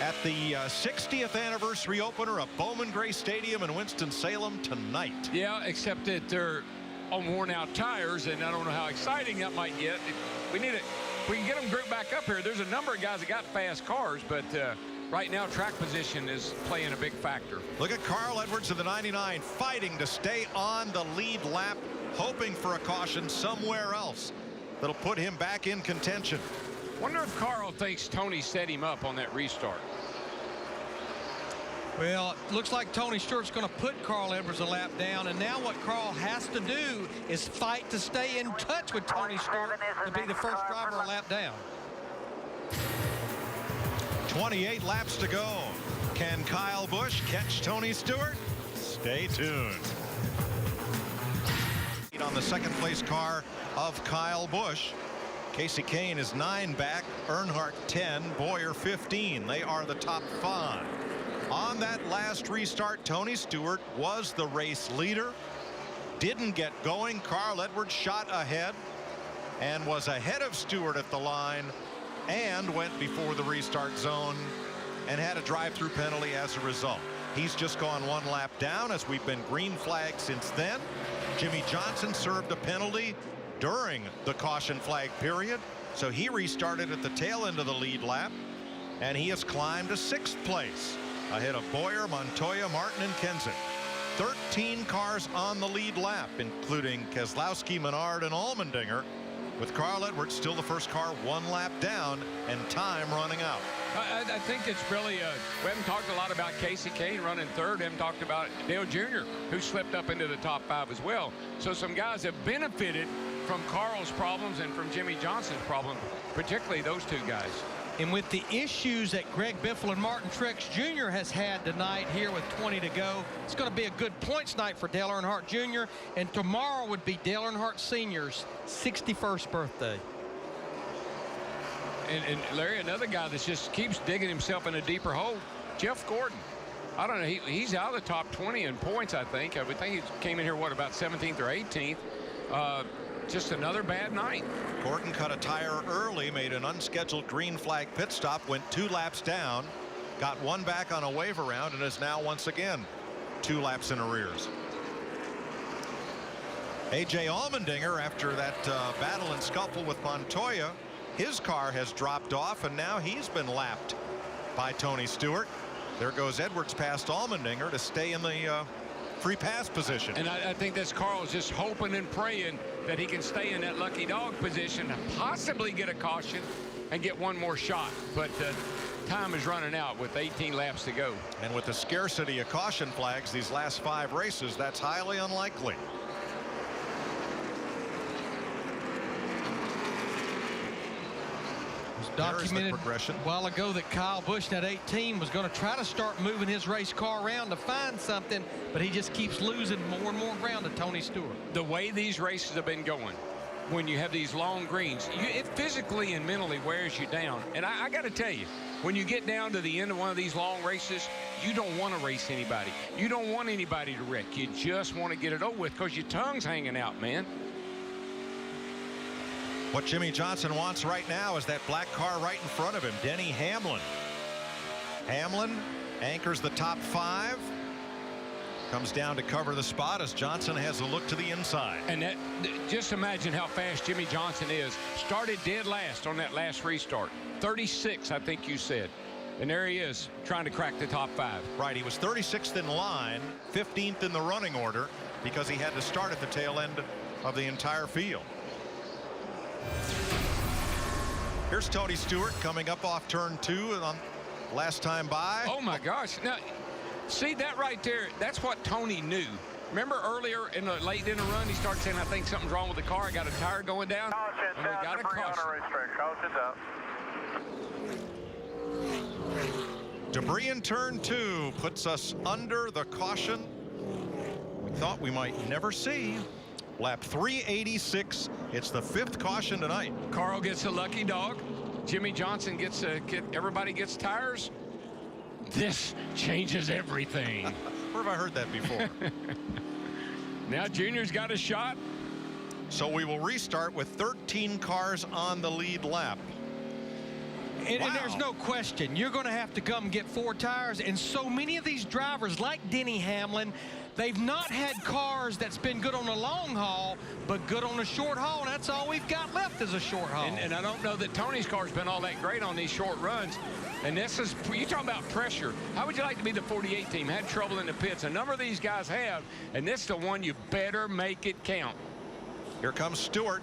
at the 60th anniversary opener of Bowman Gray Stadium in Winston-Salem tonight. Yeah, except that they're on worn-out tires, and I don't know how exciting that might get. We need it. We can get them grouped back up here. There's a number of guys that got fast cars, but right now track position is playing a big factor. Look at Carl Edwards of the 99 fighting to stay on the lead lap, hoping for a caution somewhere else that'll put him back in contention. Wonder if Carl thinks Tony set him up on that restart. Well, it looks like Tony Stewart's going to put Carl Edwards a lap down, and now what Carl has to do is fight to stay in touch with Tony Stewart to be the first driver a lap down. 28 laps to go. Can Kyle Busch catch Tony Stewart? Stay tuned. On the second place car of Kyle Busch. Casey Kane is 9 back, Earnhardt 10, Boyer 15. They are the top 5. On that last restart, Tony Stewart was the race leader. Didn't get going. Carl Edwards shot ahead and was ahead of Stewart at the line and went before the restart zone and had a drive-through penalty as a result. He's just gone 1 lap down as we've been green flagged since then. Jimmy Johnson served a penalty during the caution flag period, so he restarted at the tail end of the lead lap, and he has climbed to 6th place ahead of Boyer, Montoya, Martin, and Kenseth. 13 cars on the lead lap, including Keselowski, Menard, and Allmendinger, with Carl Edwards still the first car 1 lap down and time running out. I think it's really, we haven't talked a lot about Casey Kane running 3rd. We haven't talked about Dale Jr., who slipped up into the top 5 as well. So some guys have benefited from Carl's problems and from Jimmy Johnson's problem, particularly those 2 guys. And with the issues that Greg Biffle and Martin Truex Jr. has had tonight here with 20 to go, it's going to be a good points night for Dale Earnhardt Jr. And tomorrow would be Dale Earnhardt Sr.'s 61st birthday. And Larry, another guy that just keeps digging himself in a deeper hole, Jeff Gordon. I don't know. He's out of the top 20 in points, I think. I would think he came in here, what, about 17th or 18th. Just another bad night. Gordon cut a tire early, made an unscheduled green flag pit stop, went 2 laps down, got 1 back on a wave around, and is now once again 2 laps in arrears. A.J. Allmendinger, after that battle and scuffle with Montoya, his car has dropped off, and now he's been lapped by Tony Stewart. There goes Edwards past Allmendinger to stay in the free pass position. And I think that's Carl's just hoping and praying that he can stay in that lucky dog position and possibly get a caution and get 1 more shot. But time is running out with 18 laps to go. And with the scarcity of caution flags these last 5 races, that's highly unlikely. Documented a while ago that Kyle Busch, that 18, was going to try to start moving his race car around to find something, but he just keeps losing more and more ground to Tony Stewart. The way these races have been going, when you have these long greens, it physically and mentally wears you down. And I got to tell you, when you get down to the end of one of these long races, you don't want to race anybody. You don't want anybody to wreck. You just want to get it over with because your tongue's hanging out, man. What Jimmy Johnson wants right now is that black car right in front of him, Denny Hamlin. Hamlin anchors the top 5. Comes down to cover the spot as Johnson has a look to the inside. And just imagine how fast Jimmy Johnson is. Started dead last on that last restart. 36, I think you said. And there he is trying to crack the top 5. Right, he was 36th in line, 15th in the running order. because he had to start at the tail end of the entire field. Here's Tony Stewart coming up off turn 2 on last time by. Oh my gosh. Now, see that right there? That's what Tony knew. Remember earlier in the late in the run, he started saying, I think something's wrong with the car. I got a tire going down. Caution's And we out, got a debris on caution. the racetrack. Caution's out. Debris in turn 2 puts us under the caution we thought we might never see. Lap 386. It's the 5th caution tonight. Carl gets a lucky dog. Jimmy Johnson gets everybody gets tires. This changes everything. Where have I heard that before? Now Junior's got a shot. So we will restart with 13 cars on the lead lap. And there's no question, you're going to have to come get 4 tires. And so many of these drivers, like Denny Hamlin, they've not had cars that's been good on the long haul, but good on the short haul. And that's all we've got left is a short haul. And I don't know that Tony's car's been all that great on these short runs. And this is, you talking about pressure. How would you like to be the 48 team? Had trouble in the pits. A number of these guys have, and this is the one you better make it count. Here comes Stewart.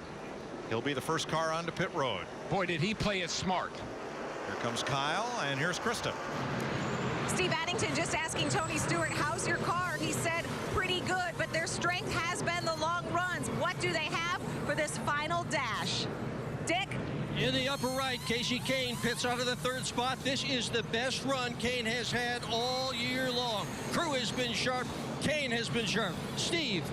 He'll be the first car onto pit road. Boy, did he play it smart. Here comes Kyle, and here's Krista. Steve Addington just asking Tony Stewart, how's your car? He said, pretty good, but their strength has been the long runs. What do they have for this final dash? Dick? In the upper right, Casey Kane pits out of the 3rd spot. This is the best run Kane has had all year long. Crew has been sharp. Kane has been sharp. Steve.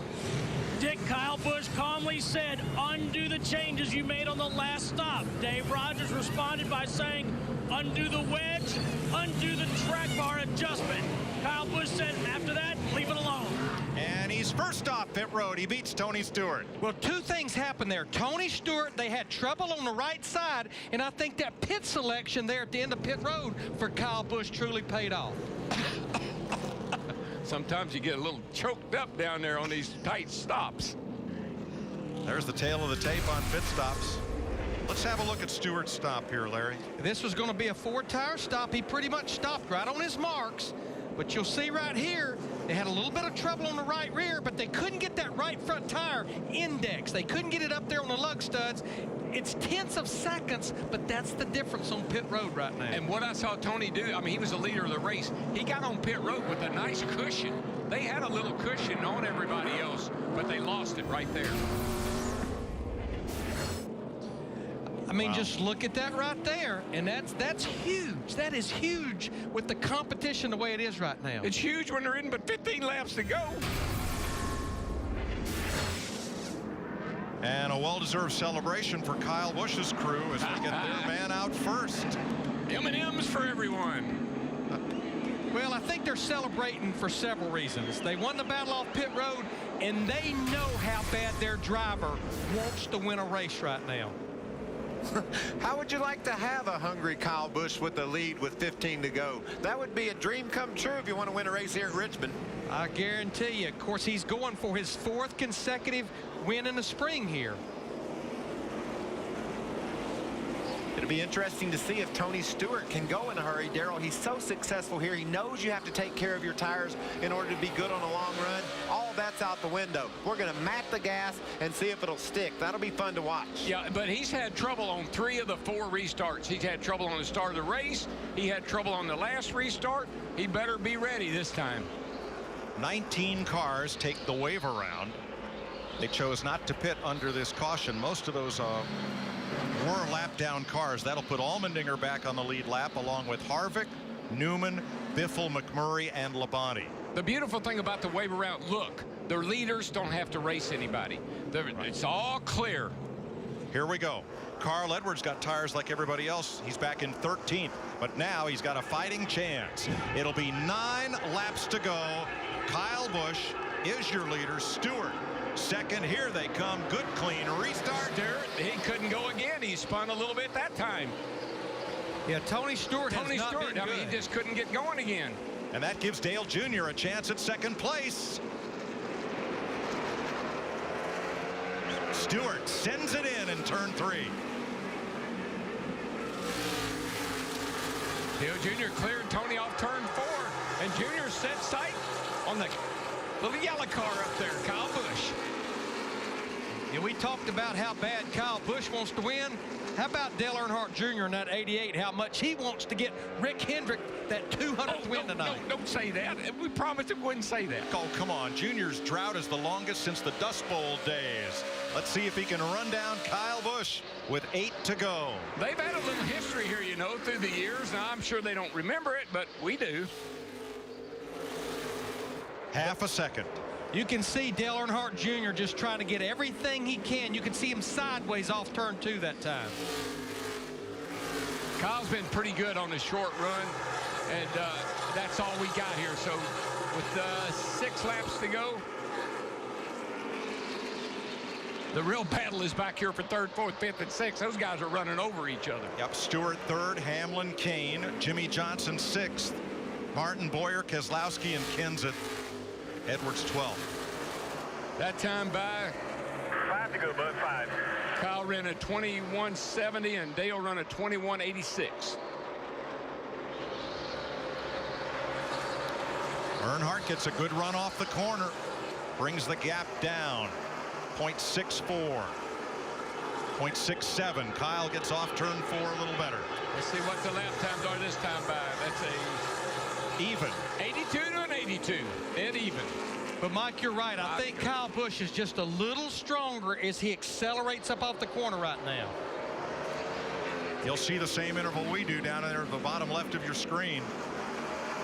Dick, Kyle Busch calmly said, undo the changes you made on the last stop. Dave Rogers responded by saying, undo the wedge, undo the track bar adjustment. Kyle Busch said, after that, leave it alone. And he's first off pit road. He beats Tony Stewart. Well, 2 things happened there. Tony Stewart, they had trouble on the right side, and I think that pit selection there at the end of pit road for Kyle Busch truly paid off. Sometimes you get a little choked up down there on these tight stops. There's the tail of the tape on pit stops. Let's have a look at Stewart's stop here, Larry. This was going to be a 4-tire stop. He pretty much stopped right on his marks. But you'll see right here, they had a little bit of trouble on the right rear, but they couldn't get that right front tire indexed. They couldn't get it up there on the lug studs. It's tenths of seconds, but that's the difference on pit road right now. And what I saw Tony do, I mean, he was the leader of the race. He got on pit road with a nice cushion. They had a little cushion on everybody else, but they lost it right there. I mean, just look at that right there, and that's huge. That is huge with the competition the way it is right now. It's huge when they're in but 15 laps to go. And a well-deserved celebration for Kyle Busch's crew as they get their man out first. M&M's for everyone. Well, I think they're celebrating for several reasons. They won the battle off pit road, and they know how bad their driver wants to win a race right now. How would you like to have a hungry Kyle Busch with the lead with 15 to go? That would be a dream come true if you want to win a race here at Richmond. I guarantee you. Of course, he's going for his 4th consecutive win in the spring here. It'll be interesting to see if Tony Stewart can go in a hurry. Darrell, he's so successful here. He knows you have to take care of your tires in order to be good on a long run. All that's out the window. We're going to mat the gas and see if it'll stick. That'll be fun to watch. Yeah, but he's had trouble on 3 of the 4 restarts. He's had trouble on the start of the race. He had trouble on the last restart. He better be ready this time. 19 cars take the wave around. They chose not to pit under this caution. Most of those were lap down cars. That'll put Allmendinger back on the lead lap along with Harvick, Newman, Biffle, McMurray, and Labonte. The beautiful thing about the wave around, look, their leaders don't have to race anybody. It's all clear. Here we go. Carl Edwards got tires like everybody else. He's back in 13th, but now he's got a fighting chance. It'll be 9 laps to go. Kyle Busch is your leader. Stewart second. Here they come. Good clean restart. He couldn't go again. He spun a little bit that time. Yeah, Tony Stewart has not been good. I mean, he just couldn't get going again. And that gives Dale Jr. a chance at second place. Stewart sends it in turn 3. Dale Jr. cleared Tony off turn 4, and Jr. set sight on the Little yellow car up there, Kyle Busch. And we talked about how bad Kyle Busch wants to win. How about Dale Earnhardt Jr. in that 88, how much he wants to get Rick Hendrick that 200th win tonight? No, don't say that. We promised him we wouldn't say that. Oh, come on. Junior's drought is the longest since the Dust Bowl days. Let's see if he can run down Kyle Busch with 8 to go. They've had a little history here, you know, through the years. Now, I'm sure they don't remember it, but we do. Half a second. You can see Dale Earnhardt Jr. just trying to get everything he can. You can see him sideways off turn 2 that time. Kyle's been pretty good on the short run, and that's all we got here. So with 6 laps to go, the real battle is back here for 3rd, 4th, 5th, and 6th. Those guys are running over each other. Yep, Stewart 3rd, Hamlin, Kane, Jimmy Johnson 6th, Martin, Boyer, Keselowski, and Kenseth. Edwards 12th. That time by 5 to go, bud. 5. Kyle ran a 21.70 and Dale ran a 21.86. Earnhardt gets a good run off the corner, brings the gap down. 0.64, 0.67. Kyle gets off turn 4 a little better. Let's see what the lap times are this time by. That's a even. 82 to an 82. Dead even. But Mike, you're right. I think Kyle Busch is just a little stronger as he accelerates up off the corner right now. You'll see the same interval we do down there at the bottom left of your screen.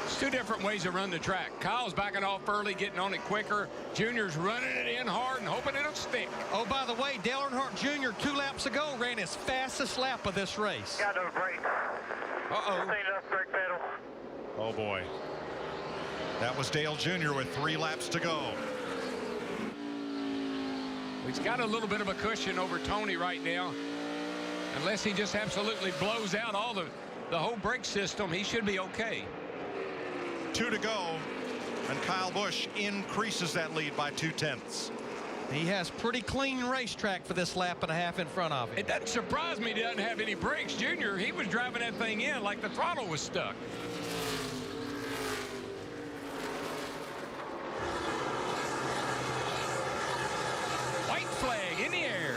It's 2 different ways to run the track. Kyle's backing off early, getting on it quicker. Junior's running it in hard and hoping it'll stick. Oh, by the way, Dale Earnhardt Jr. 2 laps ago ran his fastest lap of this race. Got no brake. Uh-oh. Clean up brake pedal. Oh, boy. That was Dale Jr. with 3 laps to go. He's got a little bit of a cushion over Tony right now. Unless he just absolutely blows out all the whole brake system, he should be okay. 2 to go, and Kyle Busch increases that lead by 0.2. He has pretty clean racetrack for this lap and a half in front of him. It doesn't surprise me he doesn't have any brakes. Junior, he was driving that thing in like the throttle was stuck. White flag in the air.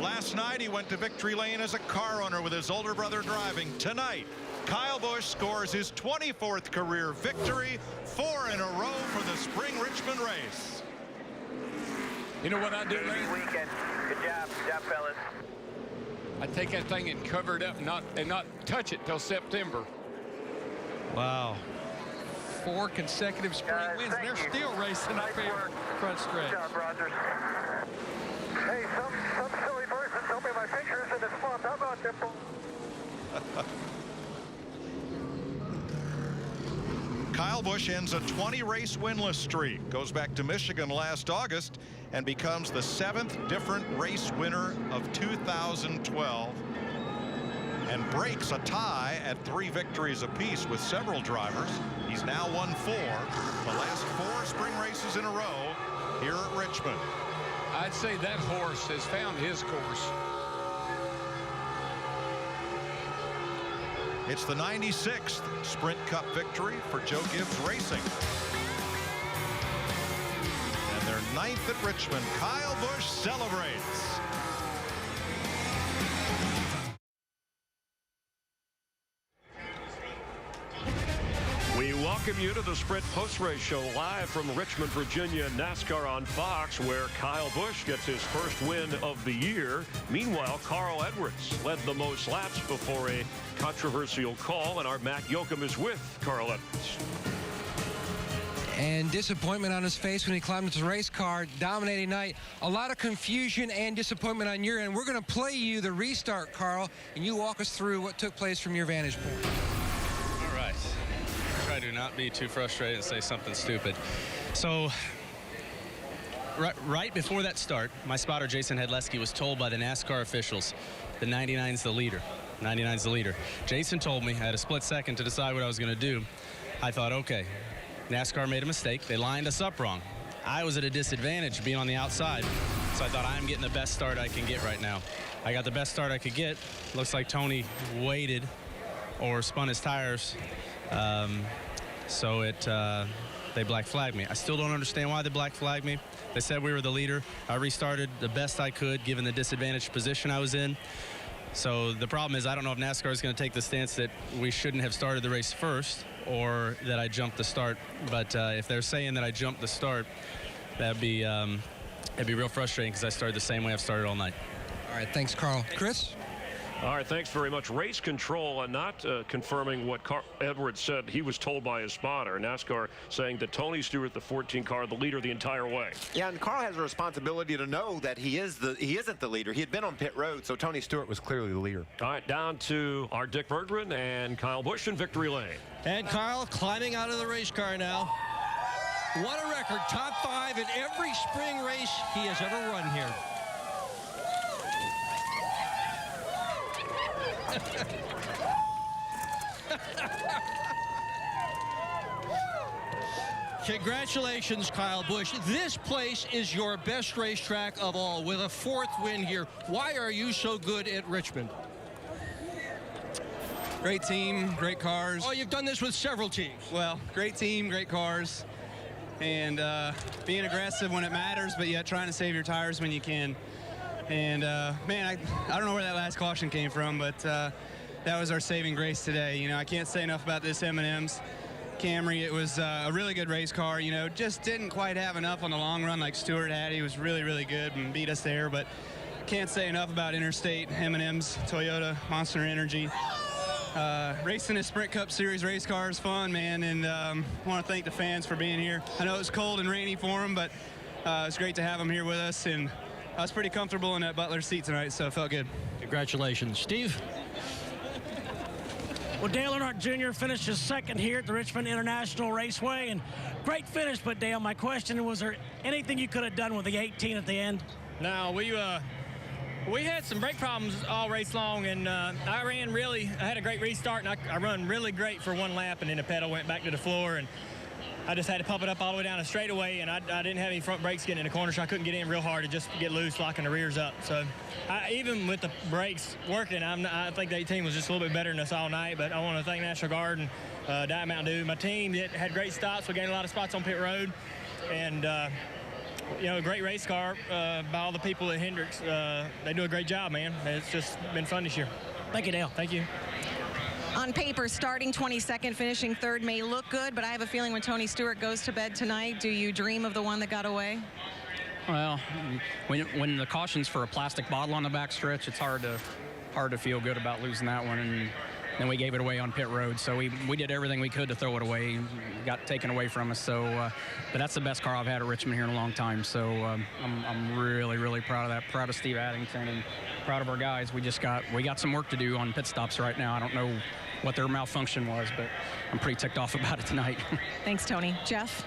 Last night he went to victory lane as a car owner with his older brother driving. Tonight, Kyle Busch scores his 24th career victory, 4 in a row for the Spring Richmond race. You know what I do, Lane? Weekend. Good job, fellas. I take that thing and cover it up and not touch it till September. Wow. 4 consecutive spring wins. Thank They're you. still racing up here front stretch. Good job, Rogers. Hey, some silly person told me my picture's in the spot. How about them? Kyle Busch ends a 20-race winless streak, goes back to Michigan last August, and becomes the 7th different race winner of 2012, and breaks a tie at 3 victories apiece with several drivers. He's now won 4, the last 4 spring races in a row here at Richmond. I'd say that horse has found his course. It's the 96th Sprint Cup victory for Joe Gibbs Racing. And their 9th at Richmond. Kyle Busch celebrates. We welcome you to the Sprint Post-Race Show live from Richmond, Virginia, NASCAR on Fox, where Kyle Busch gets his first win of the year. Meanwhile, Carl Edwards led the most laps before a controversial call, and our Matt Yoakum is with Carl Edwards. And disappointment on his face when he climbed into the race car. Dominating night. A lot of confusion and disappointment on your end. We're going to play you the restart, Carl, and you walk us through what took place from your vantage point. All right. Try to not be too frustrated and say something stupid. So right before that start, my spotter Jason Hedleski was told by the NASCAR officials the 99's the leader. 99's the leader. Jason told me I had a split second to decide what I was going to do. I thought, okay, NASCAR made a mistake. They lined us up wrong. I was at a disadvantage being on the outside. So I thought I'm getting the best start I can get right now. I got the best start I could get. Looks like Tony waited or spun his tires. So they black flagged me. I still don't understand why they black flagged me. They said we were the leader. I restarted the best I could given the disadvantaged position I was in. So the problem is I don't know if NASCAR is going to take the stance that we shouldn't have started the race first or that I jumped the start. But if they're saying that I jumped the start, it'd be real frustrating because I started the same way I've started all night. All right, thanks, Carl. Chris? All right, thanks very much. Race control and not confirming what Edwards said he was told by his spotter. NASCAR saying that Tony Stewart, the 14 car, the leader the entire way. Yeah, and Carl has a responsibility to know that he isn't the leader. He had been on pit road, so Tony Stewart was clearly the leader. All right, down to our Dick Berggren and Kyle Busch in victory lane. And Kyle climbing out of the race car now. What a record. Top 5 in every spring race he has ever run here. Congratulations, Kyle Busch. This place is your best racetrack of all with a 4th win here. Why are you so good at Richmond? Great team, great cars. Oh, you've done this with several teams. Well, great team, great cars, and being aggressive when it matters, but yet trying to save your tires when you can. And, man, I don't know where that last caution came from, but that was our saving grace today. You know, I can't say enough about this M&M's Camry. It was a really good race car, you know, just didn't quite have enough on the long run like Stewart had. He was really, really good and beat us there, but can't say enough about Interstate, M&M's, Toyota, Monster Energy. Racing a Sprint Cup Series race car is fun, man, and I want to thank the fans for being here. I know it was cold and rainy for them, but it's great to have them here with us, and I was pretty comfortable in that Butler seat tonight, so it felt good. Congratulations. Steve? Well, Dale Earnhardt Jr. finished his 2nd here at the Richmond International Raceway, and great finish. But Dale, my question was there anything you could have done with the 18 at the end? No, we had some brake problems all race long, and I had a great restart, and I run really great for 1 lap, and then the pedal went back to the floor, and I just had to pump it up all the way down a straightaway, and I didn't have any front brakes getting in the corner, so I couldn't get in real hard to just get loose, locking the rears up. So even with the brakes working, I think the 18 was just a little bit better than us all night, but I want to thank National Guard and Diet Mountain Dew. My team had great stops. We gained a lot of spots on pit road, and you know, a great race car by all the people at Hendricks. They do a great job, man. It's just been fun this year. Thank you, Dale. Thank you. On paper, starting 22nd, finishing 3rd may look good, but I have a feeling when Tony Stewart goes to bed tonight, do you dream of the one that got away? Well, when the caution's for a plastic bottle on the back stretch, it's hard to feel good about losing that one. And then we gave it away on pit road, so we did everything we could to throw it away. It got taken away from us. So, but that's the best car I've had at Richmond here in a long time. So I'm really, really proud of that. Proud of Steve Addington and proud of our guys. We got some work to do on pit stops right now. I don't know what their malfunction was, but I'm pretty ticked off about it tonight. Thanks, Tony. Jeff?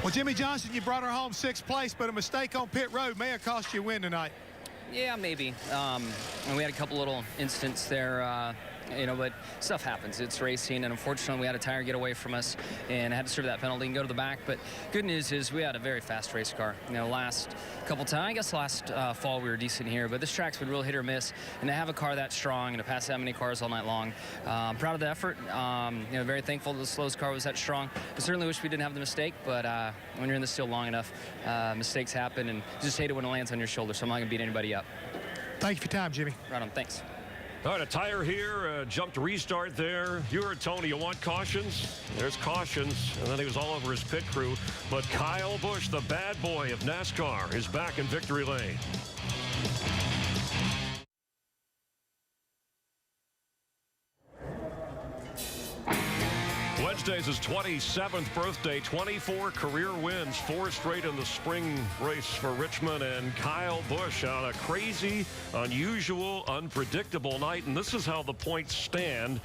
Well, Jimmy Johnson, you brought her home 6th place, but a mistake on pit road may have cost you a win tonight. Yeah, maybe. And we had a couple little incidents there, you know, but stuff happens. It's racing, and unfortunately we had a tire get away from us and had to serve that penalty and go to the back. But good news is we had a very fast race car. You know, last couple times, I guess last fall we were decent here, but this track's been real hit or miss. And to have a car that strong and to pass that many cars all night long, proud of the effort. You know, very thankful the slowest car was that strong. I certainly wish we didn't have the mistake, but when you're in this field long enough, mistakes happen, and you just hate it when it lands on your shoulder, so I'm not going to beat anybody up. Thank you for your time, Jimmy. Right on, thanks. All right, a tire here, jumped restart there. You heard Tony, you want cautions? There's cautions, and then he was all over his pit crew. But Kyle Busch, the bad boy of NASCAR, is back in victory lane. Wednesday's his 27th birthday, 24 career wins, 4 straight in the spring race for Richmond, and Kyle Busch on a crazy, unusual, unpredictable night. And this is how the points stand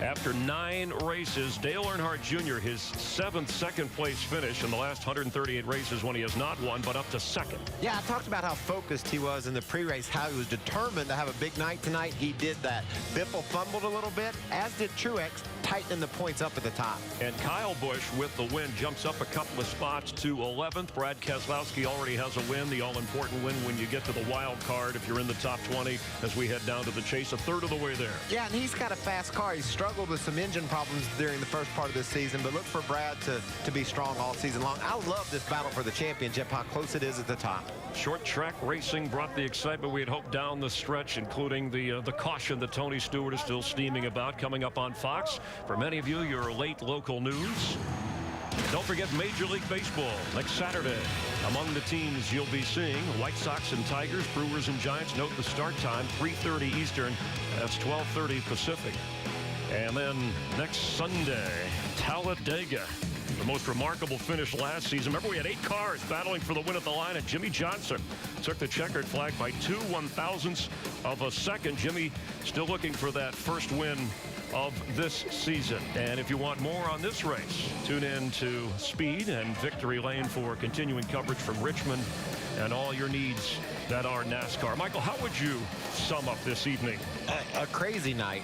after 9 races. Dale Earnhardt Jr., his 7th second-place finish in the last 138 races when he has not won, but up to 2nd. Yeah, I talked about how focused he was in the pre-race, how he was determined to have a big night tonight. He did that. Biffle fumbled a little bit, as did Truex, tightening the points up at the top. top. And Kyle Busch with the win jumps up a couple of spots to 11th. Brad Keselowski already has a win, the all-important win when you get to the wild card if you're in the top 20 as we head down to the chase, a third of the way there. Yeah, and he's got a fast car. He's struggled with some engine problems during the first part of this season, but look for Brad to be strong all season long. I love this battle for the championship, how close it is at the top. Short track racing brought the excitement we had hoped down the stretch, including the caution that Tony Stewart is still steaming about coming up on Fox. For many of you, your late local news. Don't forget Major League Baseball next Saturday. Among the teams you'll be seeing, White Sox and Tigers, Brewers and Giants. Note the start time, 3:30 Eastern. That's 12:30 Pacific. And then next Sunday, Talladega. The most remarkable finish last season. Remember, we had 8 cars battling for the win at the line, and Jimmy Johnson took the checkered flag by 2 1/1000ths of a second. Jimmy still looking for that first win of this season. And if you want more on this race, tune in to Speed and Victory Lane for continuing coverage from Richmond and all your needs that are NASCAR. Michael, how would you sum up this evening? A crazy night.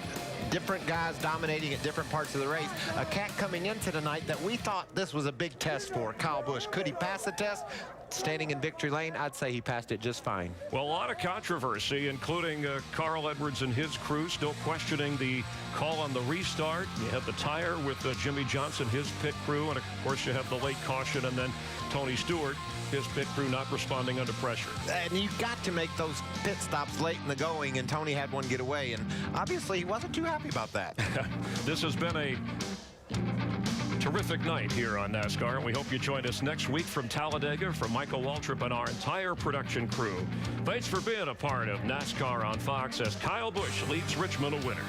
Different guys dominating at different parts of the race. A cat coming into the night that we thought this was a big test for, Kyle Busch. Could he pass the test? Standing in victory lane, I'd say he passed it just fine. Well, a lot of controversy, including Carl Edwards and his crew still questioning the call on the restart. You have the tire with Jimmy Johnson, his pit crew, and of course you have the late caution, and then Tony Stewart, his pit crew, not responding under pressure. And you've got to make those pit stops late in the going, and Tony had one get away, and obviously he wasn't too happy about that. This has been a terrific night here on NASCAR, and we hope you join us next week from Talladega. From Michael Waltrip and our entire production crew, thanks for being a part of NASCAR on Fox as Kyle Busch leads Richmond a winner.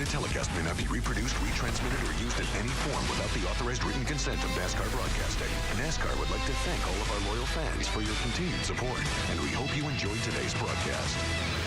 Telecast may not be reproduced, retransmitted, or used in any form without the authorized written consent of NASCAR Broadcasting. NASCAR would like to thank all of our loyal fans for your continued support, and we hope you enjoyed today's broadcast.